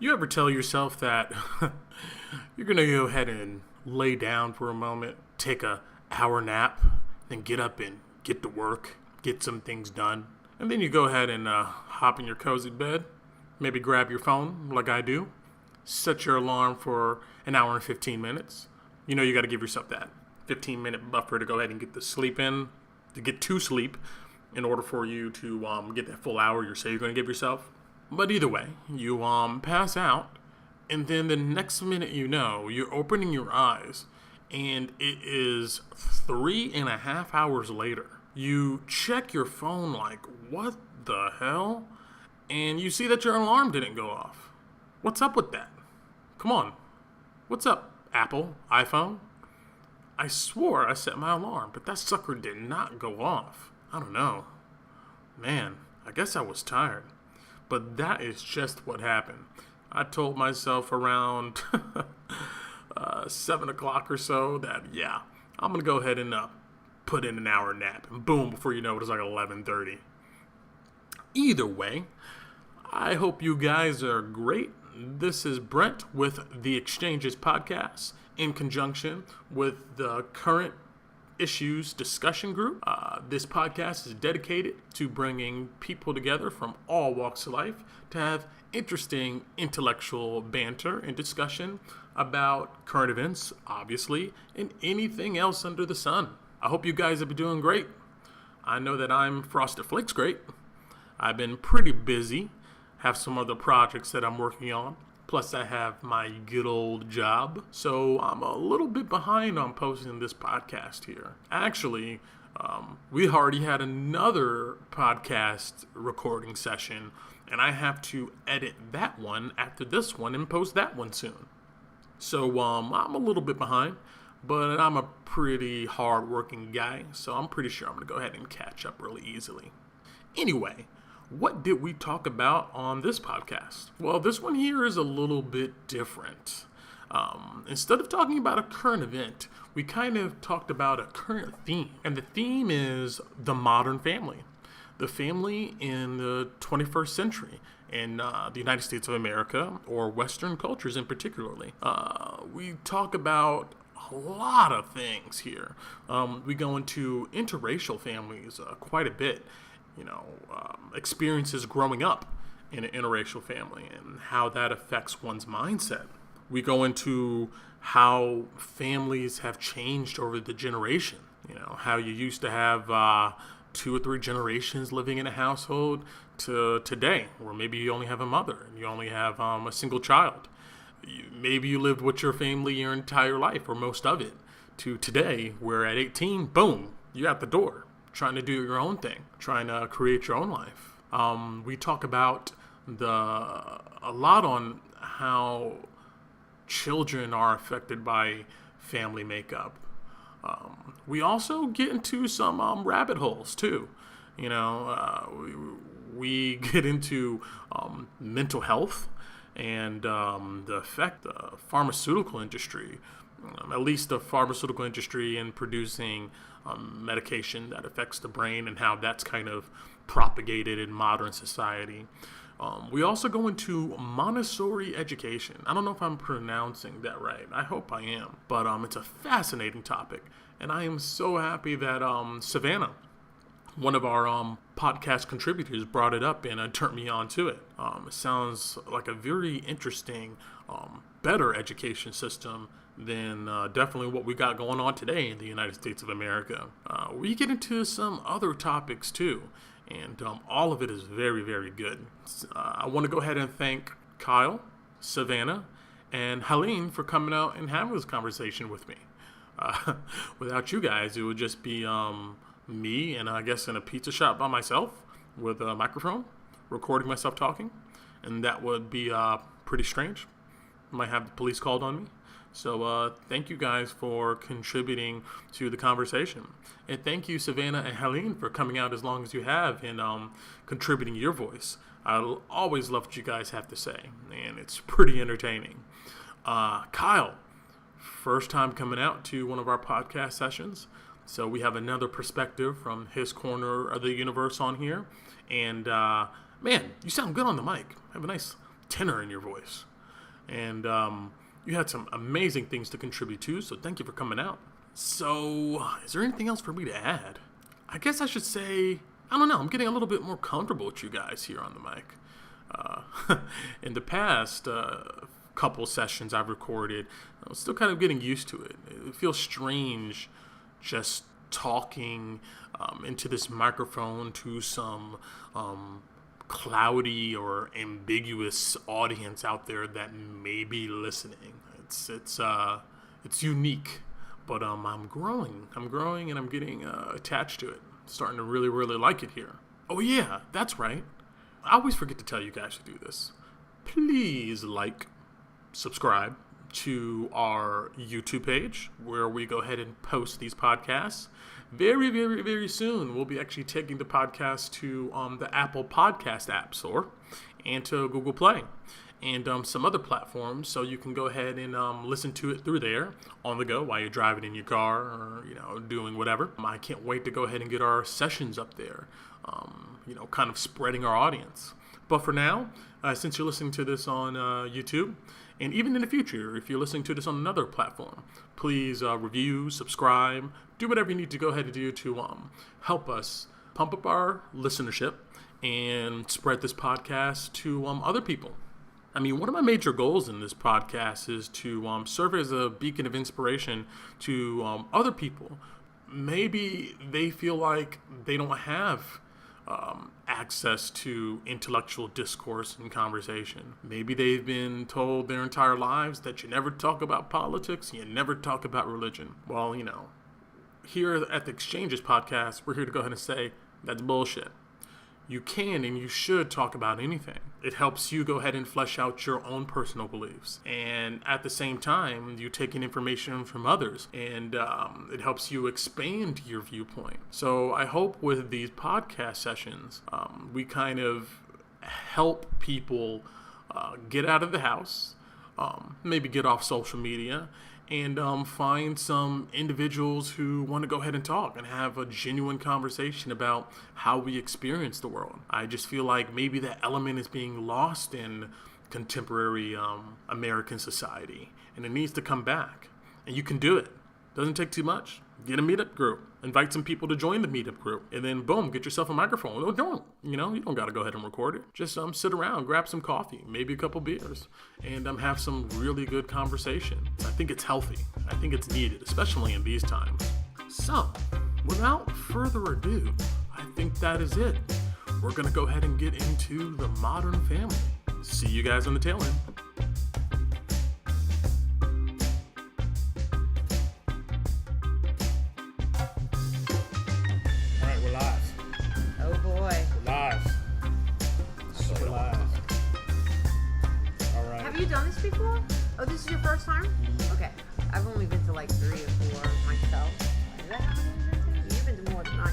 You ever tell yourself that you're going to go ahead and lay down for a moment, take a hour nap, then get up and get to work, get some things done, and then you go ahead and hop in your cozy bed, maybe grab your phone like I do, set your alarm for an hour and 15 minutes. You know you got to give yourself that 15-minute buffer to go ahead and get to sleep in order for you to get that full hour you say you're going to give yourself. But either way, you pass out, and then the next minute you know, you're opening your eyes, and it is 3.5 hours later. You check your phone like, what the hell? And you see that your alarm didn't go off. What's up with that? Come on. What's up, Apple, iPhone? I swore I set my alarm, but that sucker did not go off. I don't know. Man, I guess I was tired. But that is just what happened. I told myself around 7 o'clock or so that, yeah, I'm going to go ahead and put in an hour nap. And boom, before you know it, was like 11:30. Either way, I hope you guys are great. This is Brent with the Exchanges podcast in conjunction with the Current Issues Discussion Group. This podcast is dedicated to bringing people together from all walks of life to have interesting intellectual banter and discussion about current events, obviously, and anything else under the sun. I hope you guys have been doing great. I know that I'm Frosted Flakes great. I've been pretty busy, have some other projects that I'm working on. Plus, I have my good old job, so I'm a little bit behind on posting this podcast here. Actually, we already had another podcast recording session, and I have to edit that one after this one and post that one soon. So I'm a little bit behind, but I'm a pretty hard-working guy, so I'm pretty sure I'm going to go ahead and catch up really easily. Anyway, what did we talk about on this podcast? Well, this one here is a little bit different. Instead of talking about a current event, we kind of talked about a current theme. And the theme is the modern family. The family in the 21st century in the United States of America, or Western cultures in particularly. We talk about a lot of things here. We go into interracial families quite a bit. Experiences growing up in an interracial family and how that affects one's mindset. We go into how families have changed over the generation. How you used to have 2 or 3 generations living in a household to today, where maybe you only have a mother and you only have a single child. Maybe you lived with your family your entire life or most of it, to today, where at 18, boom, you're at the door, trying to do your own thing, trying to create your own life. We talk about a lot on how children are affected by family makeup. We also get into some rabbit holes too. We get into mental health and the effect of the pharmaceutical industry, at least the pharmaceutical industry in producing medication that affects the brain and how that's kind of propagated in modern society. We also go into Montessori education. I don't know if I'm pronouncing that right. I hope I am. But it's a fascinating topic. And I am so happy that Savannah, one of our podcast contributors, brought it up and turned me on to it. It sounds like a very interesting, better education system than definitely what we got going on today in the United States of America. We get into some other topics too, and all of it is very, very good. I want to go ahead and thank Kyle, Savannah, and Helene for coming out and having this conversation with me. Without you guys, it would just be me and I guess in a pizza shop by myself with a microphone, recording myself talking, and that would be pretty strange. Might have the police called on me. So thank you guys for contributing to the conversation. And thank you, Savannah and Helene, for coming out as long as you have and contributing your voice. I always love what you guys have to say, and it's pretty entertaining. Kyle, first time coming out to one of our podcast sessions. So we have another perspective from his corner of the universe on here. And man, you sound good on the mic. Have a nice tenor in your voice. And you had some amazing things to contribute to, so thank you for coming out. So, is there anything else for me to add? I guess I should say, I don't know, I'm getting a little bit more comfortable with you guys here on the mic. In the past couple sessions I've recorded, I'm still kind of getting used to it. It feels strange just talking into this microphone to some cloudy or ambiguous audience out there that may be listening. It's unique, but I'm growing, and I'm getting attached to it. Starting to really, really like it here. Oh yeah, that's right. I always forget to tell you guys to do this. Please subscribe to our YouTube page where we go ahead and post these podcasts. Very, very, very soon, we'll be actually taking the podcast to the Apple Podcast App Store and to Google Play and some other platforms, so you can go ahead and listen to it through there on the go while you're driving in your car or doing whatever. I can't wait to go ahead and get our sessions up there, kind of spreading our audience. But for now, since you're listening to this on YouTube, and even in the future, if you're listening to this on another platform, please review, subscribe, do whatever you need to go ahead and do to help us pump up our listenership and spread this podcast to other people. I mean, one of my major goals in this podcast is to serve as a beacon of inspiration to other people. Maybe they feel like they don't have access to intellectual discourse and conversation. Maybe they've been told their entire lives that you never talk about politics, you never talk about religion. Well, here at the Exchanges podcast, we're here to go ahead and say that's bullshit. You can and you should talk about anything. It helps you go ahead and flesh out your own personal beliefs. And at the same time, you take in information from others, and it helps you expand your viewpoint. So I hope with these podcast sessions, we kind of help people get out of the house, maybe get off social media, and find some individuals who want to go ahead and talk and have a genuine conversation about how we experience the world. I just feel like maybe that element is being lost in contemporary American society, and it needs to come back. And you can do it. Doesn't take too much. Get a meetup group. Invite some people to join the meetup group. And then, boom, get yourself a microphone. You don't got to go ahead and record it. Just sit around, grab some coffee, maybe a couple beers, and have some really good conversation. I think it's healthy. I think it's needed, especially in these times. So, without further ado, I think that is it. We're going to go ahead and get into the modern family. See you guys on the tail end. Before? Oh, this is your first time? Okay. I've only been to like 3 or 4 myself. Is that how many you've been to? You've been to more than I.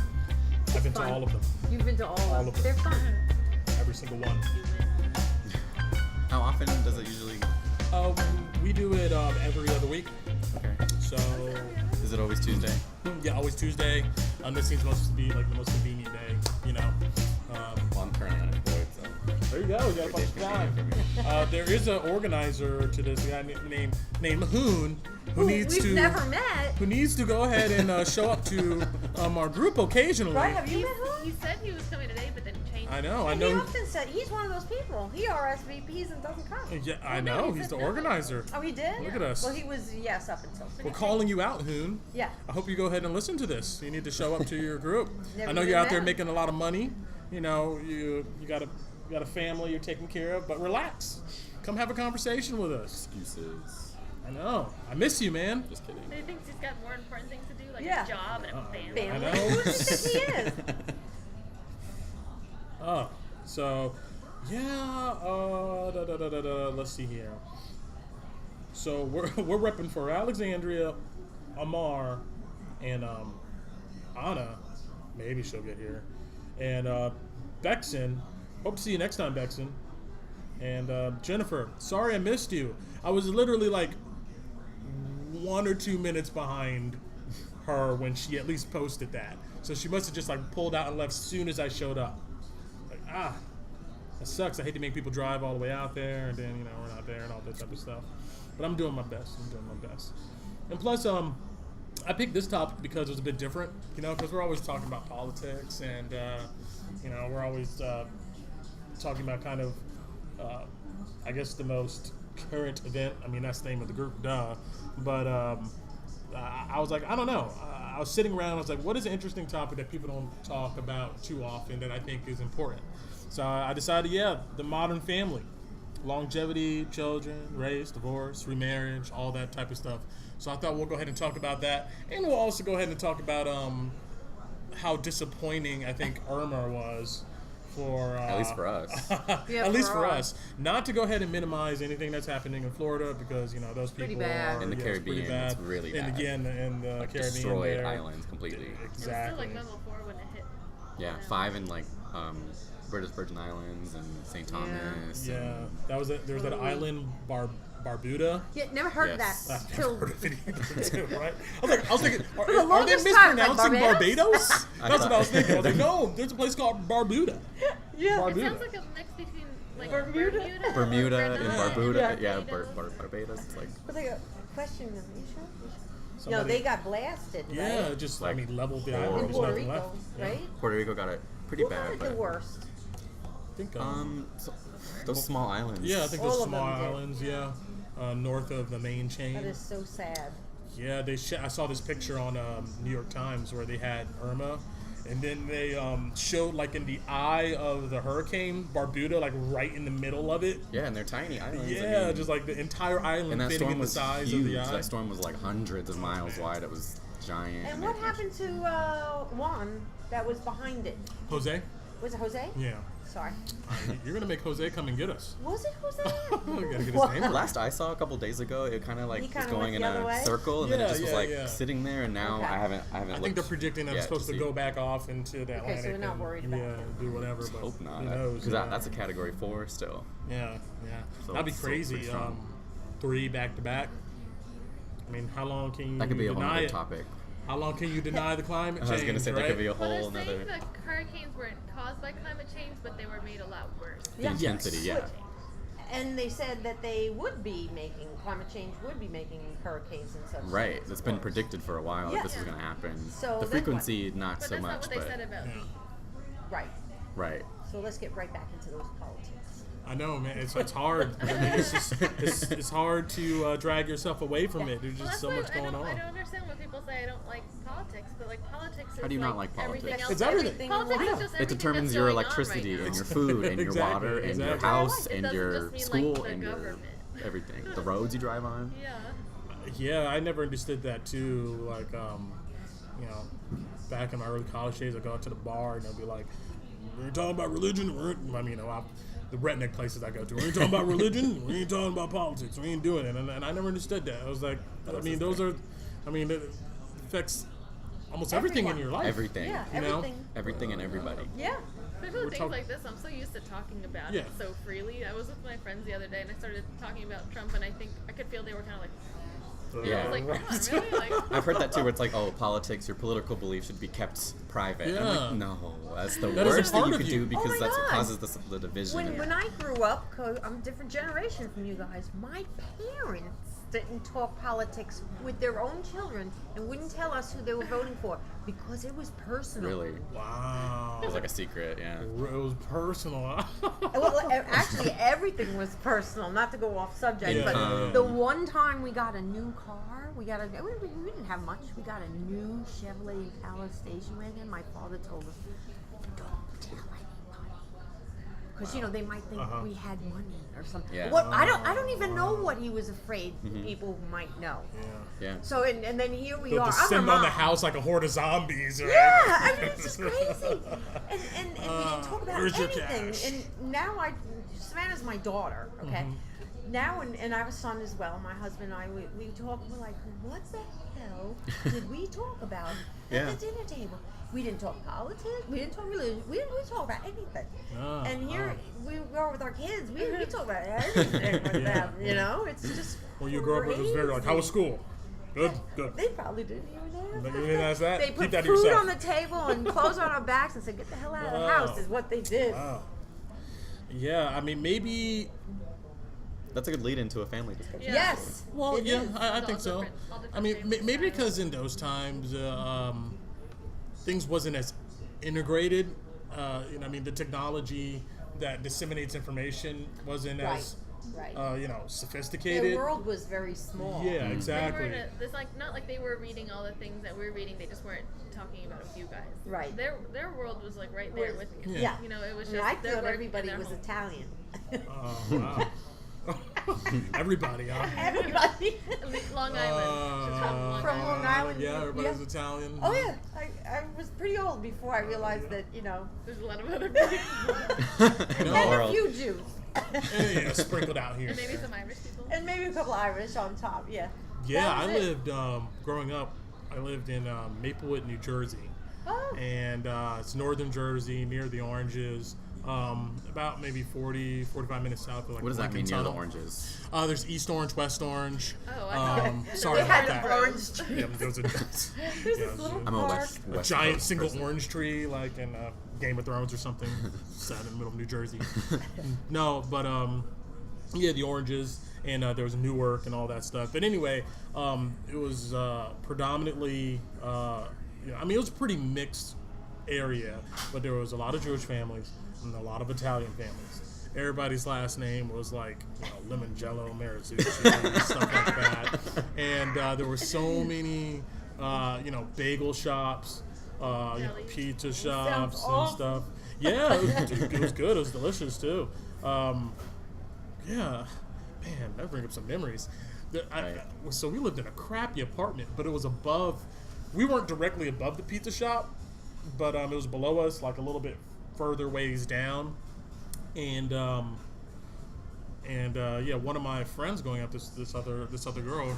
I've been to all of them. You've been to all of them. They're fun. Every single one. How often does it usually? We do it every other week. Okay. So. Is it always Tuesday? Yeah, always Tuesday. This seems to be like the most convenient day, Well, I'm currently unemployed, so. There you go. You got a bunch of time. There is an organizer to this guy named Hoon who needs to go ahead and show up to our group occasionally. Right? Have you met Hoon? He said he was coming today, but then changed. I know. He often said he's one of those people. He RSVPs and doesn't come. Yeah, I know. He's the organizer. Oh, he did? Look at us. Well, he was up until. We're calling you out, Hoon. Yeah. I hope you go ahead and listen to this. You need to show up to your group. Never I know you're out there met. making a lot of money. You got a family you're taking care of, but relax. Come have a conversation with us. Excuses. I know. I miss you, man. Just kidding. He thinks he's got more important things to do, like Yeah. a job and a family. I know. Who do you think he is? Oh, so, yeah, let's see here. So we're repping for Alexandria, Amar, and Anna. Maybe she'll get here. And Bexon. Hope to see you next time, Bexon. And Jennifer. Sorry I missed you. I was literally like 1 or 2 minutes behind her when she at least posted that. So she must have just like pulled out and left as soon as I showed up. Like, It sucks. I hate to make people drive all the way out there, and then we're not there and all that type of stuff. But I'm doing my best. And plus, I picked this topic because it was a bit different, because we're always talking about politics, and we're always talking about kind of, I guess, the most current event. I mean, that's the name of the group, duh. But I was like, I don't know. I was sitting around. I was like, what is an interesting topic that people don't talk about too often that I think is important? So I decided, the modern family. Longevity, children, race, divorce, remarriage, all that type of stuff. So I thought we'll go ahead and talk about that. And we'll also go ahead and talk about how disappointing I think Irma was for... at least for us. At least for us. Not to go ahead and minimize anything that's happening in Florida because, those people Pretty bad. are... In the Caribbean, it's really bad. And again, in the Caribbean Destroyed there. islands completely. Exactly. It was still level 4 when it hit. Yeah, 5 in British Virgin Islands and St. Thomas. Yeah, and there's that island, Barbuda. Yeah, never heard Yes. of that. I've Till never heard of it either, right? I was thinking, the are they longest time, like mispronouncing Barbados? Barbados? That's what I was thinking. I was like, no, there's a place called Barbuda. yeah. It Barbuda. sounds like a mix between like Bermuda? Bermuda and Barbuda. Yeah. Barbados. It's like But I got a question. Are you sure? No, Somebody- they got blasted, Yeah, right? just Like leveled the four. island. In There's Puerto nothing Rico, left. Yeah. right? Puerto Rico got it pretty Who bad. got it But the worst? I think. those small islands. Yeah, I think All those of them small did. islands. Yeah, north of the main chain. That is so sad. Yeah, I saw this picture on New York Times where they had Irma, and then they showed like in the eye of the hurricane, Barbuda, like right in the middle of it. Yeah, and they're tiny islands. Yeah, I mean, just like the entire island and that fitting storm in the was size huge. of the eye. That storm was like hundreds of miles wide. It was giant. And what happened to Juan that was behind it? Jose? Was it Jose? Yeah. Sorry. You're gonna make Jose come and get us. Was it Jose? We gotta get his What? name right. Last I saw a couple days ago, it kind of like He was kinda going went in the other way? a circle, and then it Yeah, just was yeah, like yeah. sitting there. And now Okay. I haven't. I think looked they're predicting that it's yet supposed to see. go back off into the Atlantic. so we're not and, worried about yeah, him. do whatever. But Hope not, who knows? because yeah. that's a Category 4 still. Yeah. So That'd be it's crazy. pretty strong. 3 back to back. I mean, how long can you That could be a whole deny other it? topic. How long can you deny the climate change? I was gonna say right? that could be a Well, whole they're another. saying the hurricanes weren't caused by climate change, but they were made a lot worse. The Yeah. intensity, yeah. And they said that they would be making climate change would be making hurricanes and such. Right, it's been predicted for a while Yeah. that this was gonna happen. So the then frequency, not But so that's much, not what they said about me. Right. right. So let's get right back into those politics. I know, man. It's hard. I mean, it's just it's hard to drag yourself away from it. There's Well, just that's so why much going I on. don't understand when people say I don't like politics, but like politics is How do you not like everything politics? else. It's everything. Politics in is life. just It everything determines that's your going on electricity right and now. your food and your Exactly, water and your exactly. house It and doesn't your just mean, school like, the and your government. everything. The roads you drive on. Yeah. Yeah, I never understood that too. Like, back in my early college days, I'd go out to the bar and they'd be like, "We ain't talking about religion." The redneck places I go to, we ain't talking about religion. We ain't talking about politics. We ain't doing it. And I never understood that. I was like, it affects almost everything in your life. Everything. Yeah, You know? everything. Everything and everybody. Yeah. Especially We're with things talk- like this, I'm so used to talking about Yeah. it so freely. I was with my friends the other day and I started talking about Trump, and I think I could feel they were kind of like, Yeah. I was like, come on, really? Like, I've heard that too, where it's like, oh, politics, your political beliefs should be kept private. I'm Yeah. like, no, that's the That is a worst thing part you of could you. do because Oh my that's what God. causes the division. When I grew up, cause I'm a different generation from you guys, my parents didn't talk politics with their own children and wouldn't tell us who they were voting for because it was personal. Really? Wow. It was like a secret, yeah. It was personal. Well, actually, everything was personal. Not to go off subject, Yeah. but the one time we got a new car, we didn't have much. We got a new Chevrolet Impala station wagon. My father told us, "Don't tell anybody," because they might think we had money or something. Yeah. What I don't even know what he was afraid people might know. Yeah. So and then here we They'll are. I'm a descend on the mom. house like a horde of zombies. Right? Yeah, I mean it's just crazy. And we didn't talk about where's your anything. cash? And now Savannah's my daughter, okay? Now and I have a son as well. My husband and I we talk. We're like, what the hell did we talk about Yeah. at the dinner table? We didn't talk politics. We didn't talk religion. We didn't talk about anything. And here we are with our kids. We talk about everything with them. You know, it's just. When you grow up, it was very like, how was school? Good. They probably didn't even ask. You didn't ask that? They Keep put that to food yourself. on the table and clothes on our backs and said, "Get the hell out of the Wow. house," is what they did. Wow. Yeah, I mean, maybe. That's a good lead into a family discussion. Yeah. Yes. Well, it yeah, is. I It's think all so. different- all different I mean, families maybe style. because in those times, things wasn't as integrated. You know, I mean, the technology that disseminates information wasn't as, Right. you know, The sophisticated. world was very small. Yeah, They weren't exactly. it's like not like they were reading all the things that we're reading. They just weren't talking about a few guys. Right. Their world was like right there Was- with you. Yeah. You know, it was I mean, just I their thought work everybody and their was home. Italian. Oh, wow. Everybody, huh? Everybody. Long Island. She's From Long Island. Yeah, everybody's Yeah. Italian. Oh yeah, I was pretty old before I realized that, you know, There's a lot of other people. In the and a world. few Jews. And, yeah, sprinkled out here. And maybe some Irish people. And maybe a couple Irish on top, yeah. Yeah, That I was it. lived, growing up, I lived in Maplewood, New Jersey. Oh, And it's northern Jersey, near the Oranges. About maybe 45 minutes south of like What does that mean Lincoln near the Tunnel. oranges? There's East Orange, West Orange. Oh, I thought Sorry they about had that. an orange tree. Yeah, there's a, There's yeah, this little I'm a park. a West giant Coast single person. orange tree, like in Game of Thrones or something, set in the middle of New Jersey. No, but yeah, the Oranges, and there was Newark and all that stuff. But anyway, it was predominantly, you know, I mean, it was a pretty mixed area, but there was a lot of Jewish families and a lot of Italian families. Everybody's last name was like, you know, Limongello, Marazucci, stuff like that. And there were so many, you know, bagel shops, you know, pizza shops and awesome. stuff. Yeah, it was good. It was delicious too. Yeah, man, that brings up some memories. So we lived in a crappy apartment, but it was above. We weren't directly above the pizza shop, but it was below us, like a little bit further ways down. And yeah, one of my friends going up, this other girl,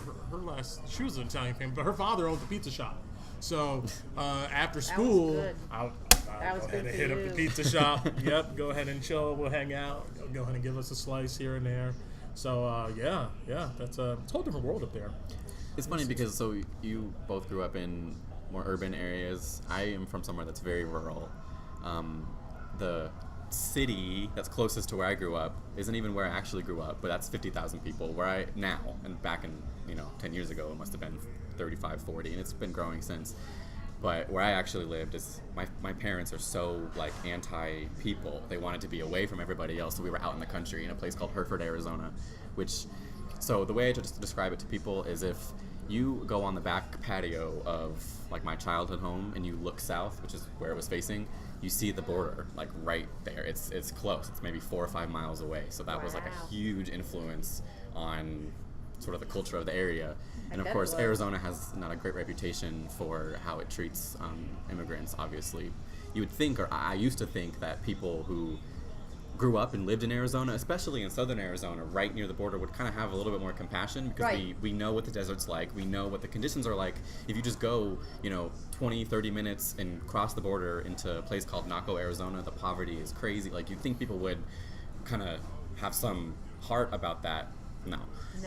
she was an Italian family, but her father owned the pizza shop. So after school, good. I'll That was go ahead good and for hit up you. the pizza shop. Yep, go ahead and chill. We'll hang out. Go ahead and give us a slice here and there. So yeah, it's a whole different world up there. It's funny because so you both grew up in more urban areas. I am from somewhere that's very rural. The city that's closest to where I grew up isn't even where I actually grew up, but that's 50,000 people. Where I now, and back in 10 years ago, it must have been 35, 40, and it's been growing since. But where I actually lived is my parents are so like anti-people. They wanted to be away from everybody else, so we were out in the country in a place called Hereford, Arizona, which. So the way I just describe it to people is if you go on the back patio of like my childhood home and you look south, which is where it was facing, you see the border like right there. It's close. It's maybe 4 or 5 miles away. So that was like Wow. a huge influence on sort of the culture of the area. I And of bet it course, was. Arizona has not a great reputation for how it treats immigrants. Obviously, you would think, or I used to think, that people who grew up and lived in Arizona, especially in southern Arizona, right near the border, would kind of have a little bit more compassion because Right. we know what the desert's like, we know what the conditions are like. If you just go, 20, 30 minutes and cross the border into a place called Naco, Arizona, the poverty is crazy. Like, you'd think people would kind of have some heart about that. No.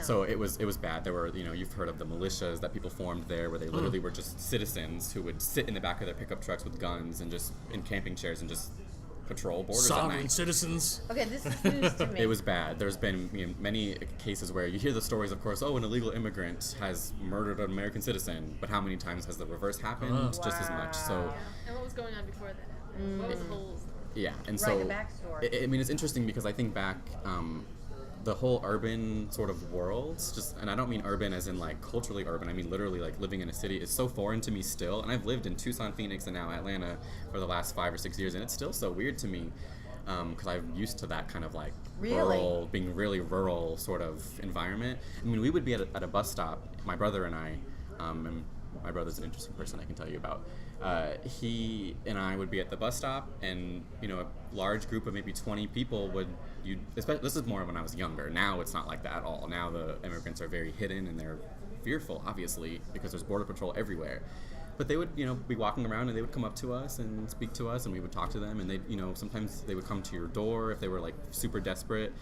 So it was bad. There were, you've heard of the militias that people formed there, where they literally were just citizens who would sit in the back of their pickup trucks with guns and just in camping chairs and just patrol borders at Sovereign night. citizens. Okay, this is news to me. It was bad. There's been many cases where you hear the stories, of course, an illegal immigrant has murdered an American citizen, but how many times has the reverse happened? Just as much. So, Wow. And what was going on before that happened? What was the whole story? yeah. And Right, so, the backstory. I mean, it's interesting because I think back, the whole urban sort of worlds, and I don't mean urban as in like culturally urban, I mean literally like living in a city, is so foreign to me still. And I've lived in Tucson, Phoenix, and now Atlanta for the last 5 or 6 years, and it's still so weird to me because I'm used to that kind of like rural, being really rural sort of environment. I mean, we would be at a bus stop, my brother and I, and my brother's an interesting person I can tell you about. He and I would be at the bus stop, and a large group of maybe 20 people especially, this is more when I was younger. Now it's not like that at all. Now the immigrants are very hidden and they're fearful, obviously, because there's border patrol everywhere. But they would, be walking around and they would come up to us and speak to us, and we would talk to them, and they, sometimes they would come to your door if they were like super desperate.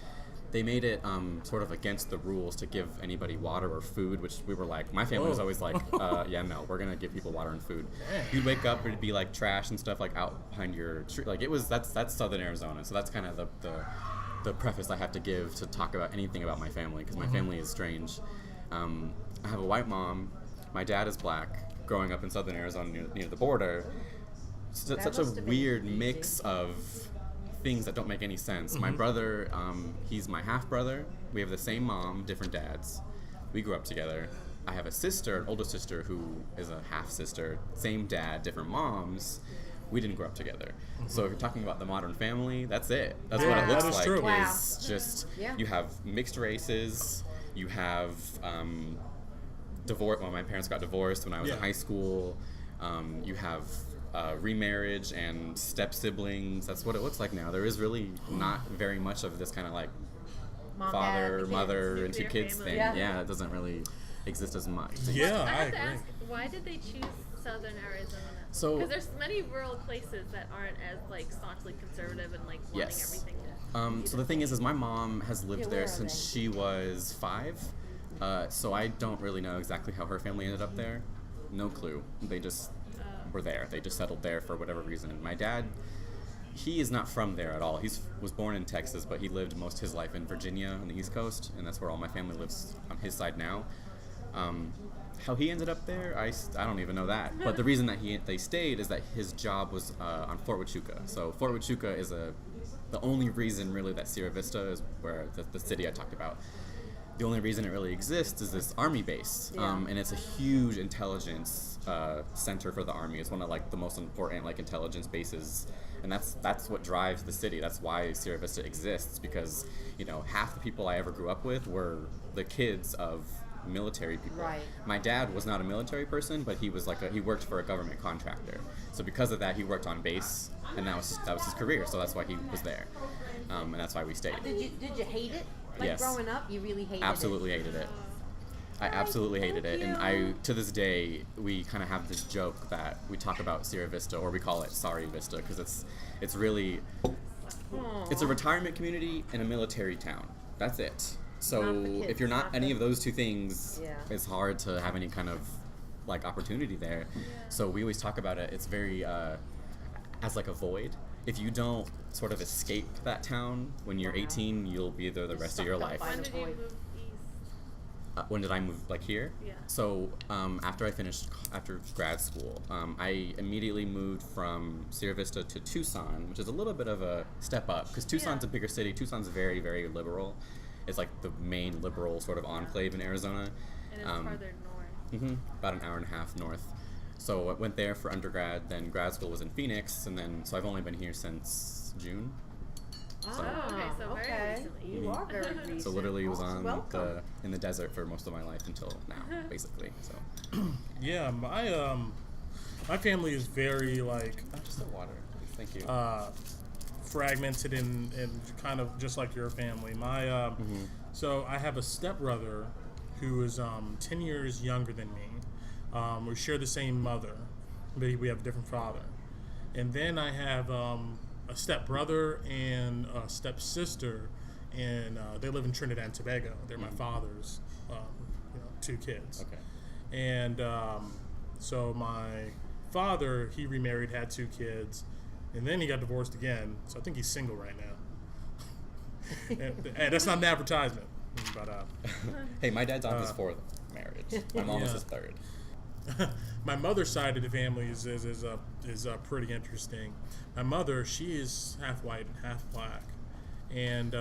They made it sort of against the rules to give anybody water or food, which we were like, my family was always like, yeah, no, we're gonna give people water and food. You'd wake up, it'd be like trash and stuff like out behind your street. Like that's southern Arizona, so that's kind of the the preface I have to give to talk about anything about my family, because my family is strange. I have a white mom. My dad is black. Growing up in southern Arizona near the border, such a weird mix of things that don't make any sense. My brother, he's my half brother. We have the same mom, different dads. We grew up together. I have a sister, an older sister, who is a half sister, same dad, different moms. We didn't grow up together. So if you're talking about the modern family, that's it. That's what it looks like. true. Is just you have mixed races. You have divorce. Well, my parents got divorced when I was in high school. You have remarriage and step siblings. That's what it looks like now. There is really not very much of this kind of like father, mother, and two kids thing. Yeah, it doesn't really exist as much. Yeah, I I have agree. to ask, why did they choose southern Arizona? So- because there's many rural places that aren't as like staunchly conservative and like wanting everything to. So the thing is my mom has lived where there are since she was 5. So I don't really know exactly how her family ended up there. No clue. They just were there. They just settled there for whatever reason. My dad, he is not from there at all. He was born in Texas, but he lived most of his life in Virginia on the East Coast, and that's where all my family lives on his side now. How he ended up there, I don't even know that. But the reason that they stayed is that his job was on Fort Huachuca. So Fort Huachuca is the only reason really that Sierra Vista is where the city I talked about. The only reason it really exists is this army base, and it's a huge intelligence center for the army. It's one of like the most important like intelligence bases, and that's what drives the city. That's why Sierra Vista exists, because half the people I ever grew up with were the kids of military people. Right. My dad was not a military person, but he was he worked for a government contractor. So because of that, he worked on base, and that was his career. So that's why he was there, and that's why we stayed. Did you hate it? Like Yes. growing up, you really hated Absolutely hated it. I absolutely hated it, and to this day we kind of have this joke that we talk about Sierra Vista, or we call it Sorry Vista, because it's really it's a retirement community and a military town. That's it. So Not for kids, if you're not not any for- of those two things, Yeah. it's hard to have any kind of like opportunity there. So we always talk about it. It's very as like a void. If you don't sort of escape that town when you're 18, you'll be there the rest of your life. When did you move east? When did I move, like here? Yeah. So after grad school, I immediately moved from Sierra Vista to Tucson, which is a little bit of a step up, because Tucson's a bigger city. Tucson's very, very liberal. It's like the main liberal sort of enclave in Arizona. And it's farther north. About an hour and a half north. So I went there for undergrad, then grad school was in Phoenix, and then so I've only been here since June. Oh, okay, so very recently. You are very recent. So literally was on Welcome. in the desert for most of my life until now, basically. So Yeah, my family is very like just the water, please. Thank you. fragmented and kind of just like your family. So I have a stepbrother who is 10 years younger than me. We share the same mother, but we have a different father. And then I have a stepbrother and a stepsister, and they live in Trinidad and Tobago. They're my father's 2 kids. Okay. And so my father, he remarried, had 2 kids, and then he got divorced again. So I think he's single right now. and that's not an advertisement. But Hey, my dad's on his 4th marriage. My mom was Yeah. his 3rd. my mother's side of the family is pretty interesting. My mother, she is half white and half black, and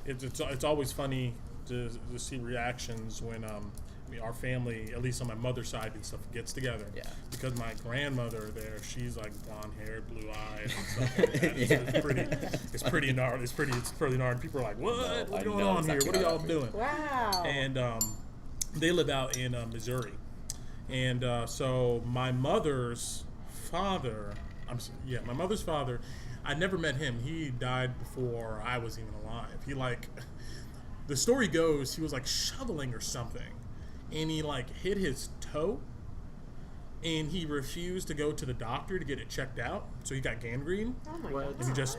it's always funny to see reactions when our family, at least on my mother's side and stuff, gets together. Yeah. Because my grandmother there, she's like blonde haired, blue eyed, and stuff like that. So it's pretty gnarly. It's pretty gnarly. People are like, "What? What's going on here? What are y'all doing?" Wow. And they live out in Missouri, and so my mother's father. My mother's father. I never met him. He died before I was even alive. The story goes, he was like shoveling or something, and he like hit his toe, and he refused to go to the doctor to get it checked out, so he got gangrene. Oh my What? God. And he just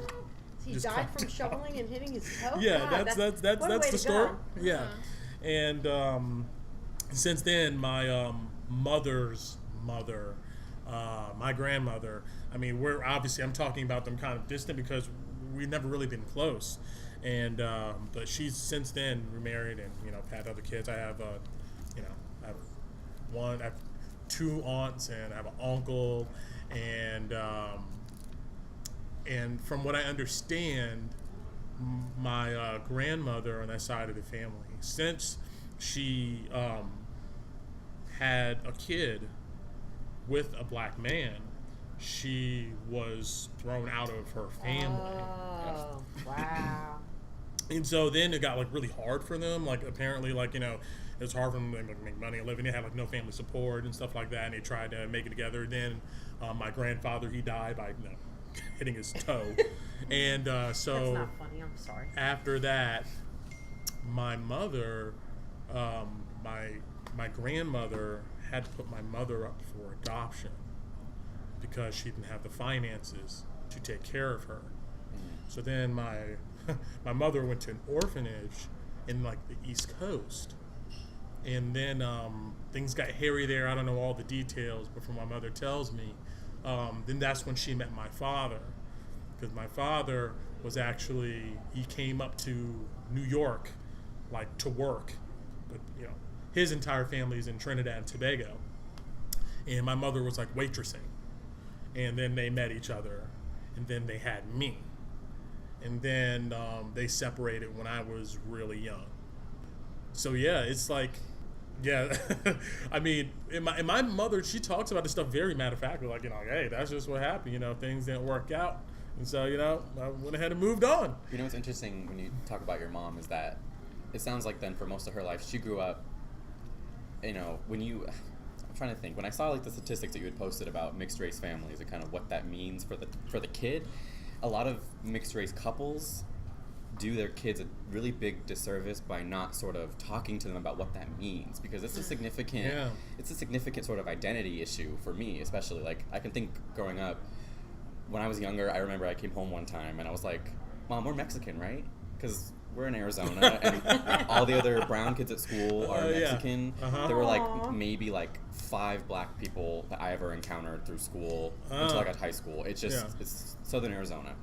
He died from shoveling and hitting his toe? Yeah, God, that's what a way the to story. go. Yeah, and since then, my mother's mother, My grandmother, I mean, I'm talking about them kind of distant because we've never really been close. And, but she's since then remarried and, had other kids. I have, I have 2 aunts and I have an uncle. And from what I understand, my grandmother on that side of the family, since she had a kid with a black man, she was thrown out of her family. Oh, wow. And so then it got really hard for them. Apparently, it was hard for them to make money and living. They had no family support and stuff like that. And they tried to make it together. Then my grandfather, he died by hitting his toe. And so that's not funny. I'm sorry. After that, my mother, my grandmother had to put my mother up for adoption because she didn't have the finances to take care of her. So then my mother went to an orphanage in the East Coast, and then things got hairy there. I don't know all the details, but from what my mother tells me, then that's when she met my father, because my father was actually, he came up to New York to work, but his entire family is in Trinidad and Tobago, and my mother was waitressing, and then they met each other, and then they had me. And then they separated when I was really young. So yeah, it's yeah. I mean, and my mother, she talks about this stuff very matter of factly, hey, that's just what happened. Things didn't work out, and so I went ahead and moved on. What's interesting when you talk about your mom is that it sounds like then for most of her life she grew up. I'm trying to think. When I saw the statistics that you had posted about mixed race families and kind of what that means for the kid. A lot of mixed race couples do their kids a really big disservice by not sort of talking to them about what that means, because it's a significant sort of identity issue for me, especially. I can think growing up when I was younger, I remember I came home one time and I was like, Mom, we're Mexican, right? Because we're in Arizona and all the other brown kids at school are Mexican. Yeah. Uh-huh. There were maybe 5 black people that I ever encountered through school until I got to high school. It's just it's Southern Arizona.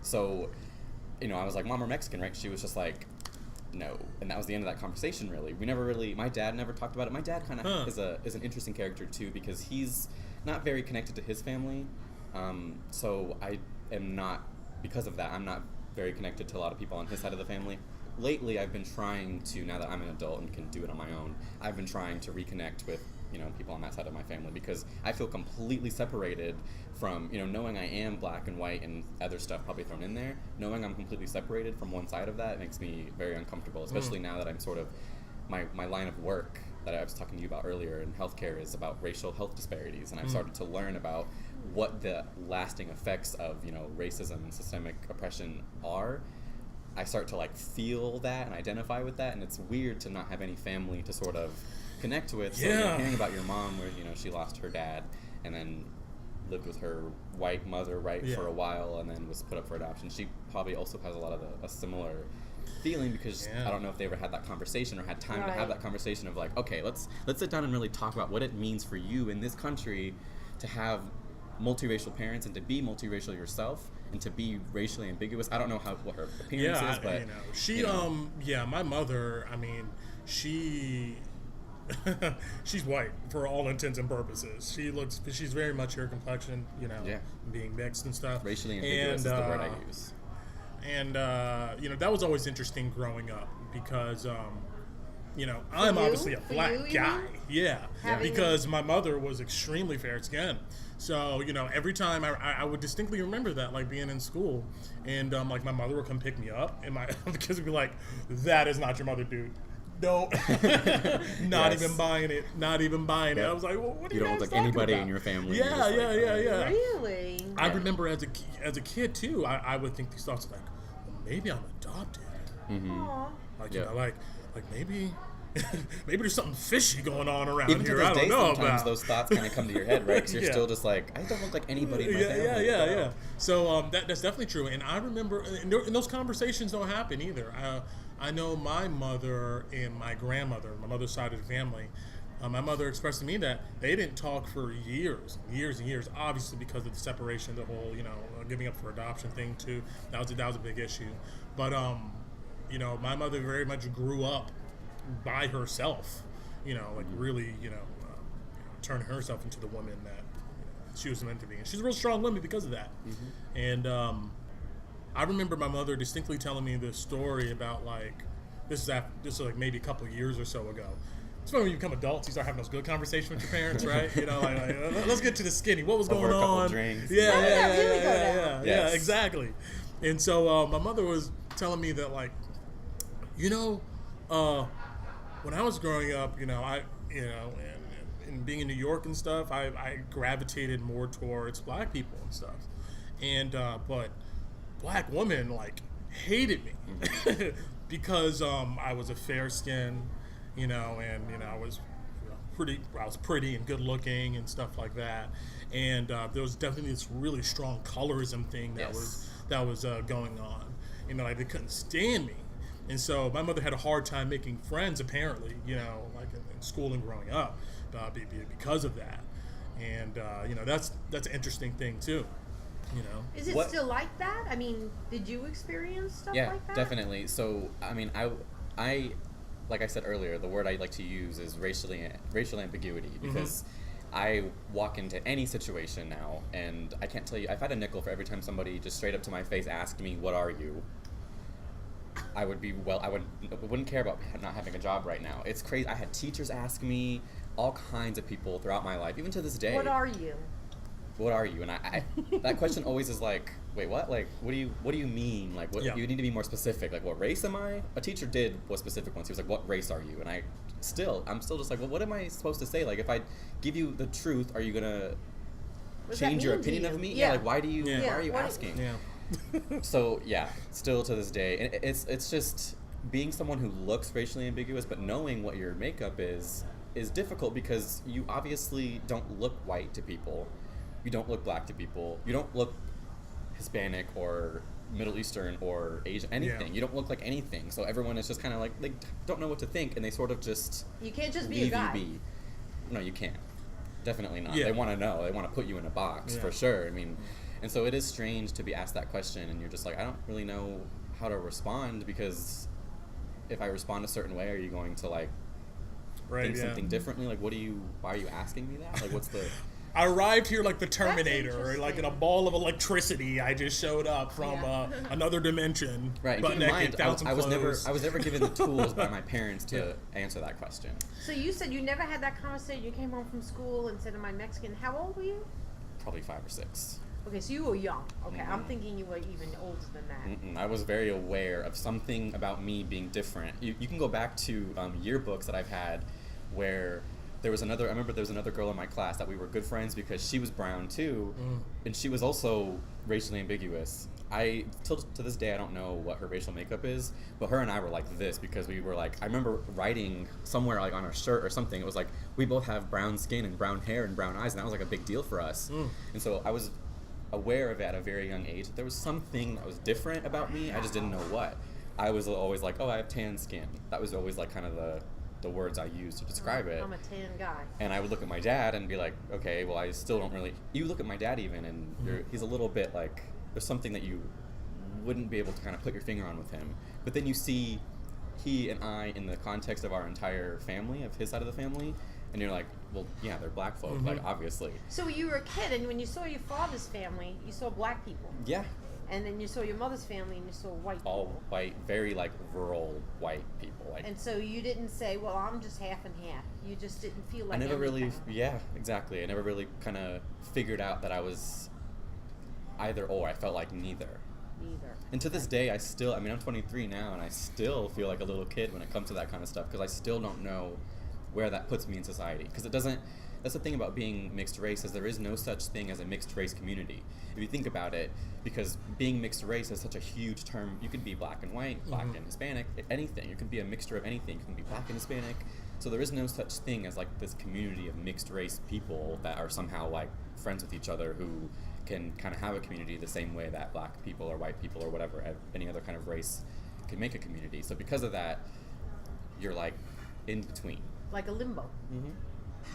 So, I was like, Mom, we're Mexican, right? She was just like, no. And that was the end of that conversation, really. My dad never talked about it. My dad kind of is an interesting character too, because he's not very connected to his family. So I am not, because of that, I'm not very connected to a lot of people on his side of the family. Lately, I've been trying to, now that I'm an adult and can do it on my own, I've been trying to reconnect with, people on that side of my family, because I feel completely separated from, knowing I am black and white and other stuff probably thrown in there, knowing I'm completely separated from one side of that makes me very uncomfortable, especially now that I'm sort of, my line of work that I was talking to you about earlier in healthcare is about racial health disparities, and I've started to learn about what the lasting effects of, racism and systemic oppression are. I start to feel that and identify with that, and it's weird to not have any family to sort of connect with. So hearing about your mom, where she lost her dad and then lived with her white mother for a while, and then was put up for adoption. She probably also has a lot of a similar feeling, because I don't know if they ever had that conversation or had time to have that conversation of okay, let's sit down and really talk about what it means for you in this country to have multiracial parents and to be multiracial yourself and to be racially ambiguous. I don't know what her appearance is, but she my mother, I mean, she's white for all intents and purposes. She's very much her complexion, being mixed and stuff. Racially ambiguous is the word I use. And that was always interesting growing up, because I'm obviously a black guy. Because my mother was extremely fair-skinned. So, every time I would distinctly remember that, being in school, and my mother would come pick me up, and my kids would be like, "That is not your mother, dude. No, not even buying it. Not even buying it." I was like, "Well, what are you don't look like anybody in your family." Yeah. Really? I remember as a kid too, I would think these thoughts well, maybe I'm adopted. Maybe maybe there's something fishy going on around even here. To this I don't day, know sometimes about. Those thoughts kind of come to your head, right? Because you're still just I don't look like anybody in my family. Yeah. So that's definitely true. And I remember, and those conversations don't happen either. I know my mother and my grandmother, my mother's side of the family, my mother expressed to me that they didn't talk for years and years, obviously because of the separation, the whole, giving up for adoption thing too. That was a big issue. But, my mother very much grew up by herself, really, turning herself into the woman that she was meant to be. And she's a real strong woman because of that. And I remember my mother distinctly telling me this story about, like, this is like maybe a couple of years or so ago. It's when you become adults, you start having those good conversations with your parents, right? Let's get to the skinny. What was Over going a couple on? Drinks. Yeah, Yes. exactly. And so my mother was telling me that, like, when I was growing up, and being in New York and stuff, I gravitated more towards black people and stuff. And but black women, like, hated me because I was a fair skin. I was pretty and good looking and stuff like that, and there was definitely this really strong colorism thing that was going on. Like, they couldn't stand me, and so my mother had a hard time making friends, apparently, like in school and growing up, because of that, and that's an interesting thing too. Is it still like that? I mean, did you experience stuff like that? Yeah, definitely. So, I mean, I like I said earlier, the word I like to use is racial ambiguity, because I walk into any situation now, and I can't tell you, I've had a nickel for every time somebody just straight up to my face asked me, "What are you?" I wouldn't care about not having a job right now. It's crazy. I had teachers ask me, all kinds of people throughout my life, even to this day. What are you? What are you? And I that question always is like, wait, what? Like, what do you mean? Like, what? You need to be more specific. Like, what race am I? A teacher was specific once. He was like, what race are you? And I'm still just like, well, what am I supposed to say? Like, if I give you the truth, are you gonna change your opinion of me? Yeah. Like, why are you asking? So still to this day, and it's just being someone who looks racially ambiguous, but knowing what your makeup is difficult, because you obviously don't look white to people. You don't look black to people. You don't look Hispanic or Middle Eastern or Asian, anything. Yeah. You don't look like anything. So everyone is just kind of like, they don't know what to think, and they sort of just You can't just be a guy. No, you can't. Definitely not. Yeah. They want to know. They want to put you in a box, for sure. I mean, and so it is strange to be asked that question, and you're just like, I don't really know how to respond, because if I respond a certain way, are you going to, like, think something differently? Like, why are you asking me that? Like, what's the... I arrived here like the Terminator, or like in a ball of electricity. I just showed up from another dimension. Right. But naked, I was never given the tools by my parents to answer that question. So you said you never had that conversation. You came home from school and said, "Am I Mexican?" How old were you? Probably 5 or 6. Okay, so you were young. Okay, I'm thinking you were even older than that. I was very aware of something about me being different. You can go back to yearbooks that I've had where I remember there was another girl in my class that we were good friends because she was brown too, and she was also racially ambiguous. Till to this day, I don't know what her racial makeup is, but her and I were like this because we were like, I remember writing somewhere like on our shirt or something, it was like, we both have brown skin and brown hair and brown eyes, and that was like a big deal for us. And so I was aware of it at a very young age, that there was something that was different about me, I just didn't know what. I was always like, oh, I have tan skin. That was always like kind of the words I used to describe it. I'm a tan guy. And I would look at my dad and be like, okay, well, I still don't really... You look at my dad even, and he's a little bit like... There's something that you wouldn't be able to kind of put your finger on with him. But then you see he and I in the context of our entire family, of his side of the family, and you're like, well, yeah, they're black folk, like, obviously. So you were a kid, and when you saw your father's family, you saw black people. Yeah. And then you saw your mother's family, and you saw white people. All white, very, like, rural white people. Like, and so you didn't say, well, I'm just half and half. You just didn't feel like I never anything. yeah, exactly. I never really kind of figured out that I was either or. I felt like neither. And to this day, I'm 23 now, and I still feel like a little kid when it comes to that kind of stuff, because I still don't know where that puts me in society. Because it doesn't... That's the thing about being mixed race, is there is no such thing as a mixed race community. If you think about it, because being mixed race is such a huge term, you could be black and white, black and Hispanic, anything. You can be a mixture of anything. You can be black and Hispanic. So there is no such thing as like this community of mixed race people that are somehow like friends with each other, who can kind of have a community the same way that black people or white people or whatever, any other kind of race can make a community. So because of that, you're like in between. Like a limbo.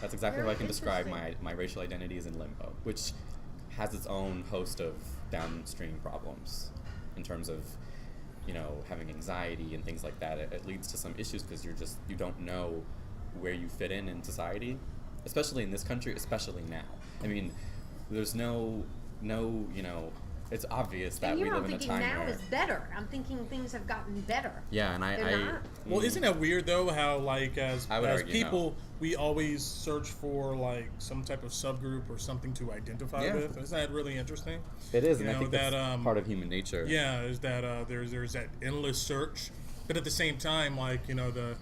That's exactly how Very I can describe interesting. my racial identity is in limbo, which has its own host of downstream problems in terms of, having anxiety and things like that. It leads to some issues because you don't know where you fit in society, especially in this country, especially now. I mean, there's no, it's obvious that And we I'm live in a thinking time now where... is better. I'm thinking things have gotten better. Yeah, and They're not. Well, isn't that weird though? How I would as argue people, we always search for like some type of subgroup or something to identify Yeah. with. Isn't that really interesting? It is, You and I know, think that's part of human nature. Yeah, is that there's that endless search, but at the same time, like the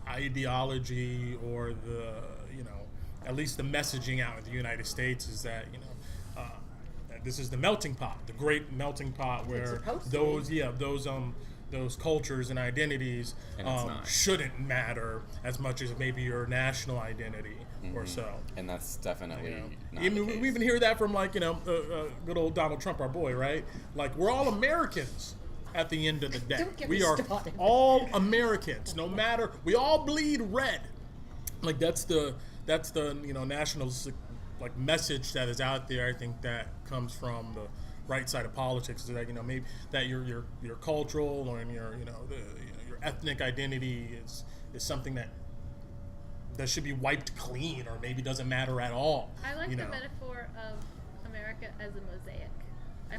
ideology or the at least the messaging out in the United States is that that this is the melting pot, the great melting pot where supposed to be. those cultures and identities And it's not. shouldn't matter as much as maybe your national identity or so. And that's definitely not Even the case. we even hear that from good old Donald Trump, our boy, right? Like we're all Americans at the end of the day. Don't get We me are started. all Americans, no matter. We all bleed red. Like that's the national like message that is out there. I think that comes from the right side of politics. Is that maybe that your cultural or your your ethnic identity is something that should be wiped clean or maybe doesn't matter at all. I like the metaphor of America as a mosaic.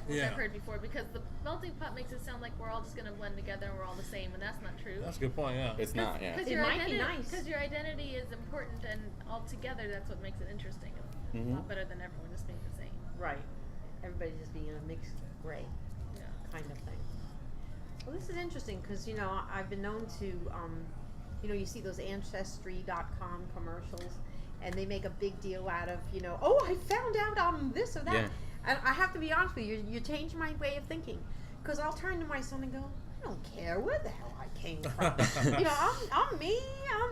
Yeah. I've heard before, because the melting pot makes it sound like we're all just going to blend together and we're all the same, and that's not true. That's a good point. Yeah. It's not, yeah. Because It your might be identity, nice. Because your identity is important, and all together, that's what makes it interesting. It's a lot better than everyone just being the same. Right. Everybody just being a mixed gray Yeah. kind of thing. Well, this is interesting because, I've been known to, you see those Ancestry.com commercials, and they make a big deal out of, oh, I found out this or that. Yeah. And I have to be honest with you, you changed my way of thinking. Because I'll turn to my son and go, I don't care where the hell I came from. I'm me,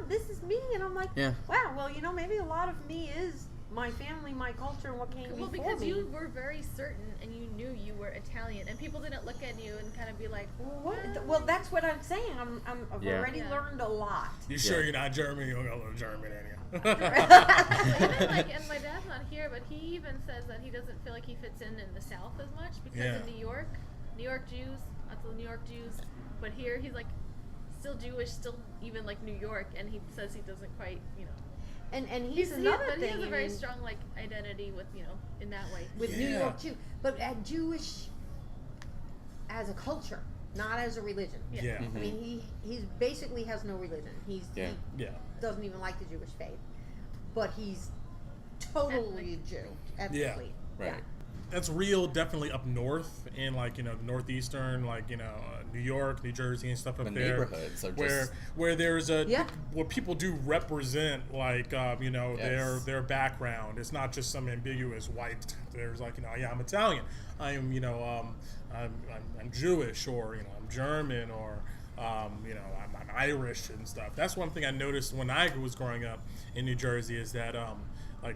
this is me. And I'm like, Yeah. wow, well, maybe a lot of me is my family, my culture, and what came Well, before because me. you were very certain, and you knew you were Italian, and people didn't look at you and kind of be like, Well, that's what I'm saying. I've Yeah. already Yeah. learned a lot. You sure you're not German? You don't got a little German in you. Even and my dad's not here, but he even says that he doesn't feel like he fits in the South as much because Yeah. in New York Jews, lots of New York Jews, but here he's like still Jewish, still even like New York, and he says he doesn't quite, And he's another but thing. he has a I very mean, strong like identity with in that way. with New Yeah. York too, but Jewish as a culture, not as a religion. Yeah. Yeah. I mean, he's basically has no religion. He Yeah. doesn't even like the Jewish faith, but he's totally a Jew ethnically. Right. That's real, definitely up north in northeastern, New York, New Jersey, and stuff up The there. neighborhoods are where just... where there's a Yeah. where people do represent Yes. their background. It's not just some ambiguous white. There's yeah, I'm Italian. I'm I'm Jewish, or I'm German, or I'm Irish and stuff. That's one thing I noticed when I was growing up in New Jersey is that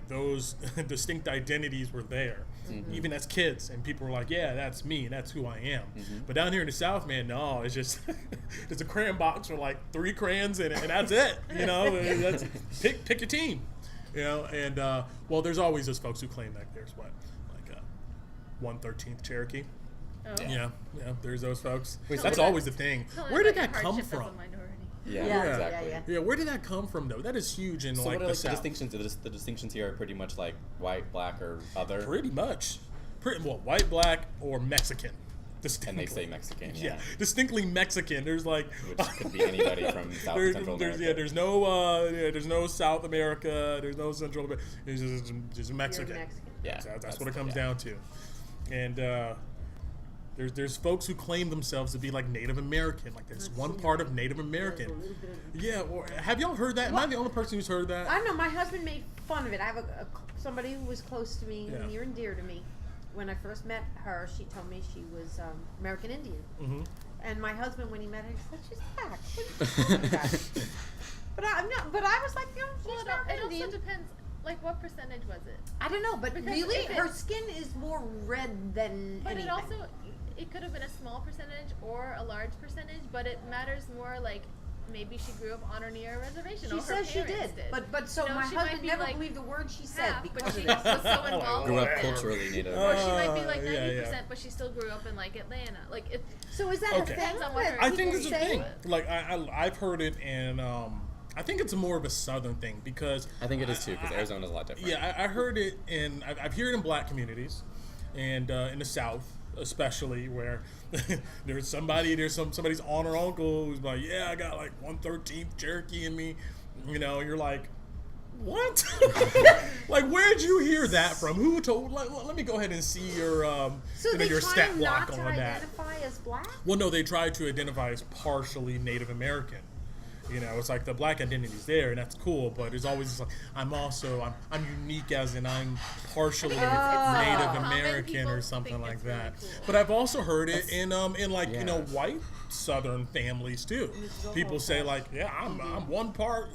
those distinct identities were there, even as kids, and people were like, "Yeah, that's me, that's who I am." But down here in the South, man, no, it's just it's a crayon box with 3 crayons in it, and that's it. That's pick your team, And well, there's always those folks who claim that there's 1/13 Cherokee. Oh. Yeah, there's those folks. Wait, That's so- always the thing. Telling Where did about that your come hardship as from? a minority. Yeah, Yeah, exactly. yeah. Yeah, where did that come from, though? That is huge in So what are the the South. distinctions? The distinctions here are pretty much like white, black, or other, Pretty much. White, black, or Mexican. and Distinctly. they say Mexican. Yeah, distinctly Mexican. There's Which could be anybody from South or Central America. there's no South America. There's no Central America. There's just Mexican. You're Mexican. Yeah, That's what it comes down to. And there's folks who claim themselves to be like Native American. Like there's one part of Native American. Yeah, or have y'all heard that? Am I the only person who's heard that? I know my husband made fun of it. I have somebody who was close to me, Yeah. near and dear to me. When I first met her, she told me she was American Indian. Mm-hmm. And my husband, when he met her, he said, "She's black." What are you talking about? But I was like, she's Well, American it also Indian. depends. Like, what percentage was it? I don't know, but Because really, if it- her skin is more red than But anything. it also, it could have been a small percentage or a large percentage, but it matters more, like, maybe she grew up on or near a reservation. She or her says she parents did. But so You know, my she might husband be, never like, believed a word she said half, because but she of was this. so involved Grew with up it. culturally Native Or she American. might be like 90%, yeah. but she still grew up in like Atlanta. Like it. So is that Okay. a thing? Depends on what that her- I think people it's a say? thing. Like I've heard it in. I think it's more of a southern thing because I think it is too, because Arizona's a lot different. yeah, I heard it in. I've heard it in black communities, and in the South especially, where there's somebody's aunt or uncle who's like, yeah, I got like 1/13 Cherokee in me. You know, you're like, what? Like, where'd you hear that from? Who told? Like, let me go ahead and see your So they your try stat not block to on that. identify as black? Well, no, they try to identify as partially Native American. You know, it's like the black identity's there, and that's cool. But it's always just like I'm unique, as in I'm partially I think it's Native common. American People or something think like it's really that. cool. But I've also heard it in like yeah. white Southern families too. People say like, yeah, I'm one part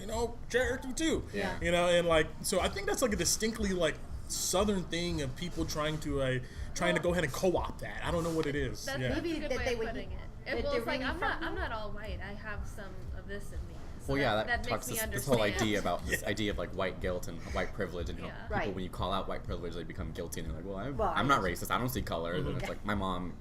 Cherokee too. Yeah. You know, and like so I think that's like a distinctly like Southern thing of people trying to go ahead and co-opt that. I don't know what it is. That's Yeah. maybe Maybe a good that way they of would- putting it. that Well, they're it's like really from I'm here? not all white. I have some of this in me. So Well, yeah, that makes talks me this understand. whole idea about this idea of like white guilt and white privilege, and Yeah. people Right. when you call out white privilege, they become guilty, and they're like, well, Well, I'm not racist. I don't see color. And it's like my mom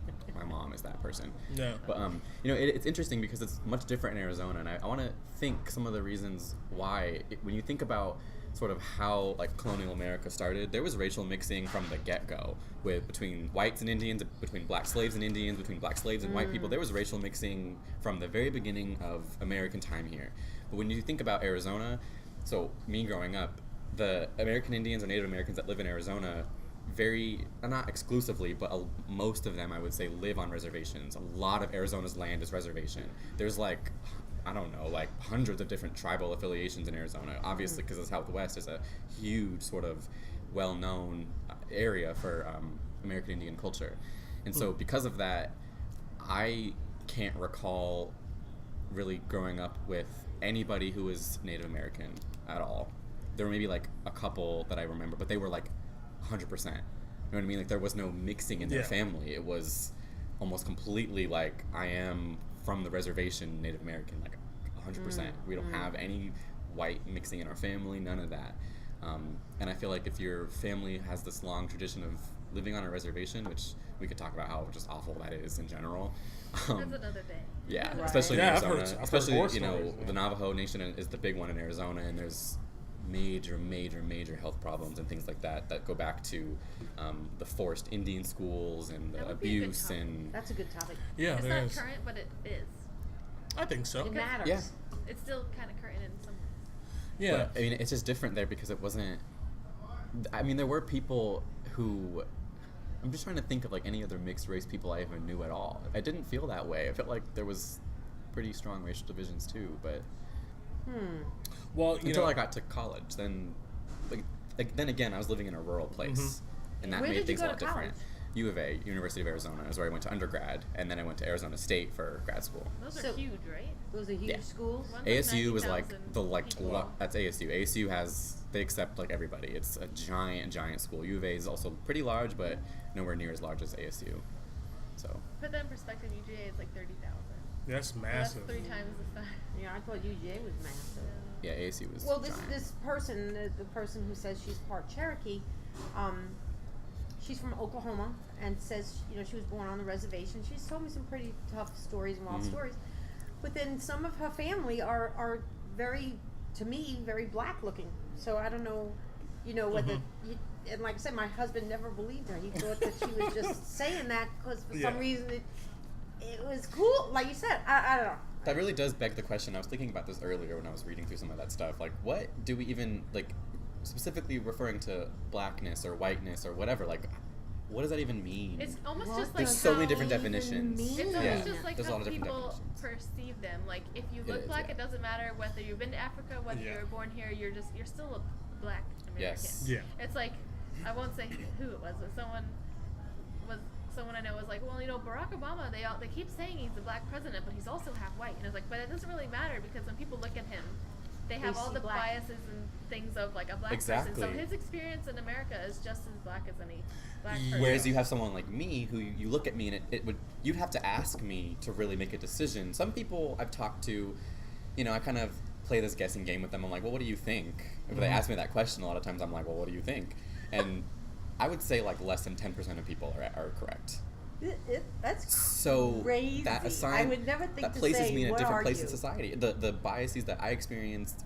is that person. Yeah. But it's interesting because it's much different in Arizona, and I want to think some of the reasons why. When you think about sort of how like colonial America started, there was racial mixing from the get-go between whites and Indians, between black slaves and Indians, between black slaves and white people. There was racial mixing from the very beginning of American time here. But when you think about Arizona, so me growing up, the American Indians or Native Americans that live in Arizona, not exclusively, but most of them, I would say, live on reservations. A lot of Arizona's land is reservation. There's like, I don't know, like hundreds of different tribal affiliations in Arizona. Obviously, because the Southwest is a huge sort of well-known area for American Indian culture. And so because of that, I can't recall really growing up with anybody who was Native American at all. There were maybe like a couple that I remember, but they were like 100%. You know what I mean? Like there was no mixing in their Yeah. family. It was almost completely like, I am from the reservation Native American, like 100%. We don't have any white mixing in our family, none of that. And I feel like if your family has this long tradition of living on a reservation, which we could talk about how just awful that is in general. That's another day. Yeah, Right. especially Yeah, in I've heard- Arizona. I've heard Especially, horror you know, stories, yeah. the Navajo Nation is the big one in Arizona, and there's major health problems and things like that go back to the forced Indian schools and the That would be a good abuse topic. and That's a good topic. Yeah, It's there not is. current, but it is. I think so. It matters. yeah. It's still kind of current in some ways. Yeah. But, I mean, it's just different there because it wasn't. I mean, there were people who. I'm just trying to think of like any other mixed race people I even knew at all. I didn't feel that way. I felt like there was pretty strong racial divisions too, but Well, until I got to college, then then again, I was living in a rural place, and that Where made did you things go a lot to different. college? U of A, University of Arizona, is where I went to undergrad, and then I went to Arizona State for grad school. Those So- are huge, right? Those are huge Yeah. schools. One's ASU was like 90,000 the people. that's ASU. ASU they accept like everybody. It's a giant school. U of A is also pretty large, but nowhere near as large as ASU. So Put that in perspective, UGA is like 30,000. That's So massive. that's 3 times the size. Yeah, I thought UGA was massive. yeah, ASU was Well, this giant. this person, the person who says she's part Cherokee, she's from Oklahoma and says she was born on the reservation. She's told me some pretty tough stories and wild stories, but then some of her family are very, to me, very black looking. So I don't know, whether. And like I said, my husband never believed her. He thought that she was just saying that because for some Yeah. reason it was cool. Like you said, I don't know. That really does beg the question. I was thinking about this earlier when I was reading through some of that stuff. Like, what do we even, like, specifically referring to blackness or whiteness or whatever, like, what does that even mean? It's almost What just like There's so many how- different even definitions. mean? It's Yeah. almost just like There's a how lot of different people definitions. perceive them. Like if you It look is, black, yeah. it doesn't matter whether you've been to Africa, whether Yeah. you were born here. You're still a black American. Yes. Yeah. It's like I won't say who it was, but someone I know was like, well, Barack Obama. They keep saying he's the black president, but he's also half white. And I was like, but it doesn't really matter because when people look at him, they have all see the black. biases and things of like a black person. Exactly. So his experience in America is just as black as any black person. Whereas you have someone like me who you look at me and you'd have to ask me to really make a decision. Some people I've talked to, I kind of play this guessing game with them. I'm like, well, what do you think? If they ask me that question, a lot of times I'm like, well, what do you think? And I would say like less than 10% of people are correct. That's So crazy. that I would never think that to places say, me in a what different are place you? in society. The biases that I experienced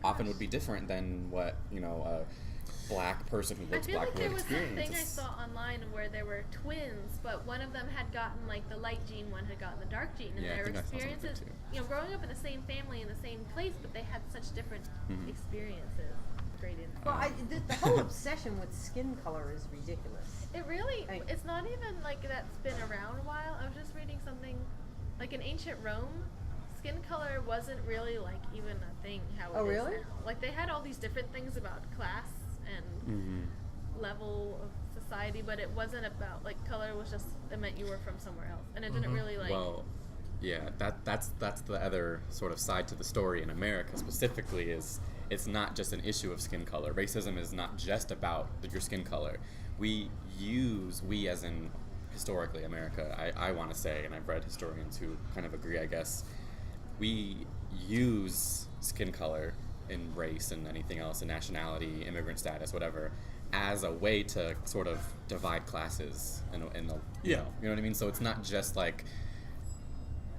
often would be different than what a black person who I looks feel black like there would was experience. something I saw online where there were twins, but one of them had gotten like the light gene, one had gotten the dark gene, and Yeah, I their think I saw something experiences, too. growing up in the same family in the same place, but they had such different experiences. Great insight. Well, the whole obsession with skin color is ridiculous. It really, I- it's not even like that's been around a while. I was just reading something, like in ancient Rome, skin color wasn't really like even a thing how it Oh, is really? now. Like they had all these different things about class and level of society, but it wasn't about like color was just, it meant you were from somewhere else. And it didn't really like, Well, yeah, that's the other sort of side to the story in America specifically is it's not just an issue of skin color. Racism is not just about your skin color. We as in historically America, I want to say, and I've read historians who kind of agree, I guess, we use skin color in race and anything else, in nationality, immigrant status, whatever, as a way to sort of divide classes in the you know what I mean? So it's not just like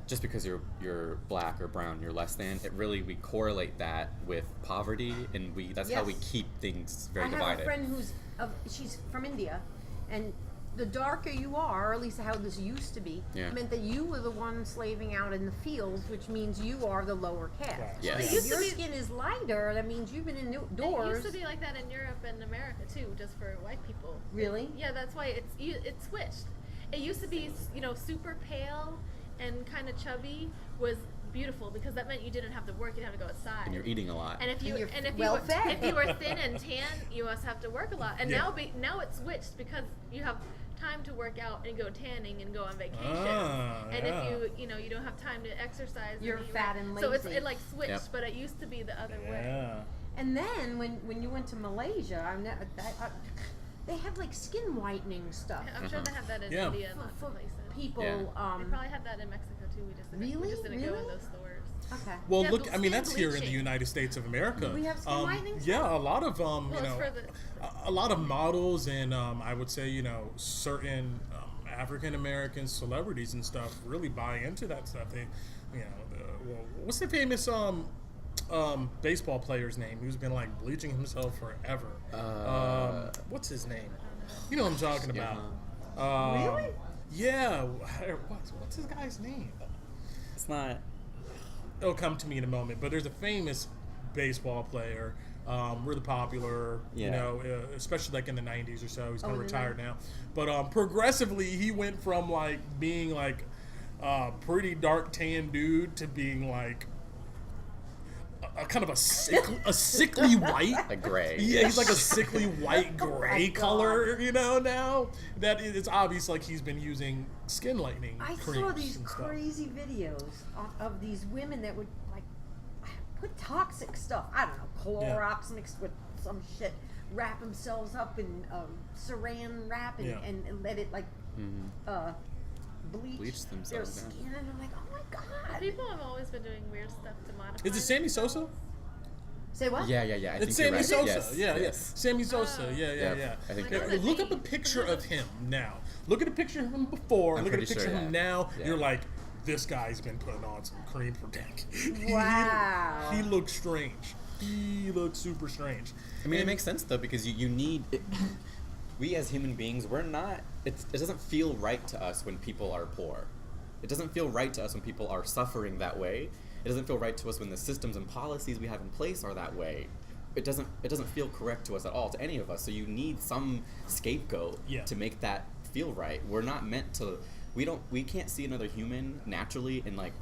just because you're black or brown, you're less than. It really, we correlate that with poverty, and that's how we Yes. keep things very I have divided. a friend she's from India, and the darker you are, or at least how this used to be, Yeah. meant that you were the one slaving out in the fields, which means you are the lower caste. Yes. If It used to your be- skin is lighter, that means you've been it indoors. used to be like that in Europe and America too, just for white people. Really? Yeah, that's why it switched. It used to be, super pale and kind of chubby was beautiful because that meant you didn't have to work, you didn't have to go outside. And you're eating a lot. And if you you're were well-fed. if you were thin and tan, you must have to work a lot. And now it's switched because you have time to work out and go tanning and go on vacation. And if you don't have time to exercise, You're then fat and So lazy. it like switched, Yep. but it used to be the other way. Yeah. And then when you went to Malaysia, they have like skin whitening stuff I'm sure they have that in Yeah. India and lots for of places. people. Yeah. They probably have that in Mexico too. We just didn't go in those stores. Okay. Well, Yeah, look, but I mean, that's skin here in the bleaching. United States of America. We have skin whitening stuff? Yeah, a lot of It's for a lot of models and I would say certain African American celebrities and stuff really buy into that stuff. They, what's the famous baseball player's name who's been like bleaching himself forever? What's his name? You know what I'm talking about? Really? Yeah. What's his guy's name? It's not. It'll come to me in a moment, but there's a famous baseball player, really popular, especially like in the 90s or so. He's kind of retired now. But progressively, he went from like being like a pretty dark tan dude to being like a kind of a sickly white. Like gray. Yeah, he's like a sickly white gray God. color, now. That it's obvious like he's been using skin lightening I creams saw these and stuff. crazy videos of these women that would like put toxic stuff. I don't know, Clorox mixed with some shit. Wrap themselves up in saran wrap and let it like bleach Bleach their themselves, yeah. skin. And I'm like, oh my god. People have always been doing weird stuff to modify. Is it Sammy Sosa? Say what? Yeah. I think It's you're Sammy right. Sosa. Yes. Yes. Sammy Sosa. Oh. Yeah. Yep, I think you're Like, right. Look up a picture of him now. Look at a picture of him before. I'm Look at a pretty picture sure, of him yeah. now. Yeah. You're like, this guy's been putting on some cream for dank. Wow. He looks strange. He looks super strange. I mean, it makes sense though because you need. We as human beings, we're not. It doesn't feel right to us when people are poor. It doesn't feel right to us when people are suffering that way. It doesn't feel right to us when the systems and policies we have in place are that way. It doesn't feel correct to us at all, to any of us. So you need some scapegoat to make that feel right. We're not meant to. We can't see another human naturally and like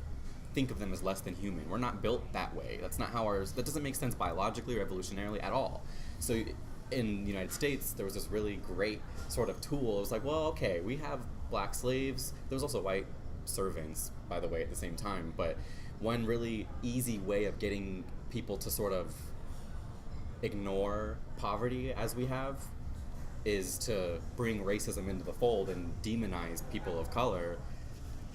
think of them as less than human. We're not built that way. That's not how ours. That doesn't make sense biologically or evolutionarily at all. So in the United States, there was this really great sort of tool. It was like, well, okay, we have black slaves. There was also white servants, by the way, at the same time. But one really easy way of getting people to sort of ignore poverty as we have is to bring racism into the fold and demonize people of color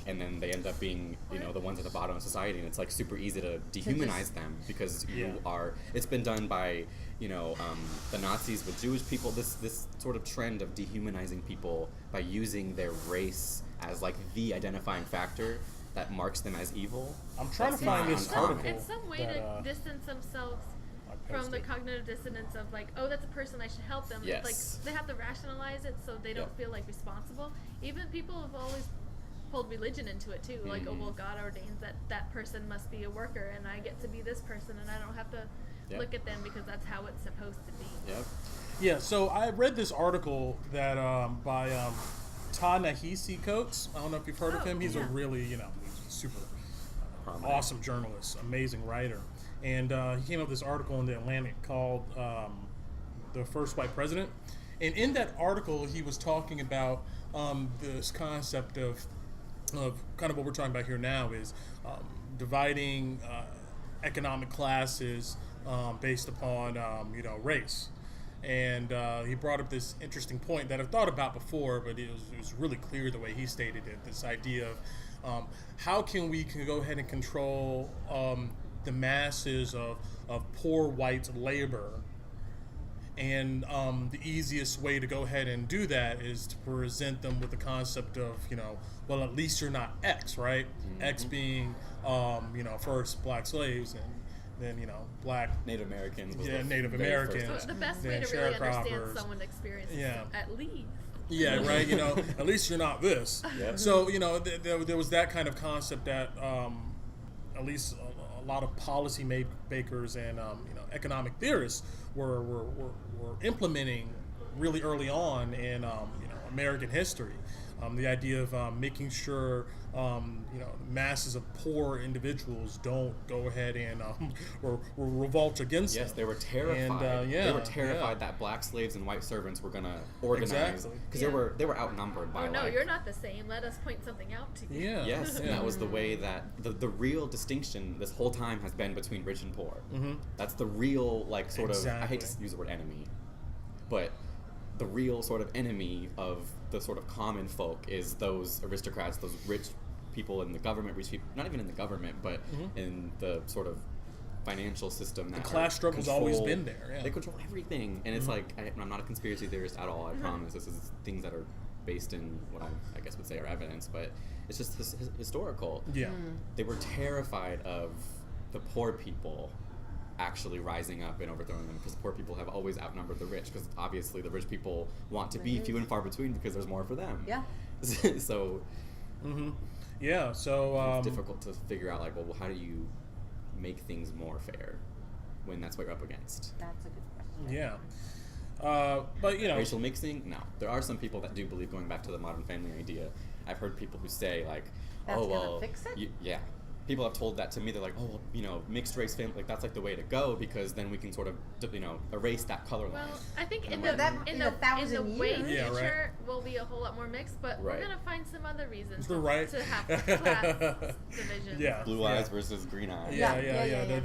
and then they end up being, the ones at the bottom of society, and it's like super easy to dehumanize them because you are. It's been done by, the Nazis with Jewish people. This sort of trend of dehumanizing people by using their race as like the identifying factor that marks them as evil. I'm trying to find this article. It's some way to distance themselves from the cognitive dissonance of like, oh, that's a person, I should help them. Yes. Like, they have to rationalize it so they don't feel like responsible. Even people have always pulled religion into it too. Like, oh, well, God ordains that person must be a worker, and I get to be this person, and I don't have to look at them because that's how it's supposed to be. Yep. Yeah, so I read this article that by Ta-Nehisi Coates. I don't know if you've heard of him. He's a really, he's a super awesome journalist, amazing writer. And he came up with this article in The Atlantic called The First White President. And in that article, he was talking about this concept of kind of what we're talking about here now is dividing economic classes based upon, race. And he brought up this interesting point that I've thought about before, but it was really clear the way he stated it, this idea of how can we go ahead and control the masses of poor white labor. And the easiest way to go ahead and do that is to present them with the concept of, well, at least you're not X, right? Mm-hmm. X being, first black slaves, and then, black Native Americans. Native Americans. So the best way to really understand someone's experience is at least. Yeah, right. At least you're not this. Yep. So, there was that kind of concept that at least a lot of policy makers and economic theorists were implementing really early on in American history. The idea of making sure masses of poor individuals don't go ahead and or revolt against them. Yes, they were terrified. They were terrified that black slaves and white servants were going to organize because they were outnumbered by. Oh no, you're not the same. Let us point something out to you. Yeah. Yes, and that was the way that the real distinction this whole time has been between rich and poor. Mm-hmm. That's the real sort of. I hate to use the word enemy, but the real sort of enemy of the sort of common folk is those aristocrats, those rich people in the government, rich people, not even in the government, but in the sort of financial system. The class struggle's always been there. Yeah. They control everything. And it's like, I'm not a conspiracy theorist at all, I promise. This is things that are based in what I guess would say are evidence, but it's just historical. Yeah. They were terrified of the poor people actually rising up and overthrowing them because poor people have always outnumbered the rich because obviously the rich people want to be few and far between because there's more for them. Yeah. So yeah, so it's difficult to figure out well, how do you make things more fair when that's what you're up against? That's a good question. Yeah. But racial mixing? No. There are some people that do believe, going back to the modern family idea, I've heard people who say that's oh well, gonna fix it? Yeah. People have told that to me. They're like, oh, well, mixed race family, that's the way to go because then we can sort of, erase that color line. Well, I think in a thousand the way years. future will be a whole lot more mixed, but we're gonna find some other reasons to have class divisions. Yeah. Blue eyes versus green eyes. Yeah.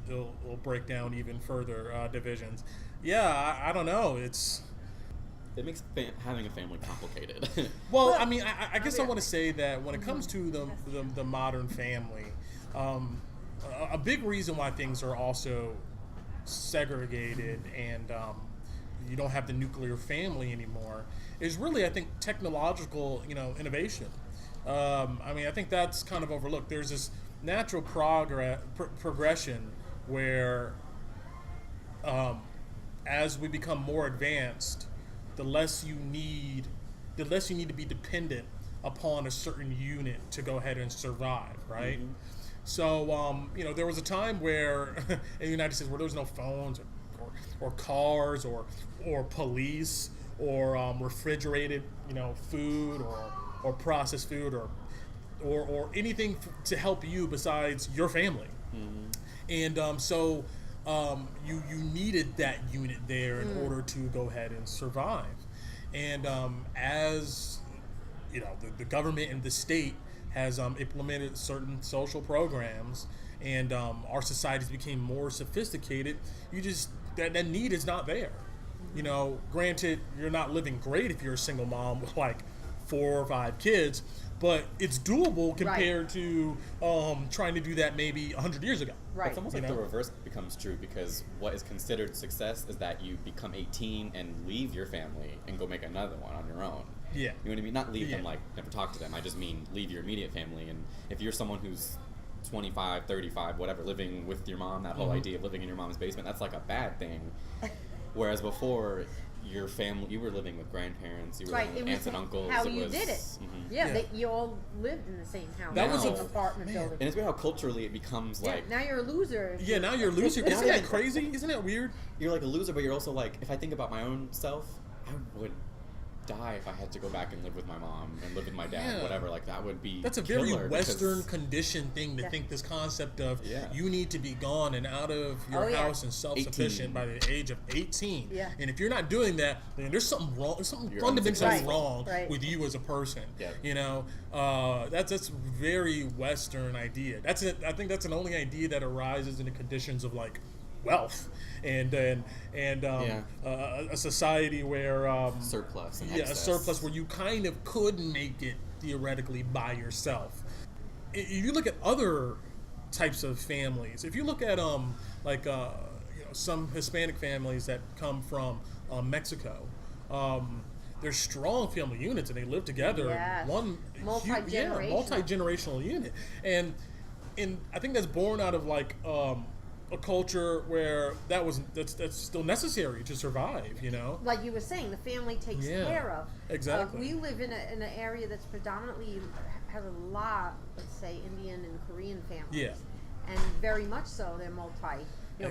They'll break down even further divisions. Yeah, I don't know. It makes having a family complicated. Well, I mean, I guess I want to say that when it comes to the modern family, a big reason why things are also segregated and you don't have the nuclear family anymore is really, I think, technological, innovation. I think that's kind of overlooked. There's this natural progression where as we become more advanced, the less you need to be dependent upon a certain unit to go ahead and survive, right? Mm-hmm. So, there was a time where in the United States where there was no phones or cars or police or refrigerated, food or processed food or anything to help you besides your family. Mm-hmm. And so you needed that unit there in order to go ahead and survive. And as the government and the state has implemented certain social programs, and our societies became more sophisticated, that need is not there. Granted, you're not living great if you're a single mom with 4 or 5 kids, but it's doable compared to trying to do that maybe 100 years ago. Right. It's almost like the reverse becomes true, because what is considered success is that you become 18 and leave your family and go make another one on your own. Yeah. You know what I mean? Not leave them, like, never talk to them. I just mean leave your immediate family. And if you're someone who's 25, 35, whatever, living with your mom, that whole idea of living in your mom's basement, that's like a bad thing. Whereas before, your family, you were living with grandparents, you were living with aunts and uncles. How you did it. Yeah. You all lived in the same house. That was an a- apartment building. And it's weird how culturally it becomes like, Now you're a loser. Yeah, now you're a loser. Isn't that crazy? Isn't that weird? you're like a loser, but you're also like, if I think about my own self, I would die if I had to go back and live with my mom and live with my dad, Yeah. whatever. Like, that would be That's a very killer, Western because- conditioned thing to think this concept of Yeah. you need to be gone and out of your house and self-sufficient 18. by the age of 18. Yeah. And if you're not doing that, then there's something wrong. There's something You're fundamentally unsuccessful. wrong Right. with you as a person. Yeah. You know, that's very Western idea. I think that's an only idea that arises in the conditions of like wealth and a society where surplus and a excess. surplus where you kind of could make it theoretically by yourself. If you look at other types of families, if you look at some Hispanic families that come from Mexico, they're strong family units and they live together. Yes. One Multi-generational. multi-generational unit, and I think that's born out of like a culture where that's still necessary to survive. You know. Like you were saying, the family takes care of. Exactly. We live in an area that's predominantly has a lot, let's say, Indian and Korean families. Yeah. And very much so, they're multi.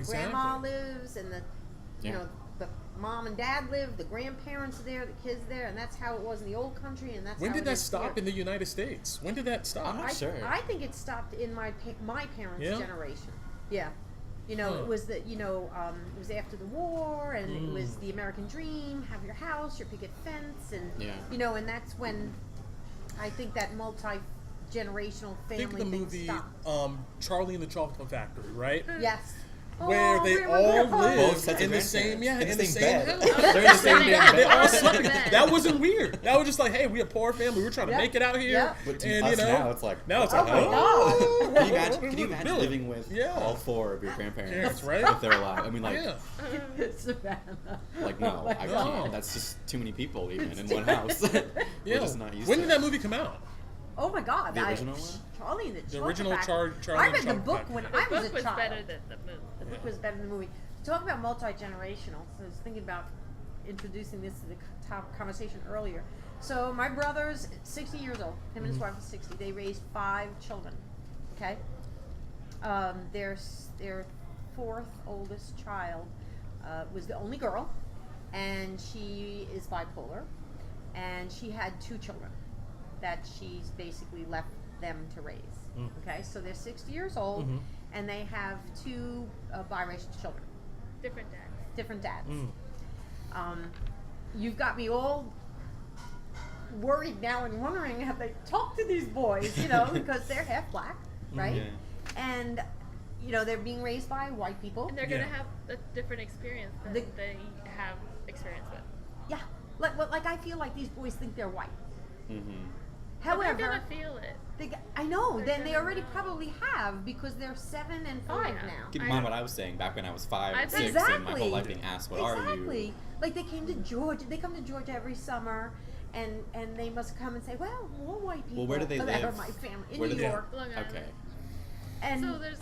Grandma lives, and the mom and dad live, the grandparents are there, the kids there, and that's how it was in the old country, and that's When how did it that is stop here. in the United States? When did that stop? I'm not sure. I think it stopped in my parents' Yeah? generation. Yeah. It was it was after the war, and it was the American dream, have your house, your picket fence, and and that's when I think that multi-generational family Think of the thing movie stopped. Charlie and the Chocolate Factory, right? Yes. Where they remember all that part. Both live sets of in the same grandparents. in the same bed. house. They're in the same damn They all bed. slept together. That wasn't weird. That was just like, hey, we a poor family. We're trying to Yep. make it out here. Yep. But to And us you know, now, it's like, now it's Oh like, my oh. God. Can you imagine living with all 4 of your grandparents Parents, right? if they're alive? I mean, like, Yeah. Savannah. like no, Oh my I God. can't. That's just too many people even in one house. Yeah. We're just not used When to did it. that movie come out? Oh my God! The original one? Charlie and the Chocolate original Factory. Charlie I and read the Chocolate book Factory. when The I was book a was child. better than the movie. The book was better than the movie. Talk about multi-generational. So I was thinking about introducing this to the top conversation earlier. So my brother's 60 years old. Him and his wife was 60. They raised 5 children. Okay. Their 4th oldest child was the only girl, and she is bipolar, and she had 2 children that she's basically left them to raise. Okay, so they're 60 years old, and they have 2 biracial children, Different dads. You've got me all worried now and wondering have they talked to these boys, because they're half black, right? Yeah. And they're being raised by white people. And they're going to have a different experience than The- they have experience with. Yeah, like I feel like these boys think they're white. Mm-hmm. But they're However, going to feel it. I know. They're Then they gonna already know. probably have because they're 7 and 5 Oh, yeah. now. Keep in I mind know. what I was saying back when I was 5 I've and been- 6 and my whole life Exactly. being asked, what are Exactly. you? Like they came to Georgia. They come to Georgia every summer, and they must come and say, "Well, more white people." Well, where do they that are live? my family in Where do New they- York. Long Island. Okay. And So there's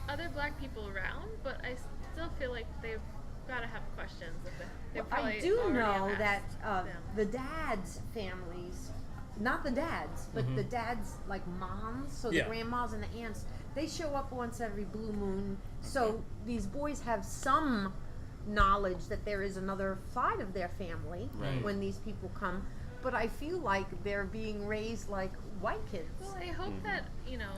other black people around, but I still feel like they've got to have questions. They I probably do already know have that asked them. the dads' families, not the dads, but the dads' like moms, so Yeah. the grandmas and the aunts, they show up once every blue moon. So these boys have some knowledge that there is another side of their family Right. when these people come. But I feel like they're being raised like white kids. Well, I hope that,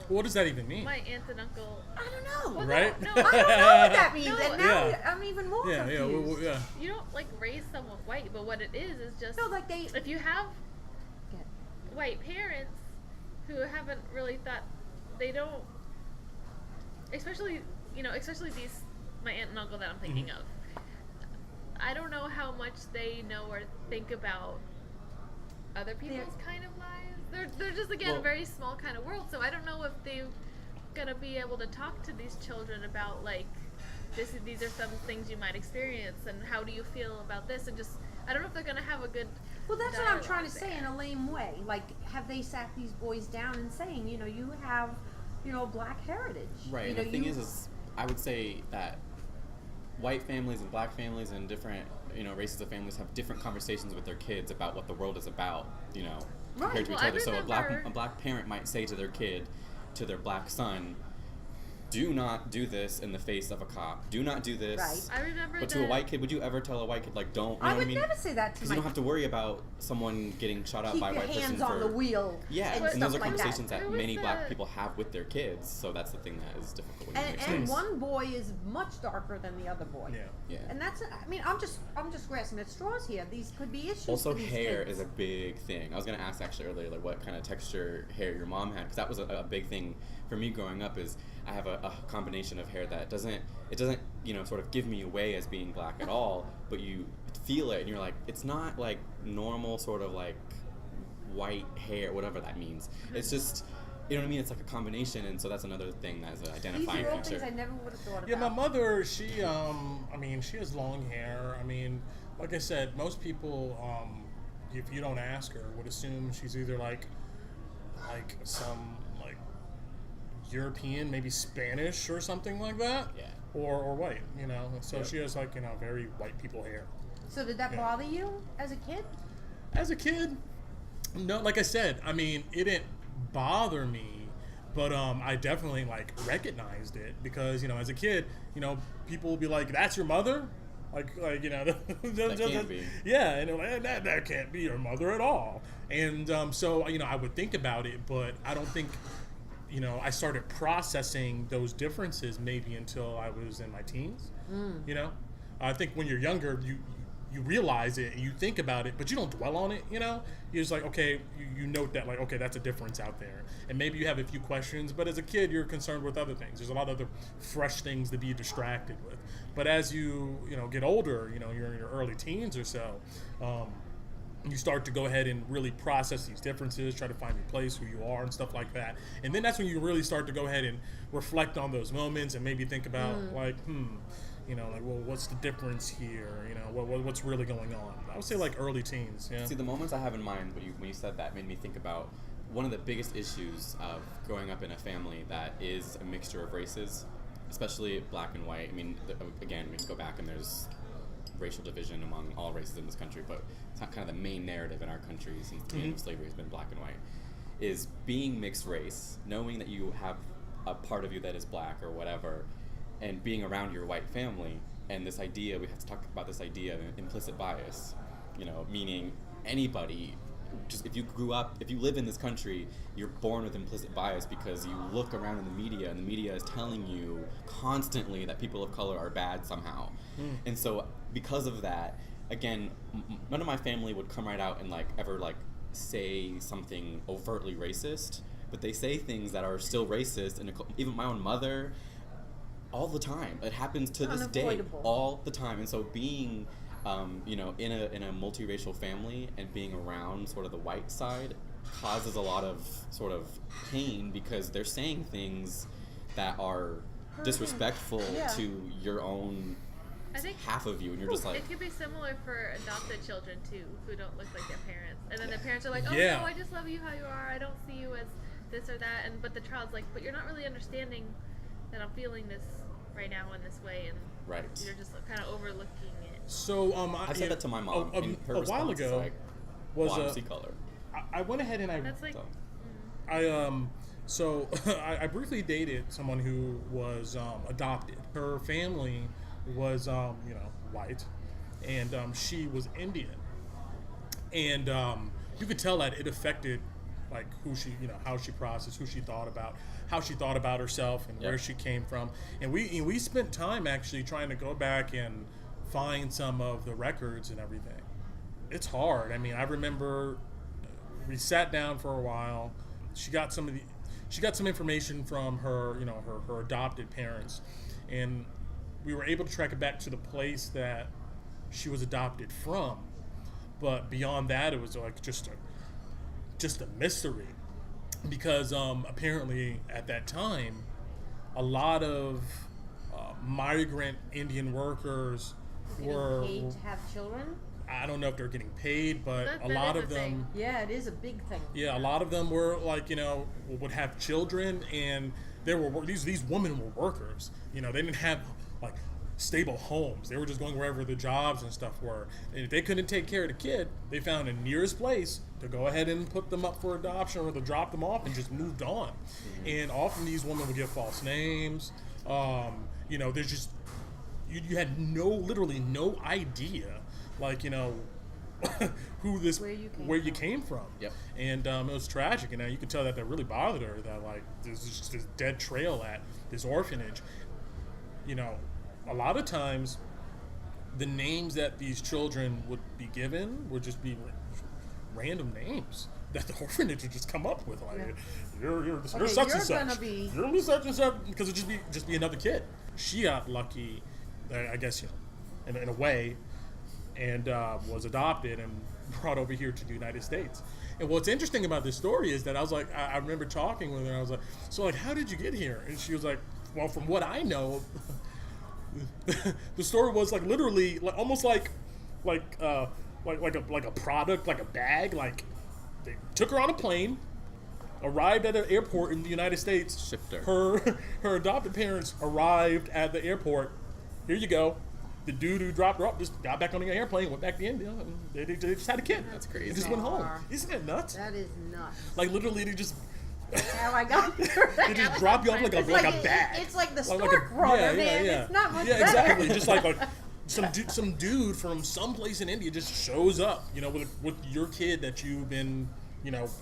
What does that even mean? my aunt and uncle. I don't know. Well, Right? No, I don't know what that means, No, and now yeah. I'm even more Yeah, confused. yeah. you don't like raise someone white, but what it is just No, like they. if you have Yeah. white parents who haven't really thought, they don't, especially these, my aunt and uncle that I'm thinking of, I don't know how much they know or think about other people's kind of lives. They're just again a very small kind of world. So I don't know if they're gonna be able to talk to these children about like these are some things you might experience and how do you feel about this, and just I don't know if they're gonna have a good. Well, that's what I'm trying to say in a lame way. Like, have they sat these boys down and saying, you know, you have, you know, black heritage. Right. You And know, the thing is I would say that white families and black families and different, you know, races of families have different conversations with their kids about what the world is about, you know, compared to each other. So a black parent might say to their kid, to their black son, do not do this in the face of a cop. Do not do this. Right. I remember. But to a white kid, would you ever tell a white kid, like, don't? You know I what would I mean? never say that to Because my you don't have to worry about someone getting shot up keep by a your white person hands on the wheel. Yeah, and and those are stuff like conversations that, Who was many black the- people have with their kids. So that's the thing that is difficult. When you mix And race. one boy is much darker than the other boy. Yeah. Yeah. And that's, I mean, I'm just grasping at straws here. These could be issues Also, for these hair kids. is a big thing. I was gonna ask actually earlier, like, what kind of texture hair your mom had, because that was a big thing for me growing up. Is I have a combination of hair that doesn't you know, sort of give me away as being black at all, but you feel it and you're like, it's not like normal sort of like white hair, whatever that means. It's just, you know what I mean? It's like a combination, and so that's another thing that's an These identifying are all feature. things I never would have thought about. Yeah, my mother, she, I mean, she has long hair. I mean, like I said, most people, if you don't ask her, would assume she's either like some like European, maybe Spanish or something like that. Yeah. Or white, you know. So Yep. she has like, you know, very white people hair. So did that Yeah. bother you as a kid? As a kid, no, like I said, I mean, it didn't bother me, but I definitely like recognized it because, you know, as a kid, you know, people will be like, "That's your mother," like you know, That can't be. yeah, and they're like, that can't be your mother at all. And so, you know, I would think about it, but I don't think, you know, I started processing those differences maybe until I was in my teens. You know, I think when you're younger, you realize it and you think about it, but you don't dwell on it. You know, you're just like, okay, you note that, like, okay, that's a difference out there, and maybe you have a few questions. But as a kid, you're concerned with other things. There's a lot of other fresh things to be distracted with. But as you know get older, you know, you're in your early teens or so. You start to go ahead and really process these differences, try to find your place, who you are, and stuff like that. And then that's when you really start to go ahead and reflect on those moments and maybe think about, like, you know, like, well, what's the difference here? You know, what's really going on? I would say like early teens. Yeah. See, the moments I have in mind when you said that made me think about one of the biggest issues of growing up in a family that is a mixture of races, especially black and white. I mean, again, we can go back and there's racial division among all races in this country, but it's not kind of the main narrative in our country since the beginning of slavery has been black and white, is being mixed race, knowing that you have a part of you that is black or whatever, and being around your white family, and this idea, we have to talk about this idea of implicit bias, you know, meaning anybody, just if you live in this country, you're born with implicit bias because you look around in the media and the media is telling you constantly that people of color are bad somehow. And so because of that, again, none of my family would come right out and like ever like say something overtly racist, but they say things that are still racist, and even my own mother, all the time. It happens to this day, Unavoidable. all the time. And so being you know, in a multiracial family and being around sort of the white side causes a lot of sort of pain because they're saying things that are disrespectful Yeah. to your own I think half of you, and you're just like, it could be similar for adopted children too, who don't look like their parents, and then their parents are like, "Oh Yeah. no, I just love you how you are. I don't see you as this or that." And but the child's like, "But you're not really understanding that I'm feeling this right now in this way," and right. you're just kind of overlooking it. So I said that to my mom, and her a response while is ago like, was well, I don't see color. I went ahead and That's like, I so I briefly dated someone who was adopted. Her family was you know, white, and she was Indian, and you could tell that it affected like who she, you know, how she processed, who she thought about, how she thought about herself, and where she came from. And we spent time actually trying to go back and find some of the records and everything. It's hard. I mean, I remember we sat down for a while. She got some information from her, you know, her adopted parents, and we were able to track it back to the place that she was adopted from. But beyond that, it was like just just a mystery, because apparently at that time, a lot of migrant Indian workers were paid to have children. I don't know if they're getting paid, but That a lot is of a them, thing. Yeah, it is a big thing. yeah, a lot of them were like, would have children, and they were these women were workers. They didn't have like stable homes. They were just going wherever the jobs and stuff were. And if they couldn't take care of the kid, they found the nearest place to go ahead and put them up for adoption, or to drop them off and just moved on. And often these women would give false names. There's just you had literally no idea, like, who this, where you came from. Yep. And it was tragic, and you could tell that really bothered her, that like there's just this dead trail at this orphanage. A lot of times the names that these children would be given would just be random names that the orphanage would just come up with, like, you're such and such, you're gonna be such and such, because it'd just be another kid. She got lucky, I guess, in a way, and was adopted and brought over here to the United States. And what's interesting about this story is that I was like, I remember talking with her, and I was like, so like, how did you get here? And she was like, well, from what I know, the story was like literally like almost like a product, like a bag. Like, they took her on a plane, arrived at an airport in the United States. Shipped Her adopted parents arrived at the airport. Here you go. The dude who dropped her off just got back on the airplane, went back to India, and they just had a kid. That's crazy. They just went home. Isn't that nuts? That is nuts. Like, literally, they just How I got there. they just drop you off like a bag. It's like the Like stork runner, man. Yeah. It's not much Yeah, better. exactly. Just like some dude from someplace in India just shows up, with your kid that you've been,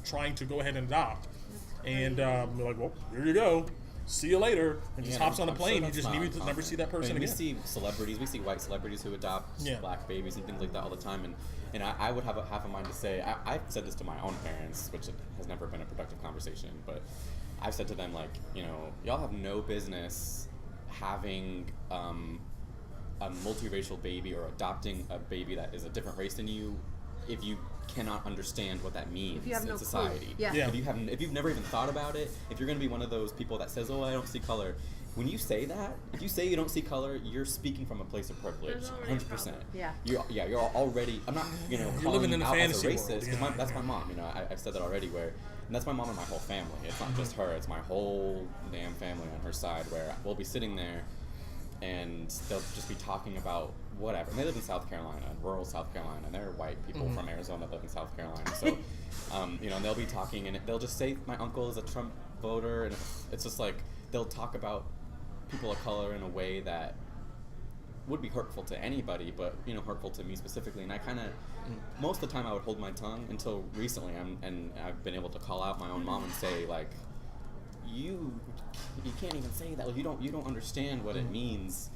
trying to go ahead and adopt, and they're like, well, here you go. See you later, and just hops on a plane. You just need to never see that person again. We see celebrities, we see white celebrities who adopt black babies and things like that all the time. And I would have half a mind to say, I've said this to my own parents, which has never been a productive conversation, but I've said to them, like, y'all have no business having a multiracial baby or adopting a baby that is a different race than you if you cannot understand what that means in society. If you've never even thought about it, if you're going to be one of those people that says, oh, I don't see color, when you say that, if you say you don't see color, you're speaking from a place of privilege, 100%. Yeah. You're already. I'm not, You're calling living you in a out fantasy as a racist. world. 'Cause that's my mom. I've said that already. And that's my mom and my whole family. It's not just her. It's my whole damn family on her side. Where we'll be sitting there, and they'll just be talking about whatever. And they live in South Carolina, rural South Carolina, and they're white people from Arizona that live in South Carolina. So, and they'll be talking, and they'll just say my uncle is a Trump voter, and it's just like they'll talk about people of color in a way that would be hurtful to anybody, but hurtful to me specifically. And I kind of, most of the time, I would hold my tongue until recently, and I've been able to call out my own mom and say, like, you can't even say that. Like, you don't understand what it means.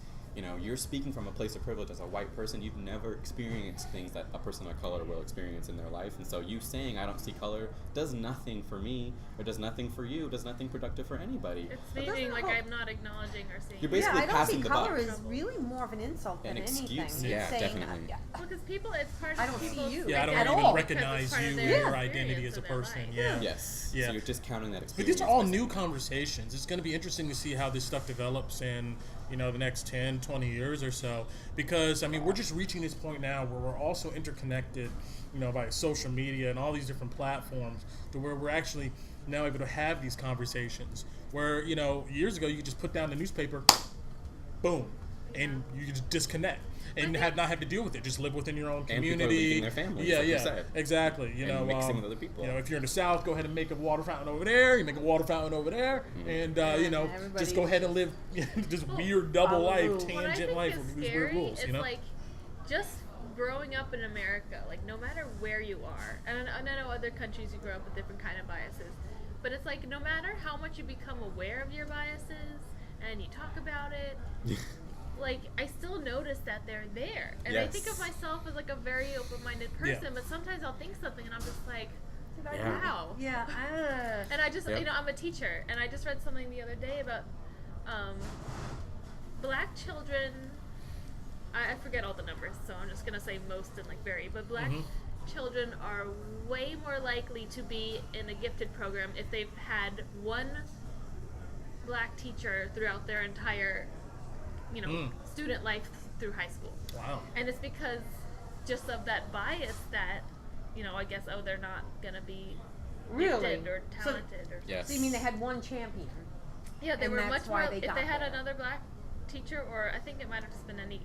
You're speaking from a place of privilege as a white person. You've never experienced things that a person of color will experience in their life. And so you saying I don't see color does nothing for me, or does nothing for you, does nothing productive for anybody. It's stating like I'm not acknowledging or seeing. You're basically I don't passing see the color buck. is really more of an insult than An excuse, anything. yeah, It's saying, definitely. Well, because people, it's part of I don't see people's you. Yeah, I don't at even all. recognize Because it's you part or of your their identity as a experience person. in their life. Yes. Yeah. So you're discounting that But experience. these are all new conversations. It's going to be interesting to see how this stuff develops in, the next 10, 20 years or so. Because, we're just reaching this point now where we're also interconnected, via social media and all these different platforms, to where we're actually now able to have these conversations. Where, years ago, you could just put down the newspaper, boom, and you could just disconnect. And not have to deal with it. Just live within your own community. And people are leaving their families, like you said. Exactly. And mixing with other people. If you're in the South, go ahead and make a water fountain over there. You make a water fountain over there, and just go ahead and live this weird double life, What I tangent think life is with these scary weird rules. is like just growing up in America, like no matter where you are, and I know other countries you grow up with different kind of biases, but it's like no matter how much you become aware of your biases and you talk about it. Like, I still notice that they're there. And I think of myself as, like, a very open-minded person, but sometimes I'll think something and I'm just like, wow. Yeah. And I just, I'm a teacher, and I just read something the other day about black children, I forget all the numbers, so I'm just going to say most and, like, very, but black children are way more likely to be in a gifted program if they've had one black teacher throughout their entire, student life through high school. Wow. And it's because just of that bias that, I guess, they're not gonna be Really? gifted or talented or Yes. So you mean they had one champion? Yeah, they And were that's much why more. they If got they had there. another black teacher, or I think it might have just been any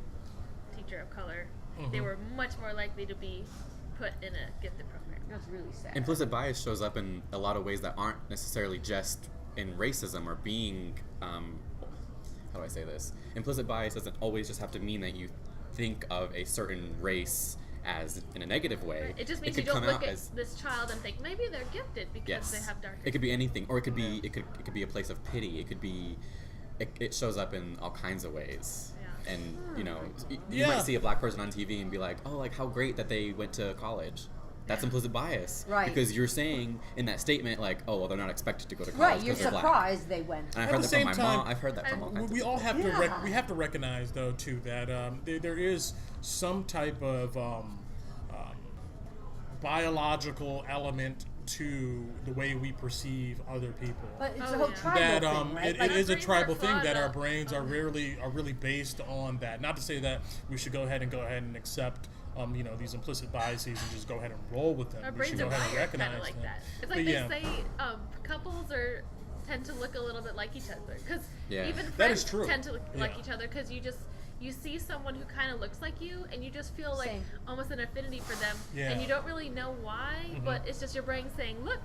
teacher of color, they were much more likely to be put in a gifted program. That's really sad. Implicit bias shows up in a lot of ways that aren't necessarily just in racism or being, how do I say this? Implicit bias doesn't always just have to mean that you think of a certain race as in a negative way. It just means could you don't come look out at as, this child and think maybe they're gifted because yes, they have dark. it could be anything, or it could be it could be a place of pity. It could be it shows up in all kinds of ways. Yeah. And you Yeah. might see a black person on TV and be like, oh, like how great that they went to college. That's implicit bias, Right. Because you're saying in that statement, like, oh, well, they're not expected to go to college Right, you're because they're black. surprised they went. And I've At heard the that from my same mom. time, I've heard that from all kinds We of all people. have Yeah. we have to recognize though too that there is some type of biological element to the way we perceive other people. But it's Oh, a whole yeah. tribal That thing, right? it Like, is a brains are tribal thing flawed that our up. brains are really based on that. Not to say that we should go ahead and accept these implicit biases and just go ahead and roll with them. Our We brains should are go ahead and wired kind recognize of like them. that. It's But like yeah. they say couples tend to look a little bit like each other because Yeah. even That friends is true. tend to look like Yeah. each other because you see someone who kind of looks like you and you just feel like Same. almost an affinity for them Yeah. and you don't really know why, but it's just your brain saying, look,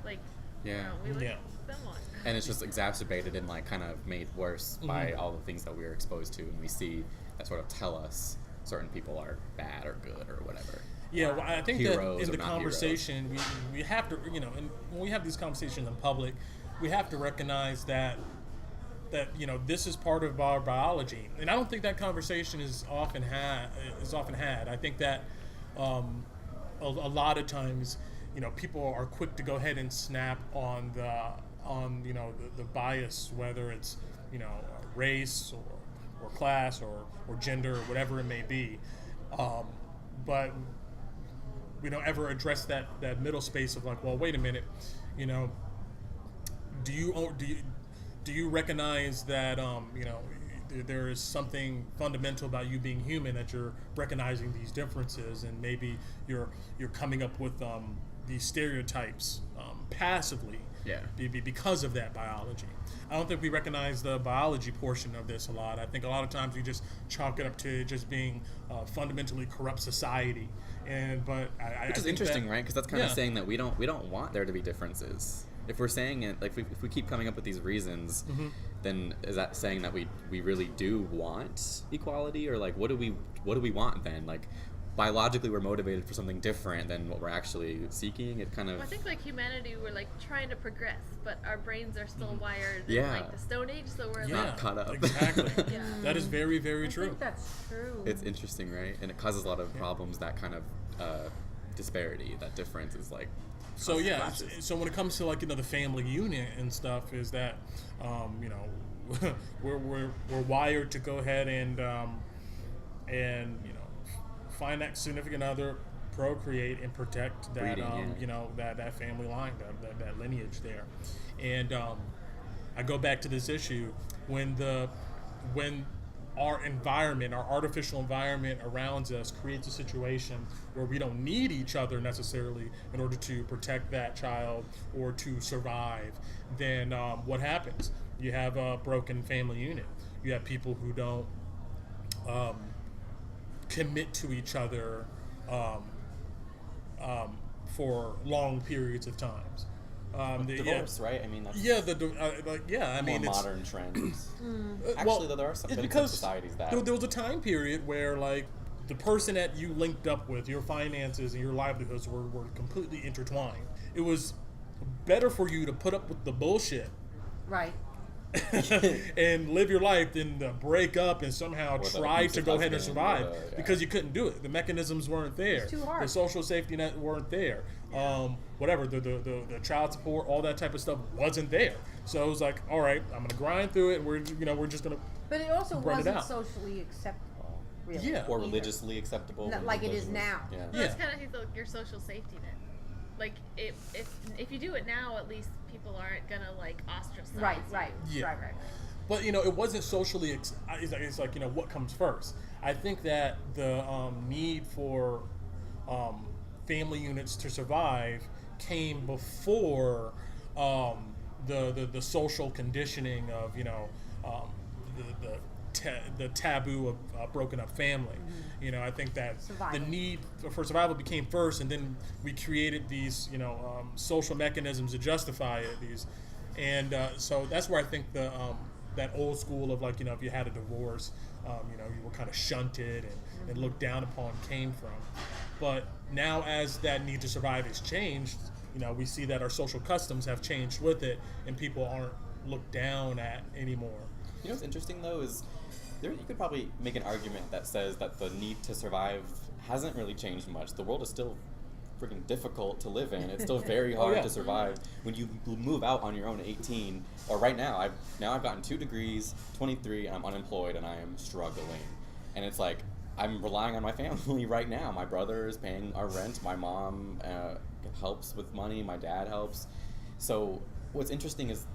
like, Yeah. we look Yeah. similar. And it's just exacerbated and like kind of made worse by all the things that we are exposed to, and we see that sort of tell us certain people are bad or good or whatever. Yeah, well, I think Heroes that in or the not conversation, we have to, and when we have these conversations in public, we have to recognize that this is part of our biology, and I don't think that conversation is often had. I think that a lot of times, people are quick to go ahead and snap on the bias, whether it's race or class or gender or whatever it may be, but we don't ever address that middle space of like, well, wait a minute, do you recognize that there is something fundamental about you being human, that you're recognizing these differences, and maybe you're coming up with these stereotypes passively, Yeah. because of that biology. I don't think we recognize the biology portion of this a lot. I think a lot of times we just chalk it up to just being fundamentally corrupt society, but Which is think interesting, that, right? Because that's kind of yeah. saying that we don't want there to be differences. If we're saying it, like if we keep coming up with these reasons, then is that saying that we really do want equality, or like what do we want then? Like biologically we're motivated for something different than what we're actually seeking. It kind of I think like humanity, we're like trying to progress, but our brains are still wired Yeah. in like the Stone Age, so we're Yeah, like, caught up. Exactly. Yeah. That is very, very I true. think that's true. It's interesting, right? And it causes a lot of problems. That kind of disparity, that difference is like. So yeah, classes. so when it comes to like the family unit and stuff, is that we're wired to go ahead and find that significant other, procreate and protect that Breeding, that family line, that lineage there, and I go back to this issue when our environment, our artificial environment around us creates a situation where we don't need each other necessarily in order to protect that child or to survive, then what happens? You have a broken family unit. You have people who don't commit to each other for long periods of times. Divorce, right? I mean, that's I mean, more it's modern trends. well, Actually, though, there are some it's been because societies that there was a time period where like the person that you linked up with, your finances and your livelihoods were completely intertwined. It was better for you to put up with the bullshit Right. and live your life than to break up and somehow With an try to abusive go ahead and husband survive, or the- because you couldn't do it. The mechanisms weren't there. It's too hard. The social safety net weren't there. Whatever, the child support, all that type of stuff wasn't there. So it was like, all right, I'm gonna grind through it. And we're just gonna. But it also Burn it wasn't out. socially acceptable. really. Yeah. Or either. religiously acceptable. Not like it is now. Yeah. Well, it's kind of your social safety net. Like if you do it now, at least people aren't gonna like ostracize. Right. Yeah. Right. But it wasn't socially. It's like what comes first. I think that the need for family units to survive came before the social conditioning of the taboo of a broken up family. Mm-hmm. I think that Survival. the need for survival became first, and then we created these social mechanisms to justify it. So that's where I think that old school of if you had a divorce, you were kind of shunted and looked down upon came from. But now as that need to survive has changed, we see that our social customs have changed with it, and people aren't looked down at anymore. What's interesting though is you could probably make an argument that says that the need to survive hasn't really changed much. The world is still freaking difficult to live in. It's still very hard to survive when you move out on your own at 18. Or right now, I've gotten 2 degrees, 23, and I'm unemployed, and I am struggling. And it's like I'm relying on my family right now. My brother is paying our rent. My mom helps with money. My dad helps. So what's interesting is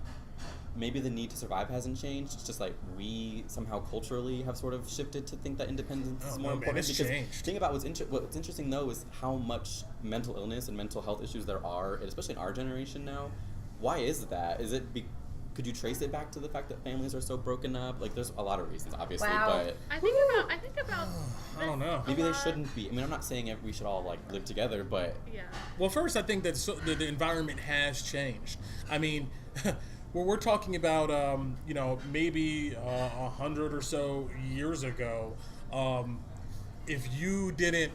maybe the need to survive hasn't changed. It's just like we somehow culturally have sort of shifted to think that independence is more important. It's changed. Think about what's interesting though is how much mental illness and mental health issues there are, especially in our generation now. Why is that? Could you trace it back to the fact that families are so broken up? Like, there's a lot of reasons, obviously, Wow. but I think about. I don't know. maybe they shouldn't be. I mean, I'm not saying we should all live together, but Yeah. Well, first, I think that the environment has changed. I mean, when we're talking about, maybe 100 or so years ago, if you didn't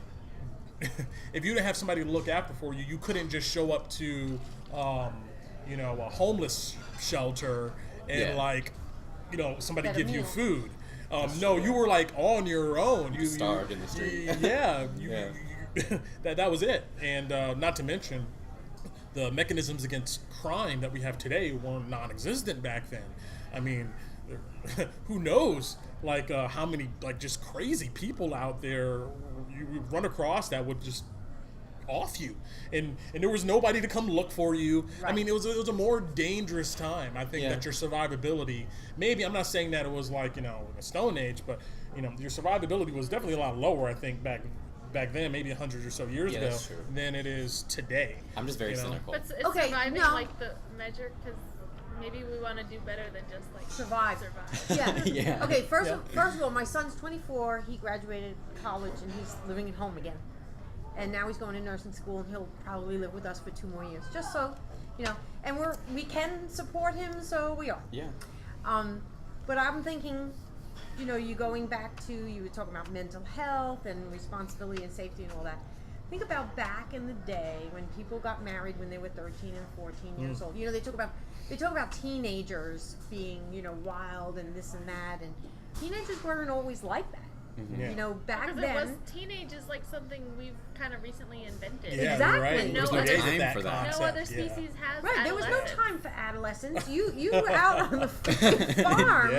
have somebody to look after for you, you couldn't just show up to, a homeless shelter and somebody Get a give you meal. food. No, you were like on your own. You starved in the street. That was it. And not to mention, the mechanisms against crime that we have today were non-existent back then. I mean, who knows, how many, just crazy people out there you run across that would just off you, and there was nobody to come look for you. Right. I mean, it was a more dangerous time. I think that your survivability, maybe, I'm not saying that it was in a Stone Age, but your survivability was definitely a lot lower, I think, back then, maybe 100 or so years ago, that's true. than it is today. I'm just very cynical. But is Okay, surviving no. the measure? Because maybe we want to do better than just Survive. Yeah. Yeah. Okay, first of all, my son's 24. He graduated college, and he's living at home again. And now he's going to nursing school, and he'll probably live with us for 2 more years. Just so, and we can support him, so we are. Yeah. But I'm thinking, you going back to, you were talking about mental health and responsibility and safety and all that. Think about back in the day when people got married when they were 13 and 14 years old. They talk about teenagers being, wild and this and that, and teenagers weren't always like that. Mm-hmm. Yeah. Back Because then, teenage is something we've kind of recently invented. Yeah, Exactly. you're right. No There's no other age of time that for that. concept. No other species has. right? There was no adolescence. time for adolescence. You were out on the freaking farm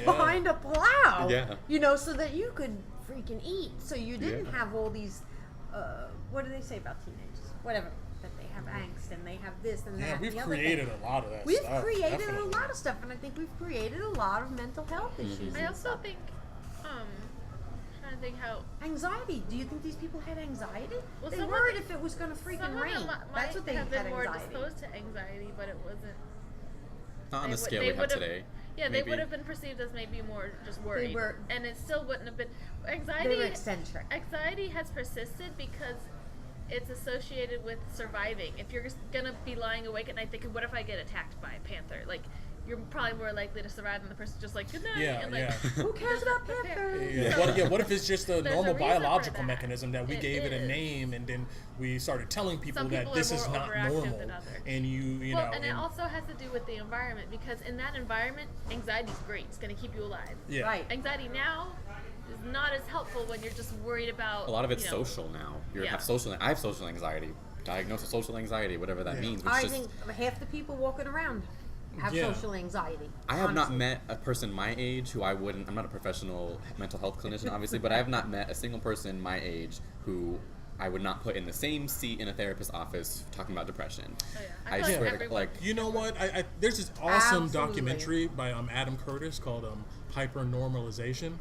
behind a plow. Yeah. So that you could freaking eat. So you didn't have all these. What do they say about teenagers? Whatever. That they have angst and they have this and that. Yeah, and we've the other created thing. a lot of that We've stuff. created definitely. a lot of stuff, and I think we've created a lot of mental health issues. I and also stuff. think, trying to think how. Anxiety. Do you think these people had anxiety? Well, They some of worried it- if it was going to freaking Someone rain. that That's what they have had been more anxiety. disposed to anxiety, but it wasn't. Not on They the would- scale they we have would've- today. Yeah, maybe. they would have been perceived as maybe more just worried, were- and it still wouldn't have been. Anxiety. They were eccentric. Anxiety has persisted because it's associated with surviving. If you're just gonna be lying awake at night thinking, "What if I get attacked by a panther?" You're probably more likely to survive than the person just "Good night." Yeah, and yeah. Who cares about panthers? Yeah. What if it's just a There's a normal reason for biological that. mechanism that we It gave it a is. name, and then we started telling people Some that people this are is more not overactive normal, than others. and you Well, know. and it also has to do with the environment, because in that environment, anxiety is great. It's going to keep you alive. Yeah. Right. Anxiety now is not as helpful when you're just worried about. A lot of it's you know, social now. Yeah. I have social anxiety. Diagnosed with social anxiety, whatever that means. Which I just, think half the people walking around. have Yeah. social anxiety. I have not honestly. met a person my age who I'm not a professional mental health clinician, obviously, but I have not met a single person my age who I would not put in the same seat in a therapist's office talking about depression. Oh, yeah. I feel swear, everyone- like, You know what? There's this awesome Absolutely. documentary by Adam Curtis called Hypernormalization,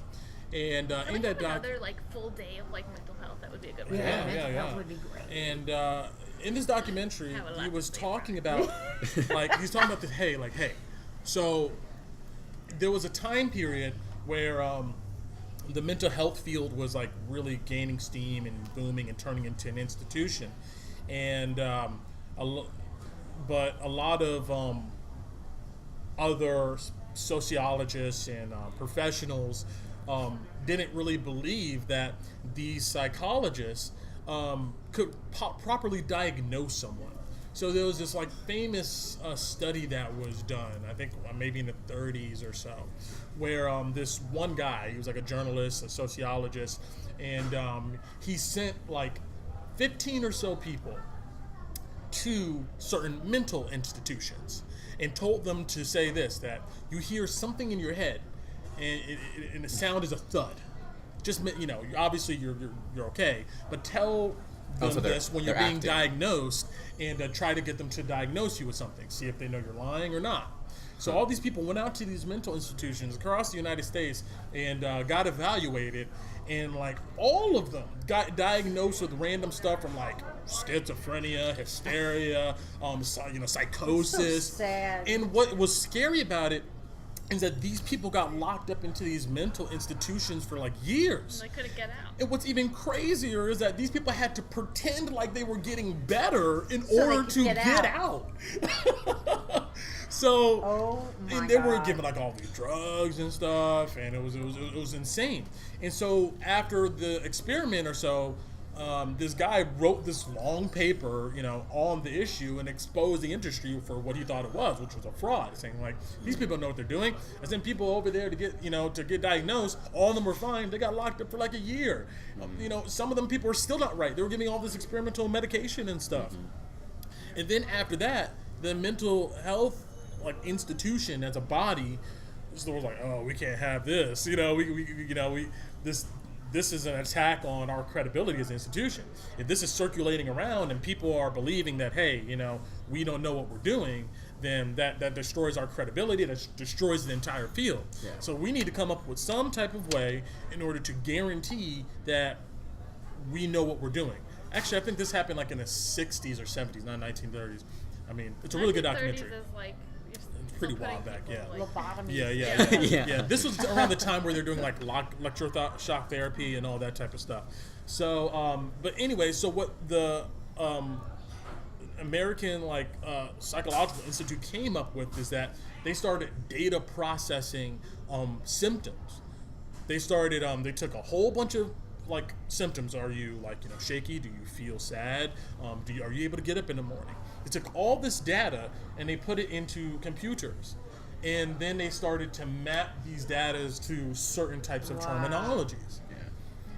and Can we in have that doc, another like full day of like mental health? That would be a good one. Yeah, Yeah, mental yeah, health yeah. would be great. and in this documentary, Have a lot he to was say talking about he's talking about hey, so there was a time period where the mental health field was like really gaining steam and booming and turning into an institution, and but a lot of other sociologists and professionals didn't really believe that these psychologists could properly diagnose someone. So there was this like famous study that was done, I think maybe in the 30s or so, where this one guy, he was like a journalist, a sociologist, and he sent like 15 or so people to certain mental institutions and told them to say this, that you hear something in your head and the sound is a thud. Just, you know, obviously you're okay, but tell them so this when you're they're being acting. diagnosed, and try to get them to diagnose you with something, see if they know you're lying or not. So all these people went out to these mental institutions across the United States and got evaluated, and like all of them got diagnosed with random stuff from like schizophrenia, hysteria, psychosis. So sad. And what was scary about it is that these people got locked up into these mental institutions for like years. And I couldn't get out. And what's even crazier is that these people had to pretend like they were getting better in they order could to get get out. out. So, Oh my and they were God. given like all these drugs and stuff, and it was insane. And so after the experiment or so, this guy wrote this long paper, on the issue and exposed the industry for what he thought it was, which was a fraud. Saying like, these people know what they're doing. I sent people over there to get diagnosed. All of them were fine. They got locked up for like a year. Some of them people are still not right. They were giving all this experimental medication and stuff. And then after that, the mental health institution as a body was like, oh, we can't have this. This is an attack on our credibility as an institution. If this is circulating around and people are believing that, hey, we don't know what we're doing, then that destroys our credibility, that destroys the entire field. Yeah. So we need to come up with some type of way in order to guarantee that we know what we're doing. Actually, I think this happened like in the 60s or 70s, not 1930s. I mean, it's a really good 1930s documentary. Is like It's pretty wild back, yeah. Lobotomy. Yeah. Yeah. This was around the time where they're doing like electroshock therapy and all that type of stuff. So, but anyway, so what the American Psychological Institute came up with is that they started data processing symptoms. They started they took a whole bunch of symptoms. Are you shaky? Do you feel sad? Are you able to get up in the morning? They took all this data and they put it into computers, and then they started to map these data to certain types of terminologies.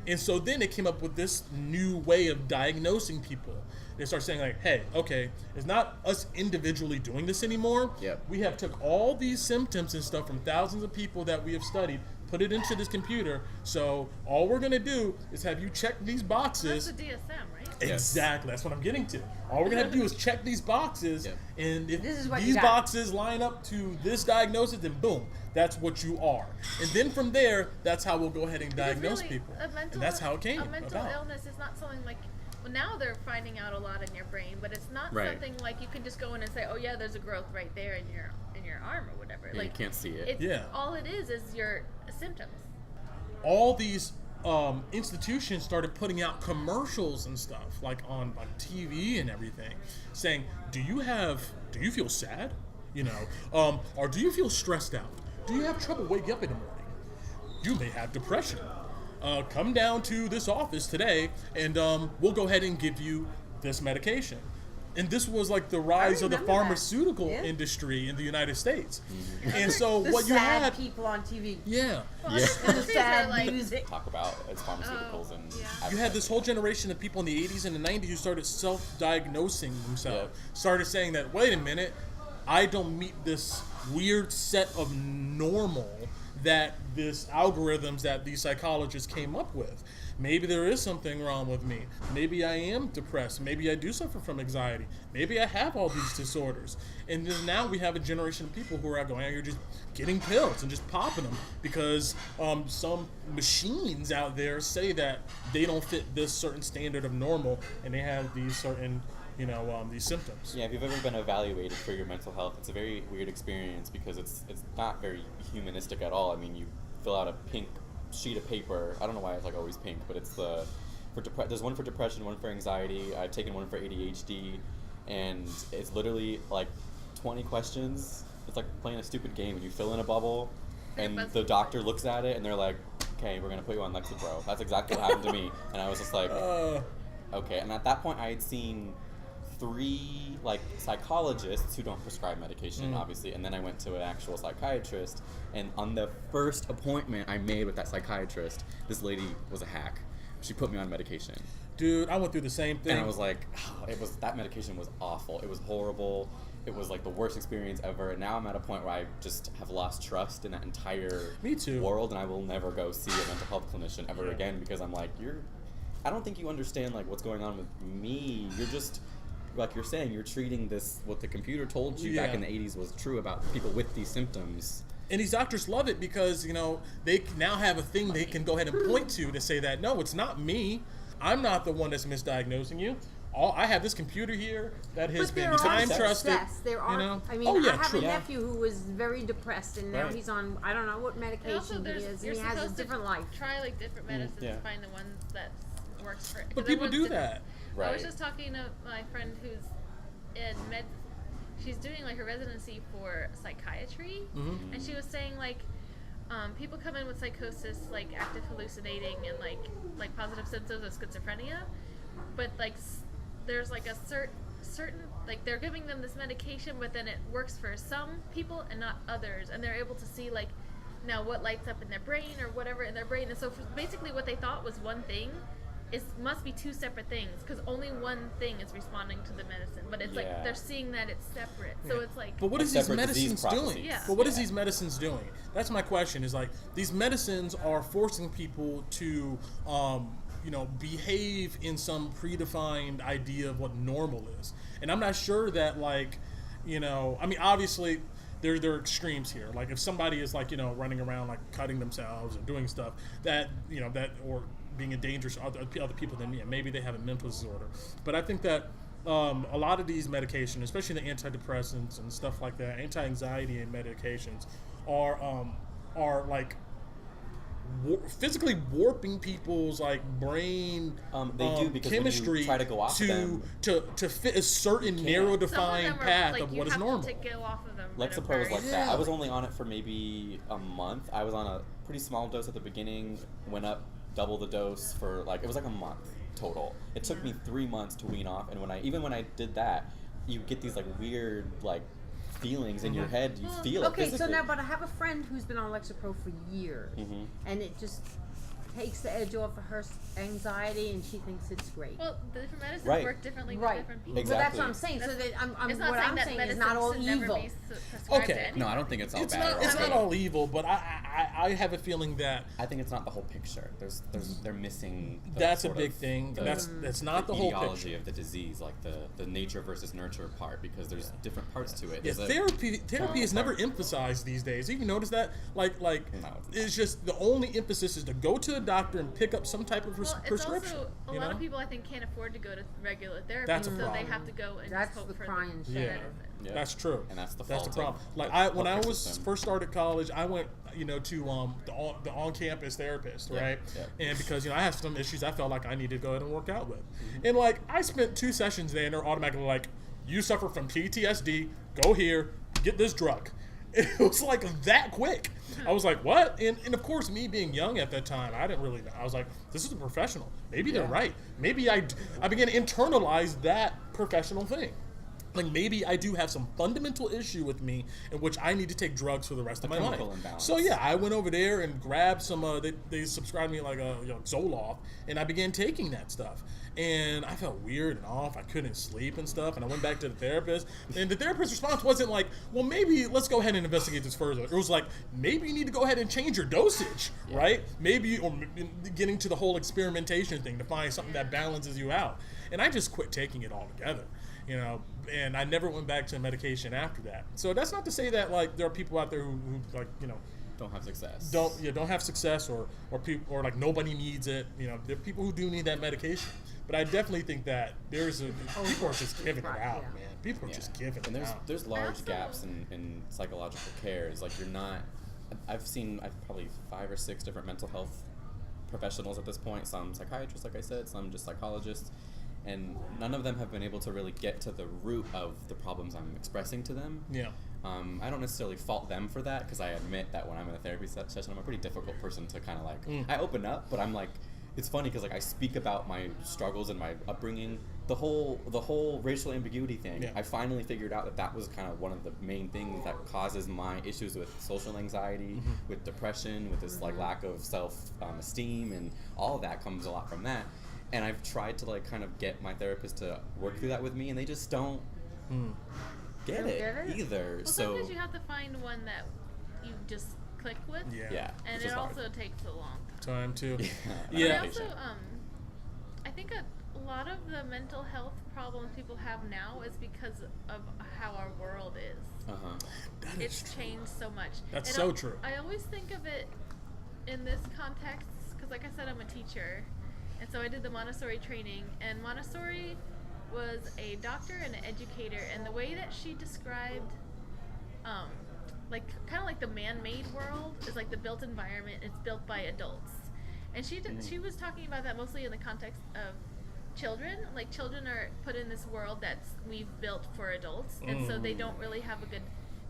And so then they came up with this new way of diagnosing people. They start saying hey, okay, it's not us individually doing this anymore. Yep. We have took all these symptoms and stuff from thousands of people that we have studied, put it into this computer. So all we're gonna do is have you check these boxes. That's the DSM, right? Yes. Exactly, that's what I'm getting to. All we're gonna have to do is check these boxes, Yep. and if This is what you these got. boxes line up to this diagnosis, then boom, that's what you are. And then from there, that's how we'll go ahead and Because diagnose really, people. a mental- And that's how it came A mental about. illness is not something well, now they're finding out a lot in your brain, but it's not Right. something like you can just go in and say, oh yeah, there's a growth right there in your arm or whatever. Yeah, you can't see it. It's, Yeah. all it is your symptoms. All these institutions started putting out commercials and stuff on TV and everything, saying, do you feel sad, or do you feel stressed out? Do you have trouble waking up in the morning? You may have depression. Come down to this office today, and we'll go ahead and give you this medication. And this was the rise of the remember that. pharmaceutical Yeah. industry in the United States. And so The what you sad had, people on TV. yeah. Well, Yeah. And the countries sad are music. Talk about as pharmaceuticals and yeah. You had this whole generation of people in the 80s and the 90s who started self-diagnosing themselves. Yeah. Started saying that, wait a minute, I don't meet this weird set of normal that this algorithms that these psychologists came up with. Maybe there is something wrong with me. Maybe I am depressed. Maybe I do suffer from anxiety. Maybe I have all these disorders. And then now we have a generation of people who are going out here just getting pills and just popping them because some machines out there say that they don't fit this certain standard of normal, and they have these certain, these symptoms. Yeah, if you've ever been evaluated for your mental health, it's a very weird experience because it's not very humanistic at all. I mean, you fill out a pink sheet of paper. I don't know why it's like always pink, but it's there's one for depression, one for anxiety. I've taken one for ADHD, and it's literally like 20 questions. It's like playing a stupid game, and you fill in a bubble, and the doctor looks at it, and they're like, "Okay, we're gonna put you on Lexapro." That's exactly what happened to me, and I was just like, "Okay." And at that point, I had seen 3 like psychologists who don't prescribe medication, obviously, and then I went to an actual psychiatrist, and on the first appointment I made with that psychiatrist, this lady was a hack. She put me on medication. Dude, I went through the same thing. And I was like, that medication was awful. It was horrible. It was like the worst experience ever. And now I'm at a point where I just have lost trust in that entire world, and I will never go see a mental health clinician ever again, because I'm like, I don't think you understand like what's going on with me. You're just, like you're saying, you're treating this, what the computer told you back in the 80s was true about people with these symptoms. And these doctors love it because, they now have a thing they can go ahead and point to say that, no, it's not me. I'm not the one that's misdiagnosing you. I have this computer here that has been time trusted. Yes, there are. I mean, I have a nephew who was very depressed, and now he's on, I don't know what medication he is, and he has a different life. Try like different medicines to find the one that works for it. But people do that. Right. I was just talking to my friend who's in med. She's doing like her residency for psychiatry, and she was saying like people come in with psychosis, like active hallucinating and like positive symptoms of schizophrenia, but like there's like a certain like they're giving them this medication, but then it works for some people and not others, and they're able to see like now what lights up in their brain or whatever in their brain, and so basically what they thought was one thing must be 2 separate things, because only one thing is responding to the medicine, but it's like they're seeing that it's separate. So it's like, but what is these medicines doing? Yeah. But what is these medicines doing? That's my question. Is like these medicines are forcing people to behave in some predefined idea of what normal is, and I'm not sure that I mean, obviously there are extremes here. Like if somebody is like running around like cutting themselves and doing stuff that or being dangerous to other people, then maybe they have a mental disorder. But I think that a lot of these medications, especially the antidepressants and stuff like that, anti-anxiety medications, are like physically warping people's like brain they do, because chemistry when you try to go off to fit a certain narrow defined path of what is normal. To go off of them Lexapro was like that. I was only on it for maybe a month. I was on a pretty small dose at the beginning, went up double the dose for it was like a month total. It took me 3 months to wean off, and when I did that, you get these like weird like feelings in your head. You feel it physically. So now, but I have a friend who's been on Lexapro for years, and it just takes the edge off of her anxiety, and she thinks it's great. Well, the different medicines work differently with different people. Exactly. But that's what I'm saying. So that what I'm saying is not all evil. Okay. No, I don't think it's all bad. It's not all evil, but I have a feeling that I think it's not the whole picture. They're missing. That's a big thing. That's not the whole etiology picture of the disease, like the nature versus nurture part, because there's different parts to it. Yeah, therapy is never emphasized these days. You notice that? Like it's just the only emphasis is to go to the doctor and pick up some type of prescription. It's also, a lot of people I think can't afford to go to regular therapy, That's a so problem. they have to go and That's just hope the for crying the shame. Yeah. That's true. And that's the problem. Like when I was first started college, I went to the on-campus therapist, right? Yeah. And because I had some issues, I felt like I needed to go ahead and work out with. And like I spent 2 sessions there, and they're automatically like, "You suffer from PTSD. Go here, get this drug." It was like that quick. I was like, what? And of course, me being young at that time, I didn't really know. I was like, this is a professional. Maybe they're right. Maybe I began to internalize that professional thing. Like, maybe I do have some fundamental issue with me in which I need to take drugs for the rest of my life. Imbalance. So yeah, I went over there and grabbed some. They subscribed me like a Zoloft, and I began taking that stuff. And I felt weird and off. I couldn't sleep and stuff. And I went back to the therapist. And the therapist's response wasn't like, well, maybe let's go ahead and investigate this further. It was like, maybe you need to go ahead and change your dosage, right? Maybe, or getting to the whole experimentation thing to find something that balances you out. And I just quit taking it altogether, you know. And I never went back to medication after that. So that's not to say that, like, there are people out there who like, you know, don't have success. Don't have success, or people, or like nobody needs it. You know, there are people who do need that medication. But I definitely think that people are just giving it out, man. People are just giving it out. There's large gaps in psychological care. It's like I've probably 5 or 6 different mental health professionals at this point. Some psychiatrists, like I said, some just psychologists. And none of them have been able to really get to the root of the problems I'm expressing to them. Yeah. I don't necessarily fault them for that, because I admit that when I'm in a therapy session, I'm a pretty difficult person to kind of like, I open up, but I'm like, it's funny because like I speak about my struggles and my upbringing, the whole racial ambiguity thing. Yeah. I finally figured out that was kind of one of the main things that causes my issues with social anxiety, with depression, with this like lack of self-esteem, and all of that comes a lot from that. And I've tried to like kind of get my therapist to work through that with me, and they just don't get it either. Well, so sometimes you have to find one that you just click with. Yeah. And it also takes a long time too. Yeah. But also, I think a lot of the mental health problems people have now is because of how our world is. It's changed so much. That's so true. I always think of it in this context because, like I said, I'm a teacher, and so I did the Montessori training, and Montessori was a doctor and an educator, and the way that she described like kind of like the man-made world is like the built environment. It's built by adults, and she was talking about that mostly in the context of children. Like, children are put in this world that's we've built for adults, and so they don't really have a good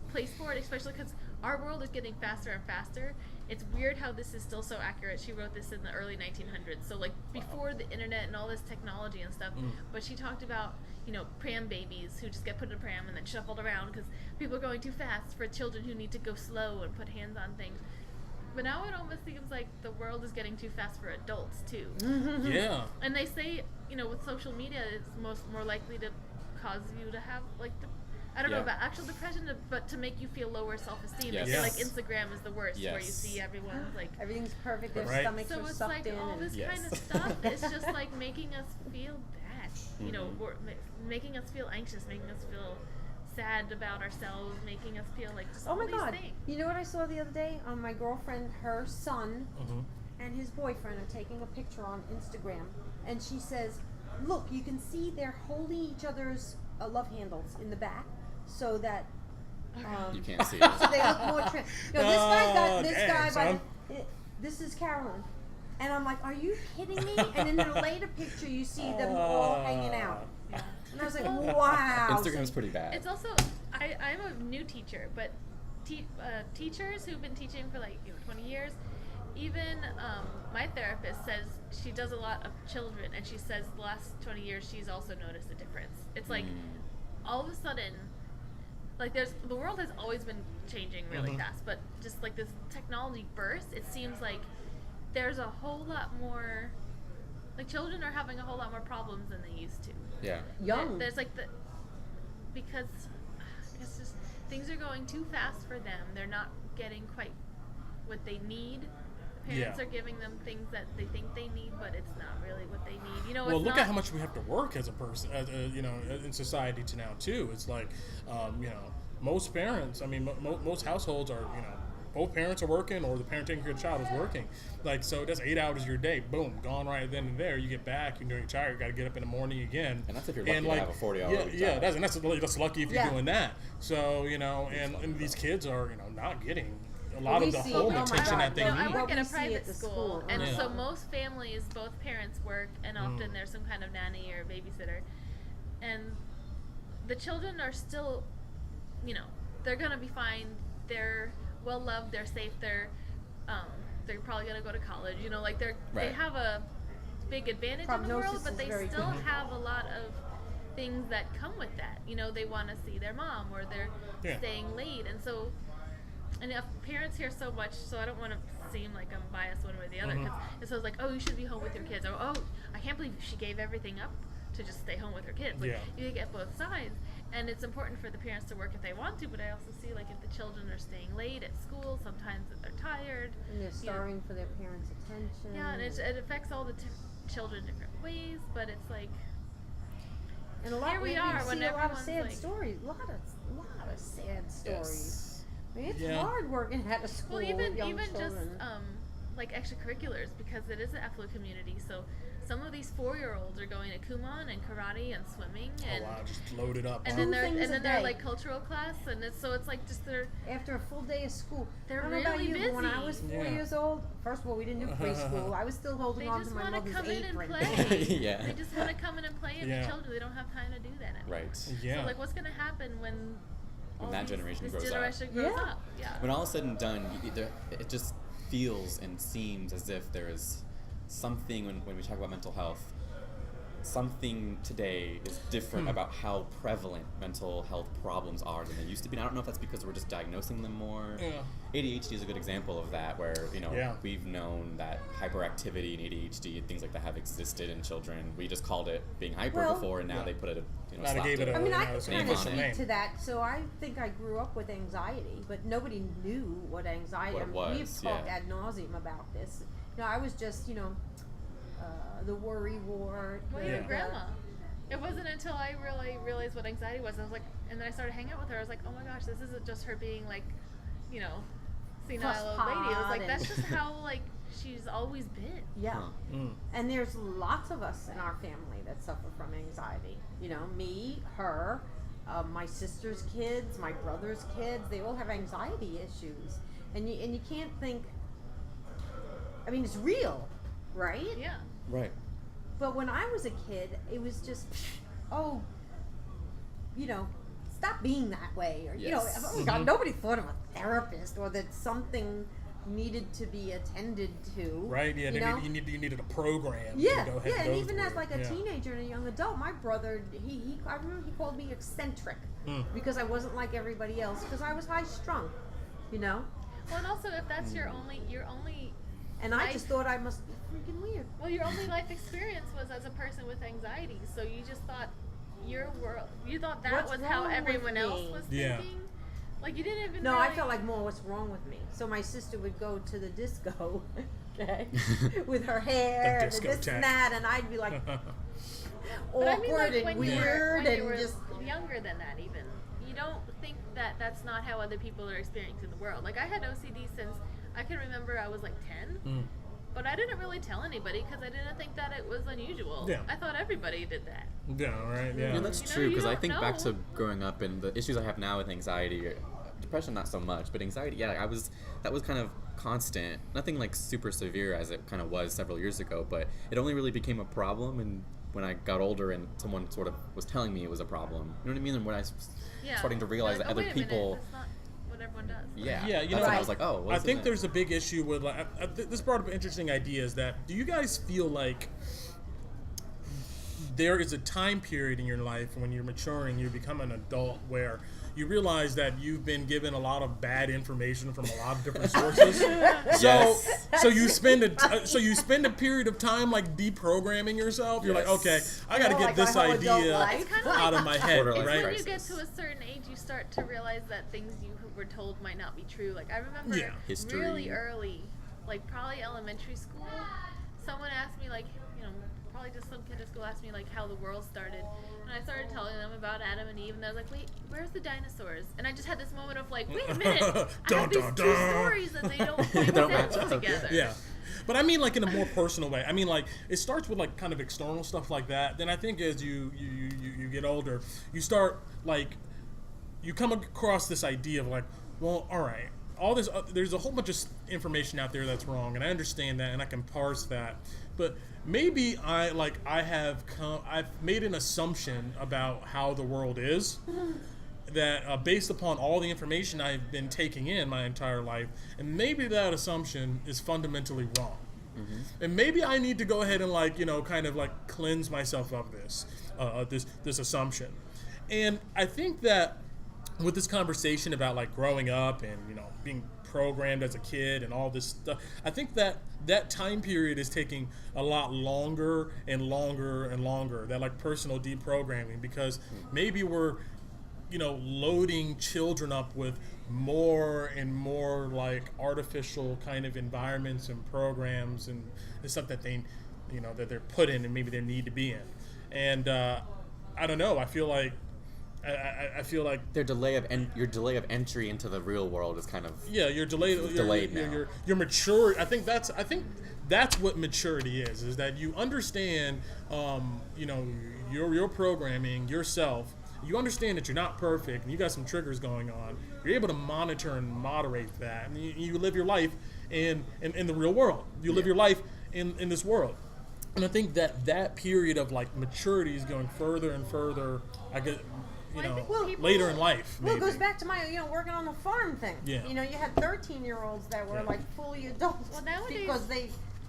place for it, especially because our world is getting faster and faster. It's weird how this is still so accurate. She wrote this in the early 1900s, so like before the internet and all this technology and stuff. But she talked about, you know, pram babies who just get put in a pram and then shuffled around because people are going too fast for children who need to go slow and put hands on things. But now it almost seems like the world is getting too fast for adults too. Yeah. And they say, you know, with social media, it's more likely to cause you to have like I don't know about actual depression, but to make you feel lower self-esteem. They say like Instagram is the worst, where you see everyone's like everything's perfect, their stomachs are it's sucked like in. all this kind of stuff is just like making us feel bad. You know, making us feel anxious, making us feel sad about ourselves, making us feel like just all these things. You know what I saw the other day? My girlfriend, her son, and his boyfriend are taking a picture on Instagram, and she says, "Look, you can see they're holding each other's love handles in the back, so that you can't see it. so they look more trim." No, this guy's got this guy by this is Carolyn, and I'm like, "Are you kidding me?" And in the later picture, you see them all hanging out. Yeah. And I was like, wow. Instagram's pretty bad. It's also, I'm a new teacher, but teachers who've been teaching for like 20 years, even my therapist says she does a lot of children, and she says the last 20 years she's also noticed a difference. It's like all of a sudden, like the world has always been changing really fast, but just like this technology burst, it seems like there's a whole lot more, like children are having a whole lot more problems than they used to. Yeah. Young. There's like because I guess just things are going too fast for them. They're not getting quite what they need. Parents are giving them things that they think they need, but it's not really what they need. You know, well, look at how much we have to work as a person, you know, in society to now too. It's like, you know, most parents. I mean, most households are, you know, both parents are working, or the parent taking care of the child is working. Like, so that's 8 hours of your day. Boom, gone right then and there. You get back, you're tired, you got to get up in the morning again. And that's if you're lucky to have a 40-hour job. Yeah, that's lucky if you're doing that. So, you know, and these kids are, you know, not getting a lot of the home attention that they need. I work at a private school, and so most families, both parents work, and often there's some kind of nanny or babysitter. And the children are still, you know, they're going to be fine. They're well loved, they're safe, they're probably gonna go to college, you know, like they have a big advantage in the world, but they still have a lot of things that come with that. You know, they want to see their mom, or they're staying late, and so. And if parents hear so much, so I don't want to seem like I'm biased one way or the other. Cause it's like, oh, you should be home with your kids. Or, oh, I can't believe she gave everything up to just stay home with her kids. Like, you get both sides. And it's important for the parents to work if they want to, but I also see, like, if the children are staying late at school, sometimes they're tired. And they're starving for their parents' attention. Yeah, and it affects all the children different ways, but it's like, and a lot, here we are when see a lot of everyone's sad like, stories. A lot of sad stories. Yes. I mean, it's hard working at a school well, even with young even children. just like extracurriculars, because it is an affluent community. So some of these 4-year-olds are going to Kumon and karate and swimming, and just loaded up. and then they're like cultural class, and it's like just they're after a full day of school. They're I don't know about really you, but when I busy. was 4 years old, first of all, we didn't do preschool. I was still holding on to my mother's come in and apron. play. Yeah. They just want to come in and play and be children. They don't have time to do that anymore. Right. Yeah. So like, what's gonna happen when That generation this grows generation up. grows up? Yeah. When all is said and done, it just feels and seems as if there is something, when we talk about mental health, something today is different about how prevalent mental health problems are than they used to be. And I don't know if that's because we're just diagnosing them more. ADHD is a good example of that, where we've known that hyperactivity and ADHD and things like that have existed in children. We just called it being hyper before, and now they put it Now they gave it a I mean, I can name kind of on speak it. to that. So I think I grew up with anxiety, but nobody knew what anxiety. What it was, we've talked ad nauseum about this. You know, I was just, the worry ward. Well, your grandma. It wasn't until I really realized what anxiety was. I was like, and then I started hanging out with her. I was like, oh my gosh, this isn't just her being like, senile old lady. It was like, that's just how like she's always been. Yeah. And there's lots of us in our family that suffer from anxiety. Me, her, my sister's kids, my brother's kids, they all have anxiety issues. And you can't think, I mean, it's real, right? Yeah. Right. But when I was a kid, it was just, stop being that way. Or, oh God, nobody thought of a therapist or that something needed to be attended to. Right, yeah, you needed a program. Yeah, to go ahead and even through. as like a teenager and a young adult, my brother, I remember he called me eccentric because I wasn't like everybody else because I was high strung, Well, and also if that's your only and I just thought I must be freaking weird. Well, your only life experience was as a person with anxiety, so you just thought you thought that What's was how wrong everyone with else me? was Yeah. thinking. Like you didn't even. No, really... I felt like more what's wrong with me. So my sister would go to the disco, okay, with her hair and this and that, and I'd be like awkward and weird when you were just younger than that. Even you don't think that that's not how other people are experiencing the world. Like I had OCD since I can remember I was like 10. But I didn't really tell anybody because I didn't think that it was unusual. Yeah. I thought everybody did that. Yeah, right, yeah. Yeah, that's true, because I think back to growing up and the issues I have now with anxiety, depression not so much, but anxiety, that was kind of constant. Nothing like super severe as it kind of was several years ago, but it only really became a problem and when I got older and someone sort of was telling me it was a problem. You know what I mean? And when I was starting to realize that other people... That's not what everyone does. Yeah, that's when I was like, oh, I think there's a big issue with this brought up an interesting idea is that do you guys feel like there is a time period in your life when you're maturing, you become an adult where you realize that you've been given a lot of bad information from a lot of different sources. So you spend a period of time like deprogramming yourself. You're like, okay, I got to get this idea out of my head, It's right? when you get to a certain age, you start to realize that things you were told might not be true. Like I remember History. really early, like probably elementary school, someone asked me like, probably just some kid at school asked me like how the world started, and I started telling them about Adam and Eve, and I was like, wait, where's the dinosaurs? And I just had this moment of like, wait a minute, I have these two stories and they don't quite fit together. Yeah. But I mean, like in a more personal way. I mean, like it starts with like kind of external stuff like that. Then I think as you get older, you start like you come across this idea of like, well, all right, all this there's a whole bunch of information out there that's wrong, and I understand that, and I can parse that. But maybe I've made an assumption about how the world is that based upon all the information I've been taking in my entire life, and maybe that assumption is fundamentally wrong. And maybe I need to go ahead and like, kind of like cleanse myself of this assumption. And I think that with this conversation about like growing up and, being programmed as a kid and all this stuff, I think that time period is taking a lot longer and longer and longer, that like personal deprogramming, because maybe we're, loading children up with more and more like artificial kind of environments and programs and stuff that they, that they're put in and maybe they need to be in. And I don't know, I feel like your delay of entry into the real world is kind of you're delayed now. You're mature. I think that's what maturity is that you understand your programming yourself. You understand that you're not perfect and you got some triggers going on. You're able to monitor and moderate that, and you live your life in the real world. You live your life in this world. And I think that period of like maturity is going further and further, I guess, later in life. Well, it goes back to my, working on the farm thing. Yeah. You had 13-year-olds that were like fully adults. Well, nowadays, because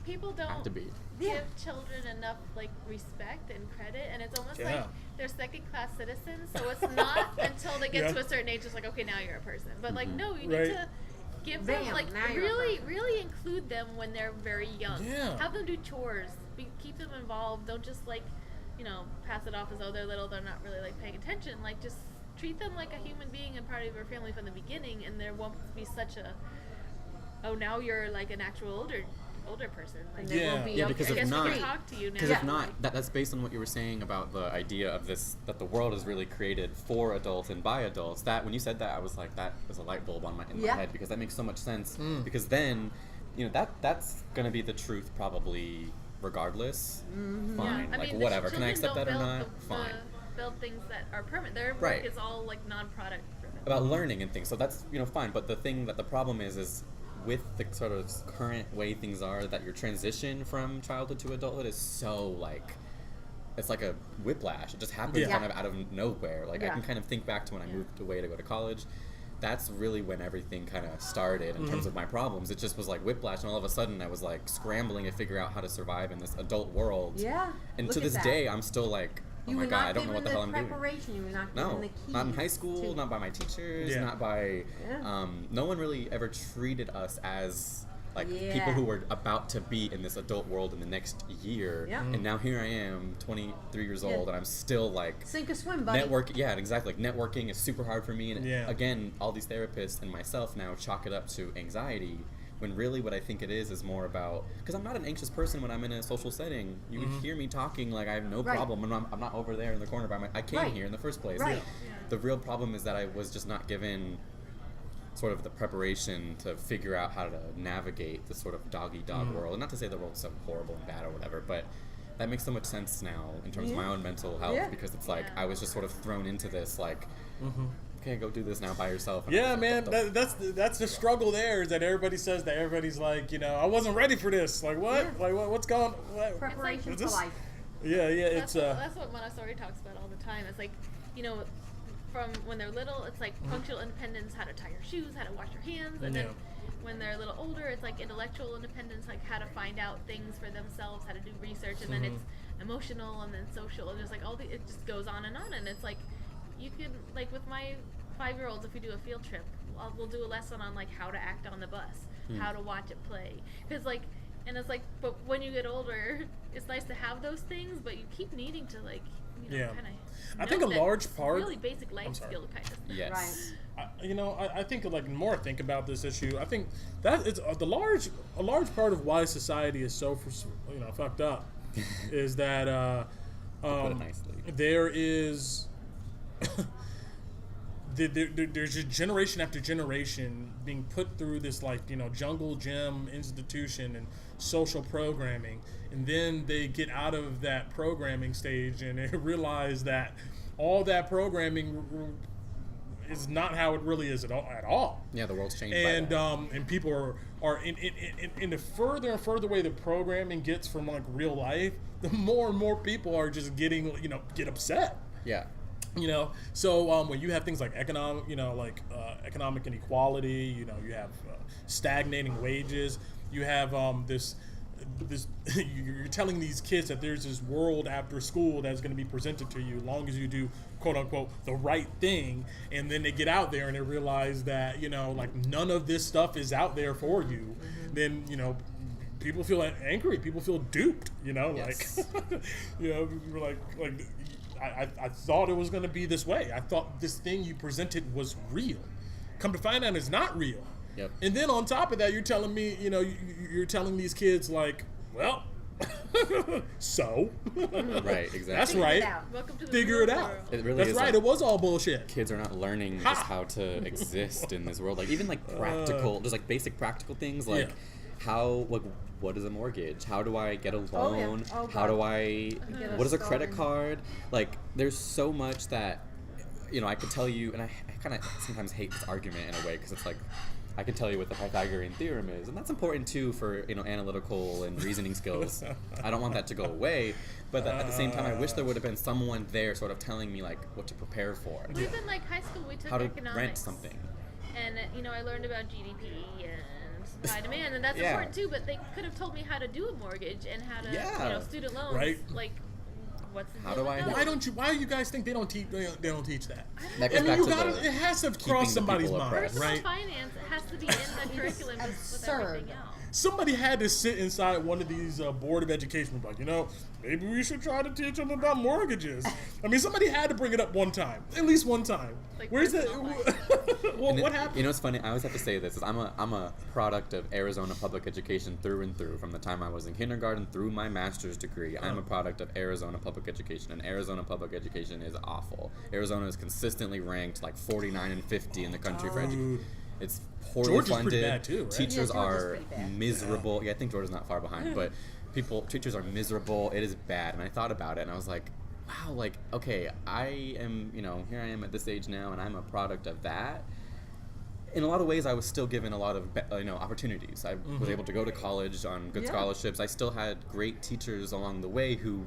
people don't to be. give children enough like respect and credit, and it's almost like they're second-class citizens. So it's not until they get to a certain age, it's like, okay, now you're a person. But like, no, you need to give them really include them when they're very young. Yeah. Have them do chores. Keep them involved. Don't just like, pass it off as though they're little, they're not really like paying attention. Like, just treat them like a human being and part of your family from the beginning, and there won't be such a, oh, now you're like an actual older person. Like, because if not, talk to you now. if not, that's based on what you were saying about the idea of this, that the world is really created for adults and by adults. That when you said that, I was like, that was a light bulb in my head, because that makes so much sense. Because then, that's gonna be the truth probably. Regardless, fine. Yeah. Like, whatever. Can I accept that or not? Fine. Build things that are permanent. Their work is all like non-product driven. About learning and things. So that's fine. But the problem is with the sort of current way things are, that your transition from childhood to adulthood is so like, it's like a whiplash. It just happens kind of out of nowhere. Like I can kind of think back to when I moved away to go to college. That's really when everything kind of started in terms of my problems. It just was like whiplash, and all of a sudden I was like scrambling to figure out how to survive in this adult world. Yeah. And to this day, I'm still like, oh my God, I don't know what the hell I'm doing. You were not given the keys. Not in high school, not by my teachers, not by, no one really ever treated us as like people who were about to be in this adult world in the next year. Yeah. And now here I am, 23 years old, and I'm still like, sink or swim, buddy. Exactly. Like, networking is super hard for me, and again, all these therapists and myself now chalk it up to anxiety, when really what I think it is more about, because I'm not an anxious person when I'm in a social setting. You would hear me talking like I have no problem, and I'm not over there in the corner I came here in the first place. Right. The real problem is that I was just not given sort of the preparation to figure out how to navigate this sort of dog-eat-dog world. And not to say the world's so horrible and bad or whatever, but that makes so much sense now in terms of my own mental health, because it's like I was just sort of thrown into this like, okay, go do this now by yourself. And man, that's the struggle there, is that everybody says that everybody's like, I wasn't ready for this. Like, what? Yeah. Like, what's going on? Preparation for life. That's what Montessori talks about all the time. It's like, from when they're little, it's like functional independence, how to tie your shoes, how to wash your hands, and then when they're a little older, it's like intellectual independence, like how to find out things for themselves, how to do research, and then it's emotional, and then social, and just like it just goes on, and it's like, you can, like with my 5-year-olds, if we do a field trip, we'll do a lesson on like how to act on the bus, how to watch it play, because like, and it's like, but when you get older, it's nice to have those things, but you keep needing to like, kind of. I think a large part, really basic life skill kind of thing. Yes. Right. I think like the more I think about this issue, I think that it's a large part of why society is so fucked up is that put it nicely. There is there's just generation after generation being put through this like jungle gym institution and social programming, and then they get out of that programming stage and they realize that all that programming is not how it really is at all. Yeah, the world's changed. And people are in the further and further way the programming gets from like real life, the more and more people are just getting get upset. Yeah. So when you have things like economic inequality, you have stagnating wages, you have this this you're telling these kids that there's this world after school that's going to be presented to you as long as you do quote unquote the right thing, and then they get out there and they realize that like none of this stuff is out there for you. Then people feel angry, people feel duped, Yes. like you're like I thought it was going to be this way. I thought this thing you presented was real. Come to find out it's not real. Yep. And then on top of that, you're telling me, you're telling these kids like, well, so. Right, exactly. That's Figure it right. out. Welcome to the Figure real it out. world. It really That's is right. like- It was all bullshit. Kids are not learning just how to exist in this world. Like even like practical, just like basic practical things like Yeah. how what is a mortgage? How do I get a Oh, yeah. loan? Oh, How God. do I Get what is a us credit started. card? Like there's so much that I could tell you, and I kind of sometimes hate this argument in a way because it's like I can tell you what the Pythagorean theorem is, and that's important too for analytical and reasoning skills. I don't want that to go away, but at the same time, I wish there would have been someone there, sort of telling me like what to prepare for, Well, even like high school, we took how to economics. rent something. And I learned about GDP and supply demand, and that's Yeah. important too. But they could have told me how to do a mortgage and how to, Yeah. student loans. Right. Like, what's the How deal do with I- those? Why do you guys think they don't teach that? That I goes mean, back you to gotta. the It has to keeping cross the somebody's people mind, oppressed. Personal right? finance, it has to be in the curriculum with Absurd. everything else. Somebody had to sit inside one of these board of education, like, maybe we should try to teach them about mortgages. I mean, somebody had to bring it up one time, at least one time. Like Where's that? personal Well, And what happened? It's funny. I always have to say this: is I'm a product of Arizona public education through and through. From the time I was in kindergarten through my master's degree, I'm a product of Arizona public education, and Arizona public education is awful. Arizona is consistently ranked like 49 and 50 in the country for education. Dude. It's poorly Georgia's funded. pretty bad too, right? Teachers Yeah, Georgia's are pretty bad. miserable. Yeah, I think Georgia's not far behind, but teachers are miserable. It is bad. And I thought about it, and I was like, wow, like, okay, I am, here I am at this age now, and I'm a product of that. In a lot of ways, I was still given a lot of, opportunities. I was able to go to college on good Yeah. scholarships. I still had great teachers along the way who,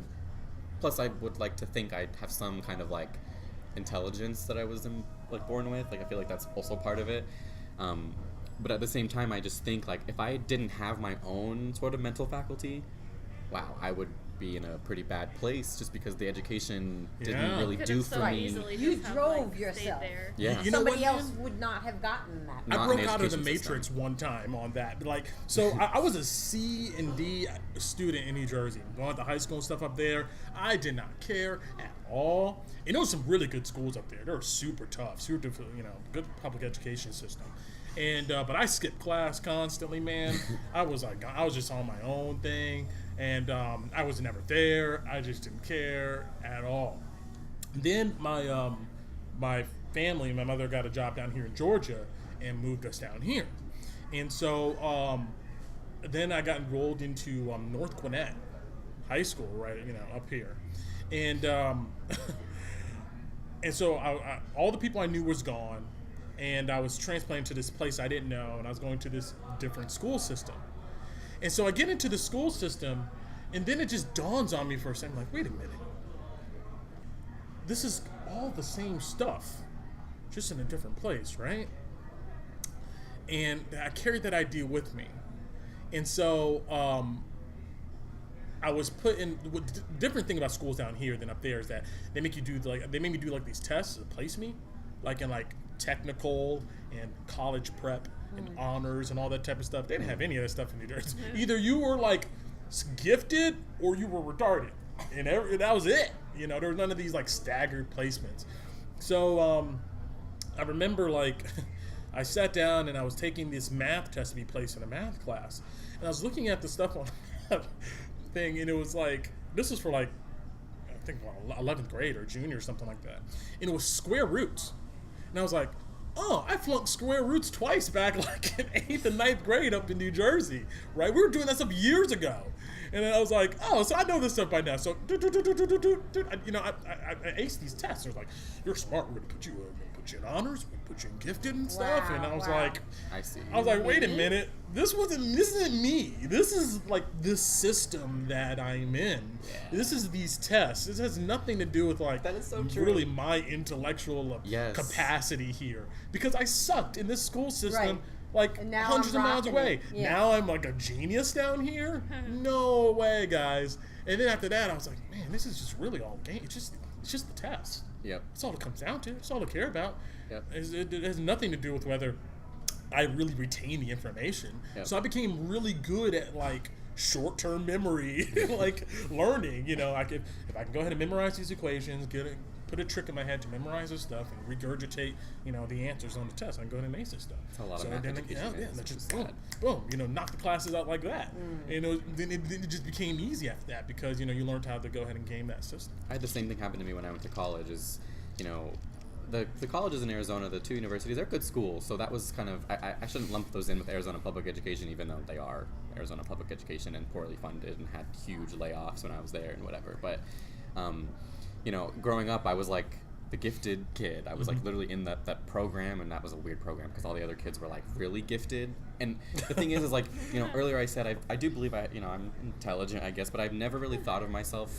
plus I would like to think I'd have some kind of, like, intelligence that I was, born with. Like, I feel like that's also part of it. But at the same time, I just think, like, if I didn't have my own sort of mental faculty, wow, I would be in a pretty bad place just because the education didn't Yeah. really Could do have for so me. easily You just have, drove stayed yourself. there. Yeah. You know Somebody what, else man? would not have gotten that. Not I in broke the out of the education system. matrix one time on that. Like, so I was a C and D student in New Jersey, going to high school and stuff up there. I did not care at all. And there was some really good schools up there. They were super tough, super, good public education system. And but I skipped class constantly, man. I was just on my own thing, and I was never there. I just didn't care at all. Then my family, my mother got a job down here in Georgia and moved us down here. And so then I got enrolled into North Gwinnett High School, right, up here. And and so all the people I knew was gone, and I was transplanted to this place I didn't know, and I was going to this different school system. And so I get into the school system, and then it just dawns on me for a second, like, wait a minute. This is all the same stuff, just in a different place, right? And I carried that idea with me. And so I was put in. The different thing about schools down here than up there is that they make you do they made me do these tests to place me, like in technical and college prep and honors and all that type of stuff. They didn't have any of that stuff in New Jersey. Either you were gifted or you were retarded, and that was it. There were none of these staggered placements. So I remember I sat down and I was taking this math test to be placed in a math class, and I was looking at the stuff on that thing, and it was this was for I think 11th grade or junior or something like that, and it was square roots. And I was like, oh, I flunked square roots twice back in 8th and 9th grade up in New Jersey, right? We were doing that stuff years ago. And then I was like, oh, so I know this stuff by now. So, I aced these tests. They're like, you're smart. We're going to put you in honors. We're going to put you in gifted and stuff. Wow, And I was wow. like, I see. wait a minute. This isn't me. This is this system that I'm in. Yeah. This is these tests. This has nothing to do with That is so true. really my intellectual Yes. capacity here, because I sucked in this school system Right. like And now hundreds of I'm miles rocking away. it. Yeah. Now I'm like a genius down here? No way, guys. And then after that, I was like, man, this is just really all game. It's just the test. Yep. That's all it comes down to. That's all I care about. Yep. It has nothing to do with whether I really retain the information. Yep. So I became really good at like short-term memory, like learning. You know, if I can go ahead and memorize these equations, put a trick in my head to memorize this stuff and regurgitate, you know, the answers on the test. I can go ahead and ace this stuff. That's a lot of so math then, education is, that's which just is boom, sad. boom. You know, knock the classes out like that. You know, then it just became easy after that because you know you learned how to go ahead and game that system. I had the same thing happen to me when I went to college. Is, you know, the colleges in Arizona, the two universities, they're good schools. So that was kind of, I shouldn't lump those in with Arizona public education, even though they are Arizona public education and poorly funded and had huge layoffs when I was there and whatever. But, you know, growing up, I was like the gifted kid. I was like literally in that program, and that was a weird program because all the other kids were like really gifted. And the thing is like, you know, earlier I said I do believe I'm intelligent, I guess, but I've never really thought of myself,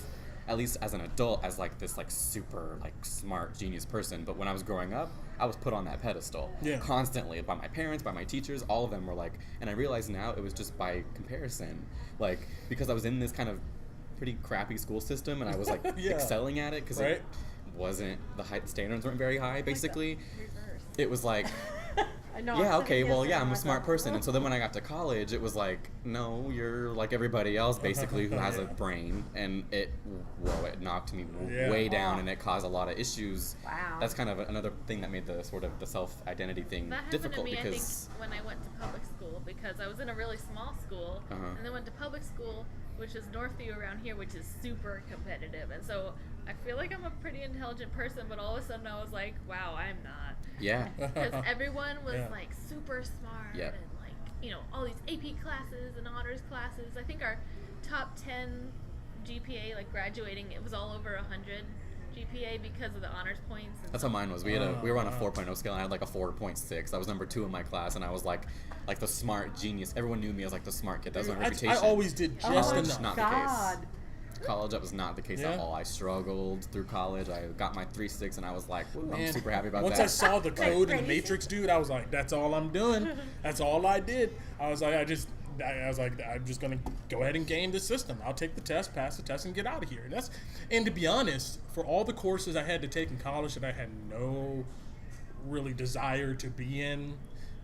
at least as an adult, as like this like super like smart genius person. But when I was growing up, I was put on that pedestal constantly by my parents, by my teachers. All of them were like, and I realize now it was just by comparison, like because I was in this kind of pretty crappy school system and I was like excelling at it because it wasn't the standards weren't very high. Basically, it was like. I know. Yeah, okay, well, yeah, I'm a smart person. And so then when I got to college, it was like, no, you're like everybody else, basically, who has a brain. And it knocked me way down, and it caused a lot of issues. Wow. That's kind of another thing that made the sort of the self-identity thing That happened difficult to me, because... I think, when I went to public school, because I was in a really small school, and then went to public school, which is Northview around here, which is super competitive. And so I feel like I'm a pretty intelligent person, but all of a sudden I was like, wow, I'm not. Yeah. Because everyone was like super smart and like, you know, all these AP classes and honors classes. I think our top 10 GPA, like graduating, it was all over 100 GPA because of the honors points. And That's how mine was. We were on a 4.0 scale, and I had like a 4.6. I was number 2 in my class, and I was like the smart genius. Everyone knew me as like the smart kid. That was my reputation. I always did just College, enough. not the case. College, that was not the case at all. I struggled through college. I got my 3.6, and I was like, I'm super happy about Once that. I saw the code in the Matrix, dude, I was like, that's all I'm doing. That's all I did. I was like, I'm just gonna go ahead and game the system. I'll take the test, pass the test, and get out of here. And to be honest, for all the courses I had to take in college that I had no really desire to be in,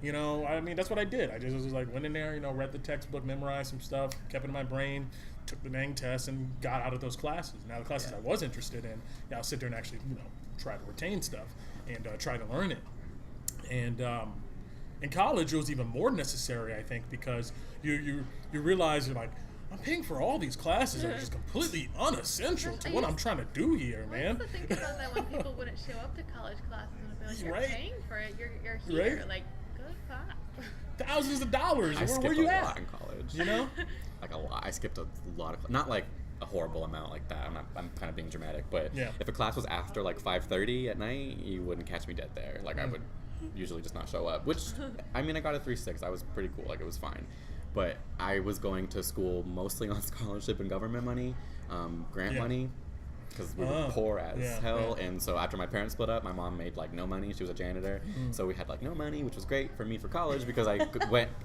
you know, I mean, that's what I did. I just was like, went in there, you know, read the textbook, memorized some stuff, kept it in my brain, took the dang test, and got out of those classes. Now, the classes I was interested in, I'll sit there and actually, you know, try to retain stuff and try to learn it. And in college, it was even more necessary, I think, because you realize you're like, I'm paying for all these classes that are just completely unessential to what I'm trying to do here, man. I used to think about that when people wouldn't show up to college classes and be like, you're Right. paying for it, you're here. Right. Like, good fuck. Thousands of dollars. I Where skipped were you a at? lot in college. You know? Like a lot. I skipped a lot of, not like a horrible amount like that. I'm kind of being dramatic, but if a class was after like 5:30 at night, you wouldn't catch me dead there. Like I would usually just not show up. Which, I mean, I got a 3.6. I was pretty cool. Like it was fine. But I was going to school mostly on scholarship and government money, grant money, because we were poor as hell. And so after my parents split up, my mom made like no money. She was a janitor, so we had like no money, which was great for me for college because I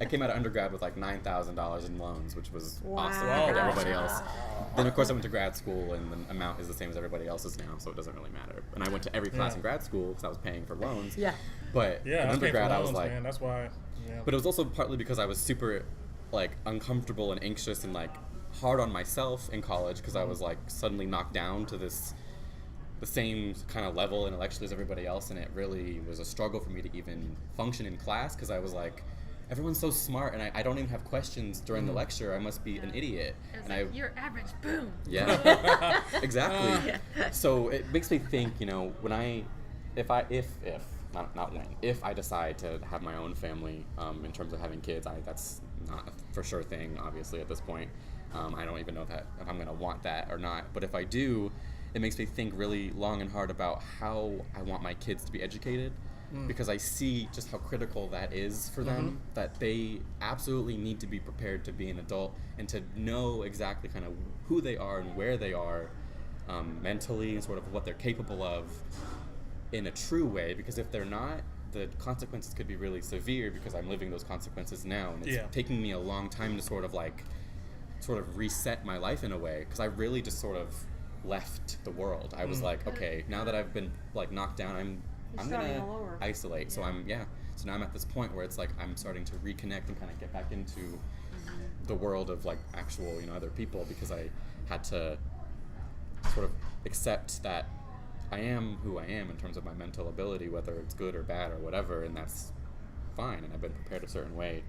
came out of undergrad with like $9,000 in loans, which was awesome compared to everybody else. Then of course I went to grad school, and the amount is the same as everybody else's now, so it doesn't really matter. And I went to every class in grad school because I was paying for loans. But in undergrad I was like, man, that's why. But it was also partly because I was super like uncomfortable and anxious and like hard on myself in college because I was like suddenly knocked down to the same kind of level intellectually as everybody else, and it really was a struggle for me to even function in class because I was like, everyone's so smart and I don't even have questions during the lecture. I must be an idiot. It's like, you're average, boom. Yeah, exactly. So it makes me think, you know, if I decide to have my own family, in terms of having kids, that's not a for sure thing, obviously, at this point. I don't even know if I'm going to want that or not. But if I do, it makes me think really long and hard about how I want my kids to be educated, because I see just how critical that is for them, that they absolutely need to be prepared to be an adult and to know exactly kind of who they are and where they are mentally and sort of what they're capable of in a true way, because if they're not, the consequences could be really severe because I'm living those consequences now, and it's taking me a long time to sort of reset my life in a way, because I really just sort of left the world. I was like, okay, now that I've been like knocked down, I'm gonna isolate. So so now I'm at this point where it's like I'm starting to reconnect and kind of get back into the world of like actual, you know, other people, because I had to sort of accept that I am who I am in terms of my mental ability, whether it's good or bad or whatever, and that's fine, and I've been prepared a certain way.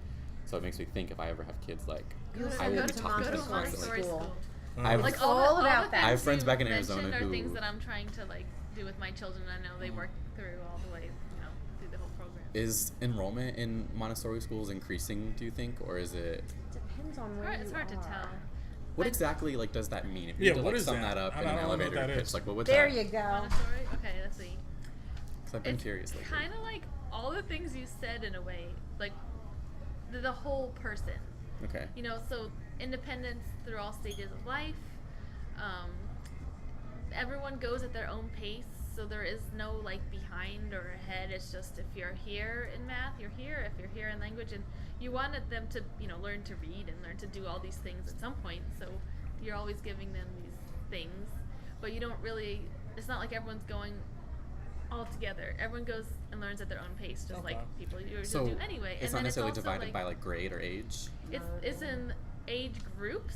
So it makes me think if I ever have kids, like, I will be talking to them constantly. Like all about that. I have friends back in Arizona who... who... things that I'm trying to, like, do with my children. I know they work through all the way, you know, through the whole program. Is enrollment in Montessori schools increasing, do you think, or is it... Depends on where it's hard to tell. What exactly, like, does that mean? If you need to, like, sum that up in an elevator pitch, like, what would there that... you go. Montessori? Okay, let's see. Because I've been curious lately. Kind of like all the things you said in a way, like the whole person. Okay. You know, so independence through all stages of life. Everyone goes at their own pace, so there is no like behind or ahead. It's just if you're here in math, you're here. If you're here in language, and you wanted them to, you know, learn to read and learn to do all these things at some point. So you're always giving them these things, but you don't really. It's not like everyone's going all together. Everyone goes and learns at their own pace, just like people usually do anyway. It's and not necessarily it's divided like, by like grade or age. It's in age groups,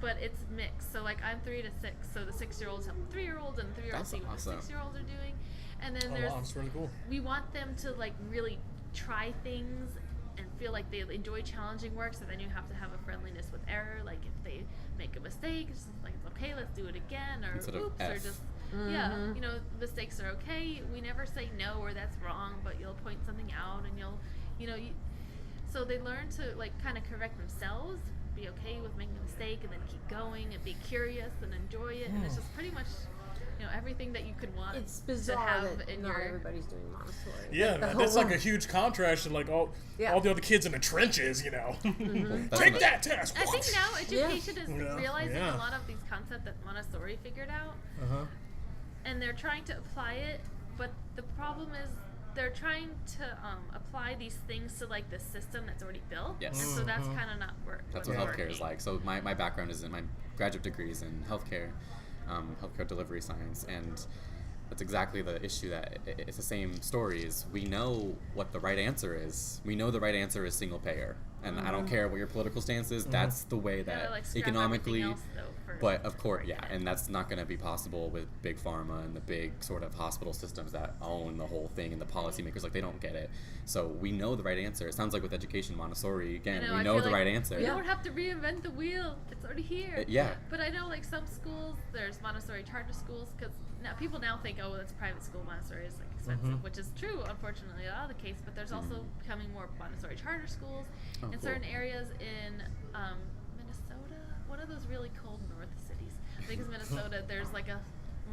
but it's mixed. So like I'm 3 to 6, so the 6-year-olds help the 3-year-olds, and the 3-year-olds see what the 6-year-olds are doing. And then that's really cool. We want them to like really try things and feel like they enjoy challenging work. So then you have to have a friendliness with error. Like if they make a mistake, it's just like it's okay, let's do it again, or Instead of oops, F. or just you know, mistakes are okay. We never say no or that's wrong, but you'll point something out and so they learn to like kind of correct themselves, be okay with making a mistake, and then keep going and be curious and enjoy it. And it's just pretty much, you know, everything that you could want. It's bizarre to have that in not your... everybody's doing Montessori. Yeah, man, that's like a huge contrast to like all the other kids in the trenches, you know. Take that test. I think now education is realizing a lot of these concepts that Montessori figured out, and they're trying to apply it. But the problem is they're trying to apply these things to like the system that's already built. Yes. And so that's kind of not work. That's what healthcare is like. So my background is in my graduate degree is in healthcare, healthcare delivery science, and that's exactly the issue. That it's the same story. Is we know what the right answer is. We know the right answer is single payer, and I don't care what your political stance is. That's the way that like economically. else, though, But of course, and that's not going to be possible with big pharma and the big sort of hospital systems that own the whole thing, and the policymakers, like, they don't get it. So we know the right answer. It sounds like with education, Montessori, again, we know the right answer. You don't have to reinvent the wheel. It's already here. But I know, like, some schools, there's Montessori charter schools, because now people now think, oh, well, that's private school. Montessori is like expensive, which is true, unfortunately, a lot of the case. But there's also becoming more Montessori charter schools in certain areas in Minnesota. One of those really cold north cities. I think it's Minnesota. There's like a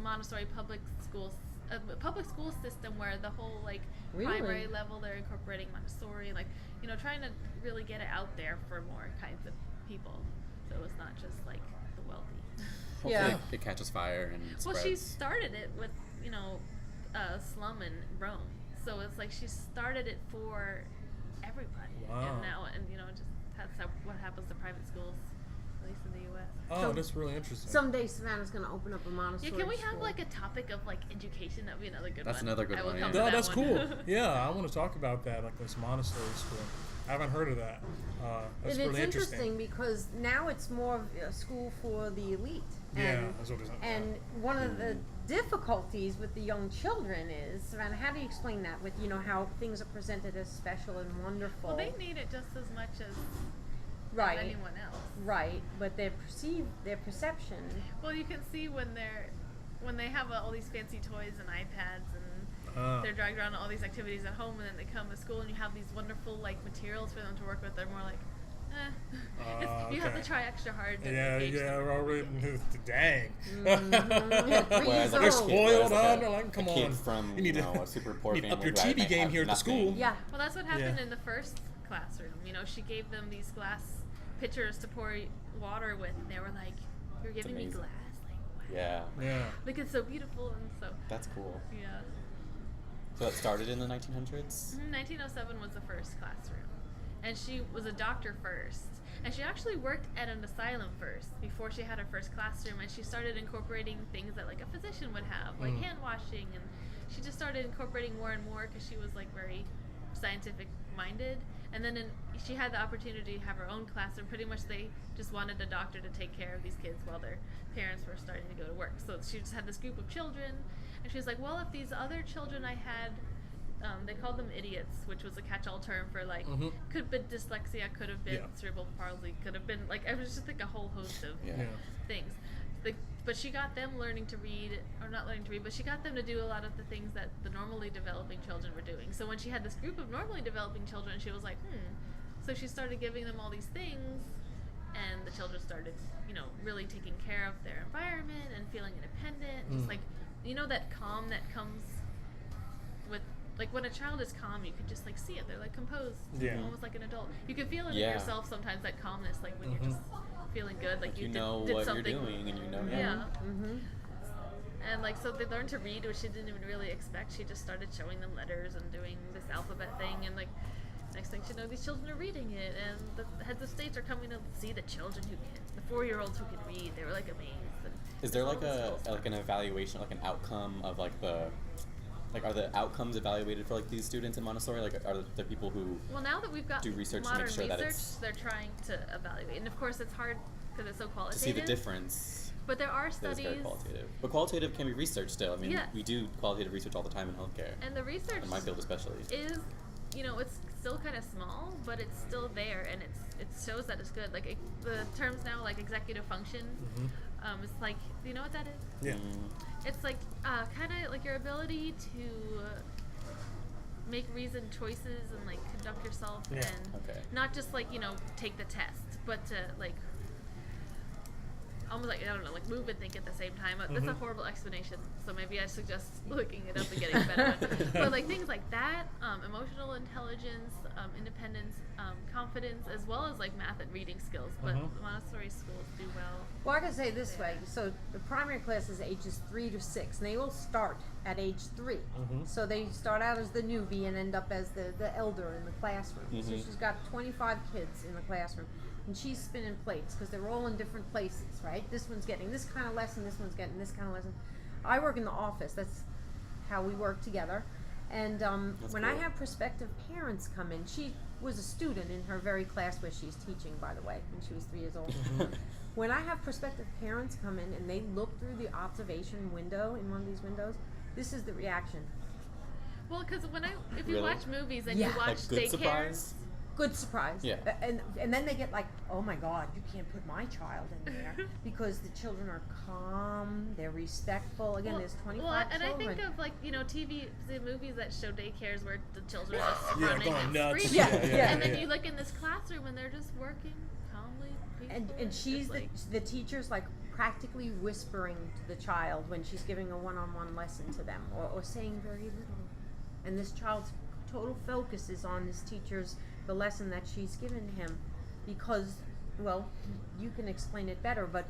Montessori public school system where the whole like primary level they're incorporating Montessori, like, you know, trying to really get it out there for more kinds of people. So it's not just like the wealthy. Hopefully it catches fire and spreads. Well, she started it with, you know, a slum in Rome. So it's like she started it for everybody. Wow. And now, and you know, just that's what happens to private schools, at least in the U.S. Oh, that's really interesting. Someday Savannah's going to open up a Montessori can we have school. like a topic of like education? That'd be another good one. That's another good one. No, that's cool. Yeah, I want to talk about that, like this Montessori school. I haven't heard of that. That's really interesting because now it's more of a school for the elite. And, that's what it is. And one of the difficulties with the young children is, Savannah, how do you explain that with, you know, how things are presented as special and wonderful? Well, they need it just as much as anyone else. Right, but their perception. Well, you can see when they have all these fancy toys and iPads and they're dragged around to all these activities at home, and then they come to school and you have these wonderful like materials for them to work with. They're more like, you have to try extra hard to engage them. Already. Dang. They're spoiled, They're like, come on. From you need a super poor family. Up your TV game here at the school. Yeah. Well, that's what happened in the first classroom. You know, she gave them these glass pitchers to pour water with, and they were like, "You're giving me glass? Like, wow. Yeah. Like, it's so beautiful." And so that's cool. Yeah. So that started in the 1900s? 1907 was the first classroom. And she was a doctor first. And she actually worked at an asylum first before she had her first classroom. And she started incorporating things that like a physician would have, like hand washing. And she just started incorporating more and more because she was like very scientific minded. And then she had the opportunity to have her own classroom. Pretty much they just wanted a doctor to take care of these kids while their parents were starting to go to work. So she just had this group of children. And she was like, well, if these other children I had, they called them idiots, which was a catch-all term for like, could have been dyslexia, could have been cerebral palsy, could have been like, it was just like a whole host of things. But she got them learning to read, or not learning to read, but she got them to do a lot of the things that the normally developing children were doing. So when she had this group of normally developing children, she was like, So she started giving them all these things, and the children started, really taking care of their environment and feeling independent. Just like, that calm that comes with, like when a child is calm, you can just like see it. They're like composed, almost like an adult. You can feel it in yourself sometimes, that calmness, like when you're just feeling good, like you know did what something. you're doing, and And like, so they learned to read, which she didn't even really expect. She just started showing them letters and doing this alphabet thing, and like next thing you know, these children are reading it, and the heads of states are coming to see the children the 4-year-olds who can read. They were like amazed. And is there like an evaluation, like an outcome of like are the outcomes evaluated for like these students in Montessori? Like, are there people who now that we've got do research to modern make sure that research, they're trying to evaluate, and of course it's hard because it's so qualitative. To see the difference. But there are studies. That is very qualitative. But qualitative can be researched still. I mean, we do qualitative research all the time in healthcare. And the research in my field especially is, it's still kind of small, but it's still there, and it shows that it's good. Like the terms now, like executive function, it's like, do you know what that is? Yeah. It's like kind of like your ability to make reasoned choices and like conduct yourself, and not just like take the test, but to like almost like, I don't know, like move and think at the same time. That's a horrible explanation, so maybe I suggest looking it up and getting a better one. But like things like that, emotional intelligence, independence, confidence, as well as like math and reading skills. But Montessori schools do well. Well, I can say this way. So the primary class is ages 3 to 6, and they all start at age 3. So they start out as the newbie and end up as the elder in the classroom. So she's got 25 kids in the classroom. And she's spinning plates because they're all in different places, right? This one's getting this kind of lesson, this one's getting this kind of lesson. I work in the office. That's how we work together. And when I have prospective parents come in, she was a student in her very class where she's teaching, by the way, when she was 3 years old. When I have prospective parents come in and they look through the observation window in one of these windows, this is the reaction. Well, because if you watch movies and you watch like good daycare. surprise? Good surprise. Yeah. And then they get like, oh my God, you can't put my child in there, because the children are calm, they're respectful. Again, there's 25 children. And I think of like, the movies that show daycares where the children are just running going and nuts. screaming. Yeah. And then you look in this classroom and they're just working calmly, peacefully. And she's the teacher's like practically whispering to the child when she's giving a one-on-one lesson to them, or saying very little. And this child's total focus is on this teacher's the lesson that she's given him, because, well, you can explain it better, but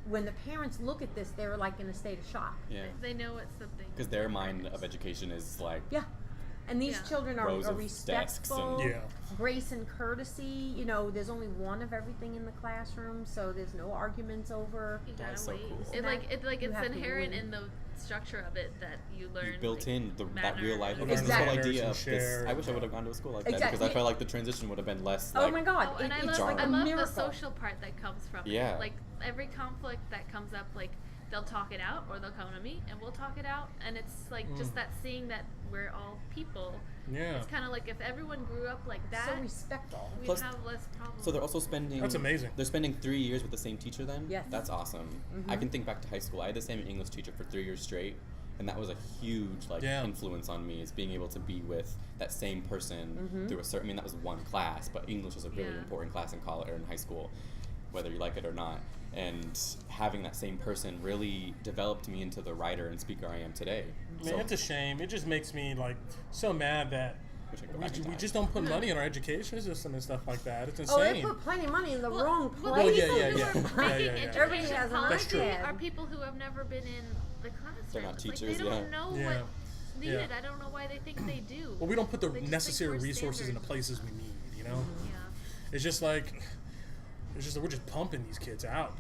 when the parents look at this, they're like in a state of shock. Yeah. They know it's something. Because their mind of education is like And these children are rows of respectful, desks grace and courtesy. There's only one of everything in the classroom, so there's no arguments over. You gotta That's so wait. cool. It's inherent in the structure of it that you learn. You built in that real life. You This learn whole manners idea and of this. share. I wish I would have gone to a school like that, Exactly. because I felt like the transition would have been less. Oh my God! And I It's love, like a I love miracle. the social part that comes from it. Like every conflict that comes up, like they'll talk it out, or they'll come to me and we'll talk it out, and it's like just that seeing that we're all people. Yeah. It's kind of like if everyone grew up like that, So respectful. we'd Plus- have less problems. So they're also spending. That's amazing. They're spending 3 years with the same teacher then? Yes. That's awesome. I can think back to high school. I had the same English teacher for 3 years straight, and that was a huge influence on me, is being able to be with that same person through a certain. I mean, that was one class, but English was a really important class in college or in high school, whether you like it or not. And having that same person really developed me into the writer and speaker I am today. Man, it's a shame. It just makes me so mad that Wish I could go back in we time. just don't put money in our education system and stuff like that. It's Oh, they insane. put plenty of money in the wrong Well, place. yeah, people yeah, who yeah. are Yeah, making yeah, yeah. Everybody education has an policy iPad. are people who have never been in the classroom. They're not It's teachers, like they don't know Yeah. what needed. Yeah. I don't know why they think they do. Well, we don't put the They just think necessary we're resources in the standard. places we need, you know? Yeah. It's just like we're just pumping these kids out.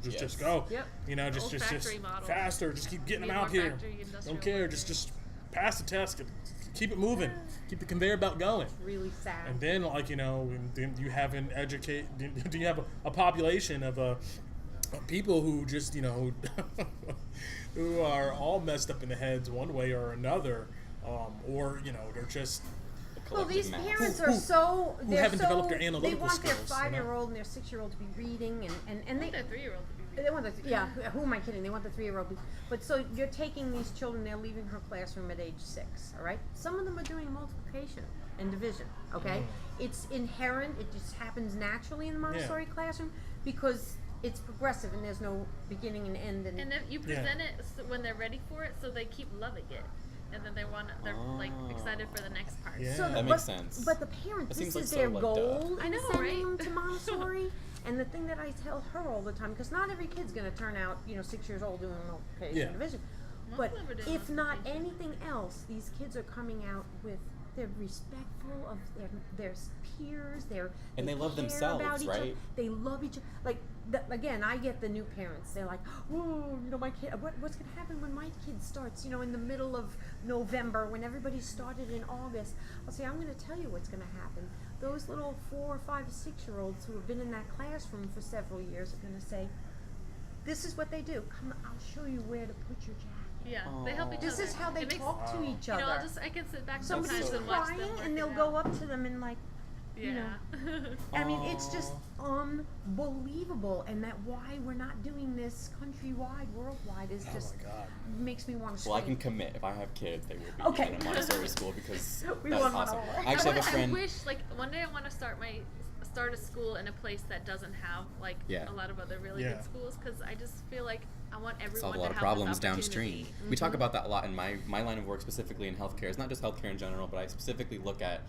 Just Yes. go. Yep. You know, Old just factory model. faster. Just keep getting Need them out more here. factory, industrial Don't care. workers. Just pass the test. Keep it moving. Keep the conveyor belt going. Really sad. And then, like, you know, then you have do you have a population of people who just, you know, who are all messed up in the heads one way or another, or, you know, they're just Well, these mass. parents Who- are who- so who they're haven't so developed their they analytical want their skills, you know? 5-year-old and their 6-year-old to be reading and I they want their 3-year-old to be they want who am I kidding? They want the 3-year-old. But so you're taking these children, they're leaving her classroom at age 6, all right? Some of them are doing multiplication and division, okay? It's inherent, it just happens naturally in the Montessori classroom because it's progressive and there's no beginning and end. And if you present it when they're ready for it, so they keep loving it, and then they're like excited for the next part. Yeah. So That makes sense. But the parents, That this seems like is so, their like, goal I in know, sending right? them to Montessori. And the thing that I tell her all the time, because not every kid's going to turn out, 6 years old doing multiplication Yeah. and division. Most But of them are doing if not multiplication. anything else, these kids are coming out with, they're respectful of their peers. And they love care themselves, about each other. right? They love each other. Like, again, I get the new parents. They're like, oh, my kid, what's going to happen when my kid starts, in the middle of November when everybody started in August? I'll say, I'm going to tell you what's going to happen. Those little 4, 5, 6-year-olds who have been in that classroom for several years are going to say, this is what they do. Come, I'll show you where to put your jacket. Yeah, they help each This other. is how they It makes- talk to each You other. know, I can sit back Somebody's sometimes and watch crying them and they'll working go out. up to them and like, Yeah. I mean, it's just unbelievable, and that why we're not doing this countrywide, worldwide is just my God. makes me want to Well, I scream. can commit. If I have kids, they will be Okay. in a Montessori school because We that's want one awesome. over. I actually have a I friend. wish, like, one day I want to start a school in a place that doesn't have like Yeah. a lot of other really Yeah. good schools, because I just feel like I want everyone Solve a to lot of have problems this downstream. opportunity. We talk about that a lot in my line of work, specifically in healthcare. It's not just healthcare in general, but I specifically look at,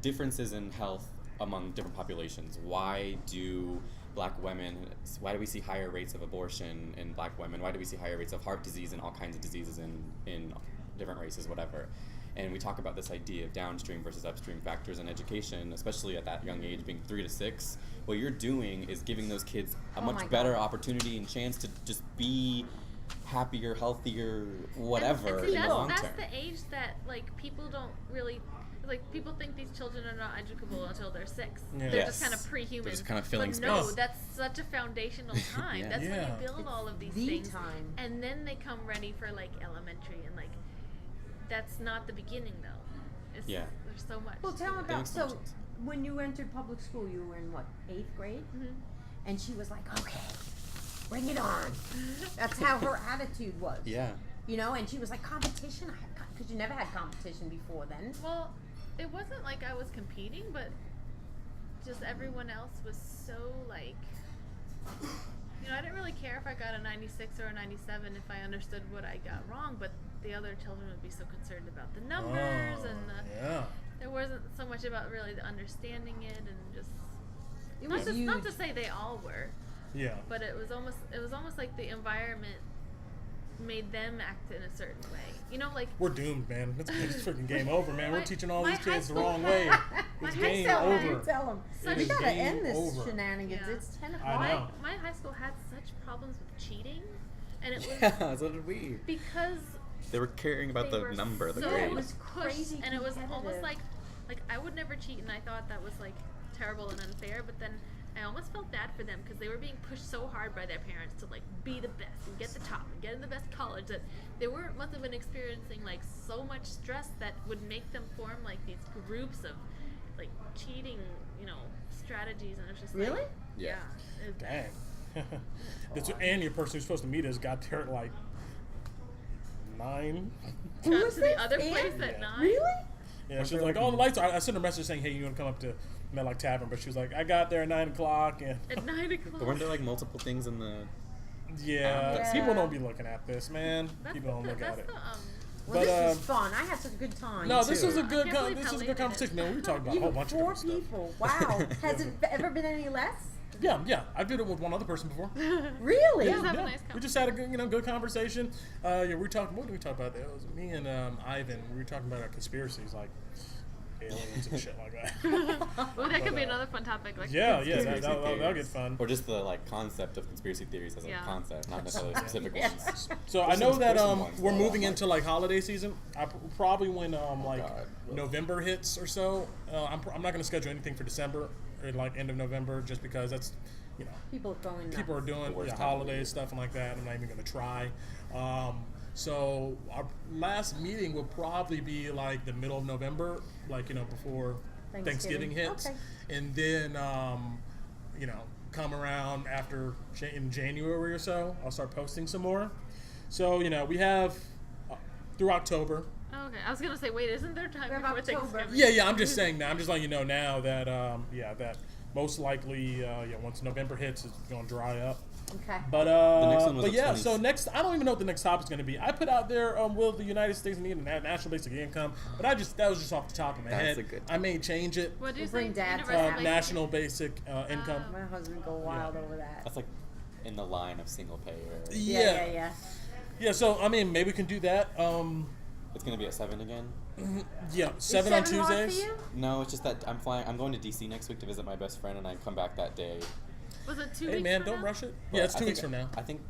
differences in health among different populations. Why do why do we see higher rates of abortion in black women? Why do we see higher rates of heart disease and all kinds of diseases in different races, whatever? And we talk about this idea of downstream versus upstream factors in education, especially at that young age, being 3 to 6. What you're doing is giving those kids a Oh my much God. better opportunity and chance to just be happier, healthier, whatever And see, in the long that's term. the age that like people don't really. Like, people think these children are not educable until they're 6. Yeah. They're just Yes. kind of pre-human. They're just kind of filling but no, space. that's such a foundational time. Yeah. That's when Yeah. you build all of these the things. time. And then they come ready for, like, elementary. And, like, that's not the beginning, though. Yeah. There's so much. Well, tell to me it. about, makes more so sense. when you entered public school, you were in what, 8th grade? Mhm. And she was like, okay, bring it on. That's how her attitude was. Yeah. And she was like, competition? Because you never had competition before then. Well, it wasn't like I was competing, but just everyone else was so, like, I didn't really care if I got a 96 or a 97 if I understood what I got wrong, but the other children would be so concerned about the numbers and yeah. there wasn't so much about really the understanding it and just It not was to, huge. not to say they all were, Yeah. but it was almost like the environment made them act in a certain way. Like We're doomed, man. It's freaking game over, man. We're My- teaching all my these high kids the school wrong had- way. my It's high game school had- over. Tell them. Such We a gotta game end this over. shenanigans. Yeah. It's 10 I o'clock. know. my high school had such problems with cheating, and it was Yeah, so did we. because They were caring about they the were number, the so grade. It was pushed, crazy and it was almost competitive. like I would never cheat, and I thought that was like terrible and unfair. But then I almost felt bad for them because they were being pushed so hard by their parents to like be the best and get the top and get in the best college that they must have been experiencing like so much stress that would make them form like these groups of like cheating, strategies, and it's just Really? like, Yeah. it was bad. Dang. And your person who's supposed to meet us got there at like 9. Who Got was to the this? other Ann? place at Yeah. 9. Really? Yeah, she was like, "Oh, the lights are." I sent her a message saying, "Hey, you want to come up to Medlock Tavern?" But she was like, "I got there at 9 o'clock," and At 9 o'clock. But weren't there like multiple things in the? yeah, Yeah. people don't be looking at this, man. That's People don't the, look that's at it. the, Well, But, this was fun. I had such a good time. No, this too. was a I good. can't believe This how was a late good it conversation, is. man. We talked about a You whole have bunch of 4 different stuff. people. Wow. Has it ever been any less? Yeah. I did it with one other person before. Really? Just have a nice We just had a good conversation. We were talking. What did we talk about? It was me and Ivan. We were talking about our conspiracies, like aliens and shit like that. Well, that could be another fun topic. Like That'll Conspiracy get fun. Or just the concept of conspiracy theories as a concept, not necessarily specific ones. So I know that ones, we're though, moving like- into like holiday season. Probably when God. November hits or so. I'm not going to schedule anything for December or like end of November, just because that's People are going nuts. people are doing worst time of holiday year. stuff and like that. I'm not even going to try. So our last meeting will probably be like the middle of November, like before Thanksgiving hits, Okay. and then come around after in January or so, I'll start posting some more. So we have through October. Oh, okay, I was gonna say, wait, isn't there time We have before October. Thanksgiving? Yeah. I'm just saying that. I'm just letting you know now that that most likely once November hits, it's gonna dry up. Okay. But next one was but the yeah, 20s. so next I don't even know what the next topic's going to be. I put out there will the United States need a national basic income, but that was just off the top of my head. a good- I may change it. What do you We'll bring think? Dad to Universal that. basic- National basic income. My husband go wild over that. That's like in the line of single payer. Yeah. So I mean, maybe we can do that. It's gonna be at 7 again. Yeah, Is 7 on hard for Tuesdays. you? No, it's just that I'm flying. I'm going to DC next week to visit my best friend, and I come back that day. Was it 2 Hey weeks man, from don't now? rush it. But Yeah, it's I 2 think- weeks from now. I think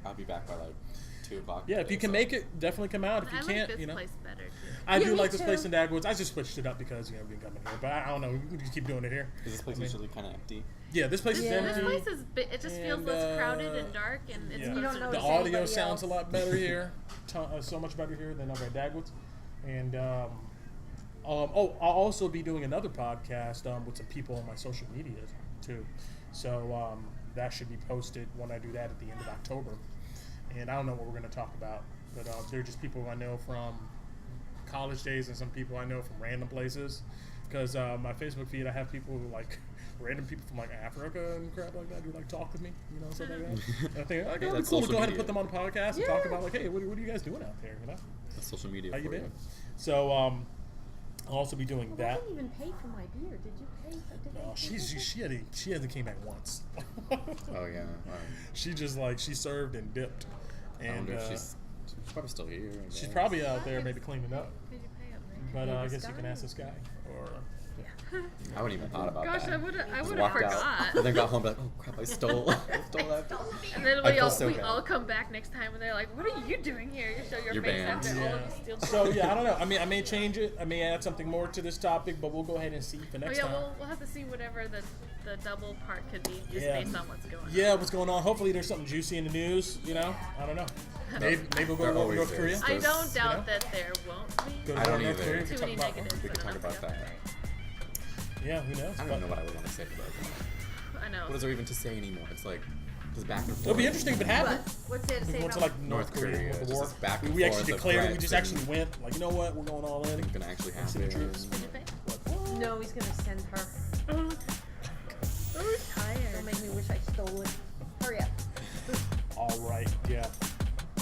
I'll be back by like 2 o'clock. Yeah, if you can make it, definitely come out. If you I like can't, this place better too. I Yeah, do me like this too. place in Dagwoods. I just switched it up because we've been coming here, but I don't know. We can just keep doing it here. Is this place usually kind of empty? Yeah, this place is Yeah. This empty. place is it just feels And, less crowded and dark, and it's yeah. You don't closer to know The Notice audio anybody sounds a else. lot better here, so much better here than over at Dagwoods. And I'll also be doing another podcast with some people on my social media too. So that should be posted when I do that at the end of October. And I don't know what we're going to talk about, but they're just people I know from college days and some people I know from random places. Because my Facebook feed, I have people who random people from Africa and crap like that who talk with me, stuff like that. And I think it'd be that's cool to social go ahead and media. put them on a podcast and talk about hey, what are you guys doing out there? That's social media How you for been? you. So I'll also be doing Well, that. I didn't even pay for my beer. Did you pay? Did No, she hasn't came back once. Oh yeah. She just she served and dipped, I and wonder if she's probably still here. I she's guess. probably out there maybe cleaning up. Did you pay up there? But I the guess you can Sky? ask this guy or. I wouldn't even thought about Gosh, that. I would Just have walked forgot. out, and then got home and be like, oh crap, I stole that. And then I we feel all so we bad. all come back next time and they're like, "What are you doing here? You show your You're face banned. after all Yeah. of the steal." So yeah, I don't know. I mean, I may change it. I may add something more to this topic, but we'll go ahead and see for Oh next yeah, time. we'll have to see whatever the double part could be just Yeah. based on what's going on. Yeah, what's going on? Hopefully, there's something juicy in the news. I don't know. Maybe we'll go There to always North is. Korea. I There's- don't doubt know? that there won't be. Go to I don't North either. Korea. We Too can many talk about. negatives. We could and talk enough about of that. Yeah, who knows? I don't even know what I would want to say about it. I know. What is there even to say anymore? It's like just back and forth. It'll be interesting if it happens. What's there to We say went to about North Korea with the just war. this back and We actually forth of declared. We threats just actually and- went. You know what? We're going all in. It's gonna actually See the happen. troops. Did you pay? No, he's gonna send her. I'm Don't tired. make me wish I stole it. Hurry up. All right. Yeah.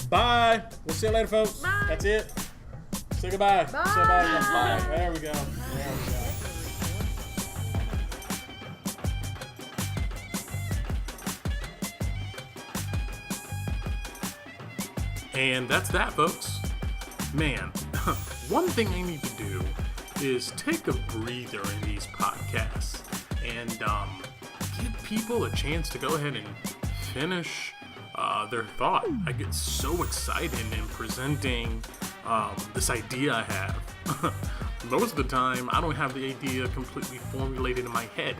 Bye. We'll see you later, folks. Bye. That's it. Say goodbye. Say bye. Bye. There we go. There we go. And that's that, folks. Man, one thing I need to do is take a breather in these podcasts and give people a chance to go ahead and finish their thought. I get so excited in presenting this idea I have. Most of the time, I don't have the idea completely formulated in my head.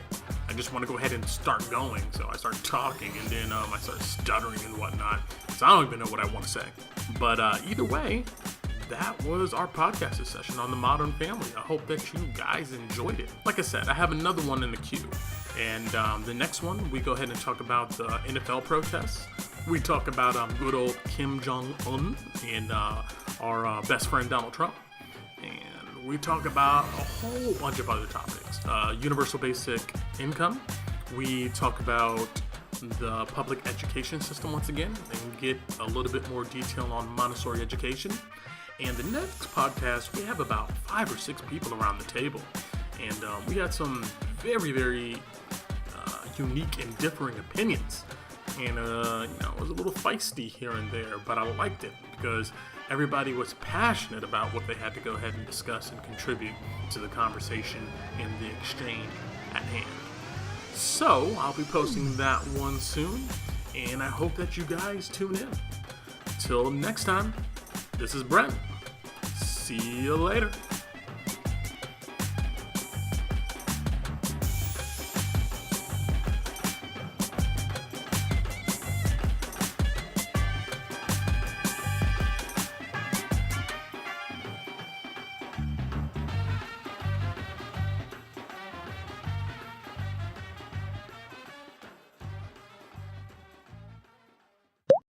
I just want to go ahead and start going. So I start talking and then I start stuttering and whatnot. So I don't even know what I want to say. But either way, that was our podcast session on the Modern Family. I hope that you guys enjoyed it. Like I said, I have another one in the queue. And the next one, we go ahead and talk about the NFL protests. We talk about good old Kim Jong-un and our best friend Donald Trump. And we talk about a whole bunch of other topics. Universal basic income. We talk about the public education system once again and get a little bit more detail on Montessori education. And the next podcast, we have about 5 or 6 people around the table. And we had some very, very unique and differing opinions. And, it was a little feisty here and there, but I liked it because everybody was passionate about what they had to go ahead and discuss and contribute to the conversation and the exchange at hand. So, I'll be posting that one soon, and I hope that you guys tune in. Till next time, this is Brent. See you later.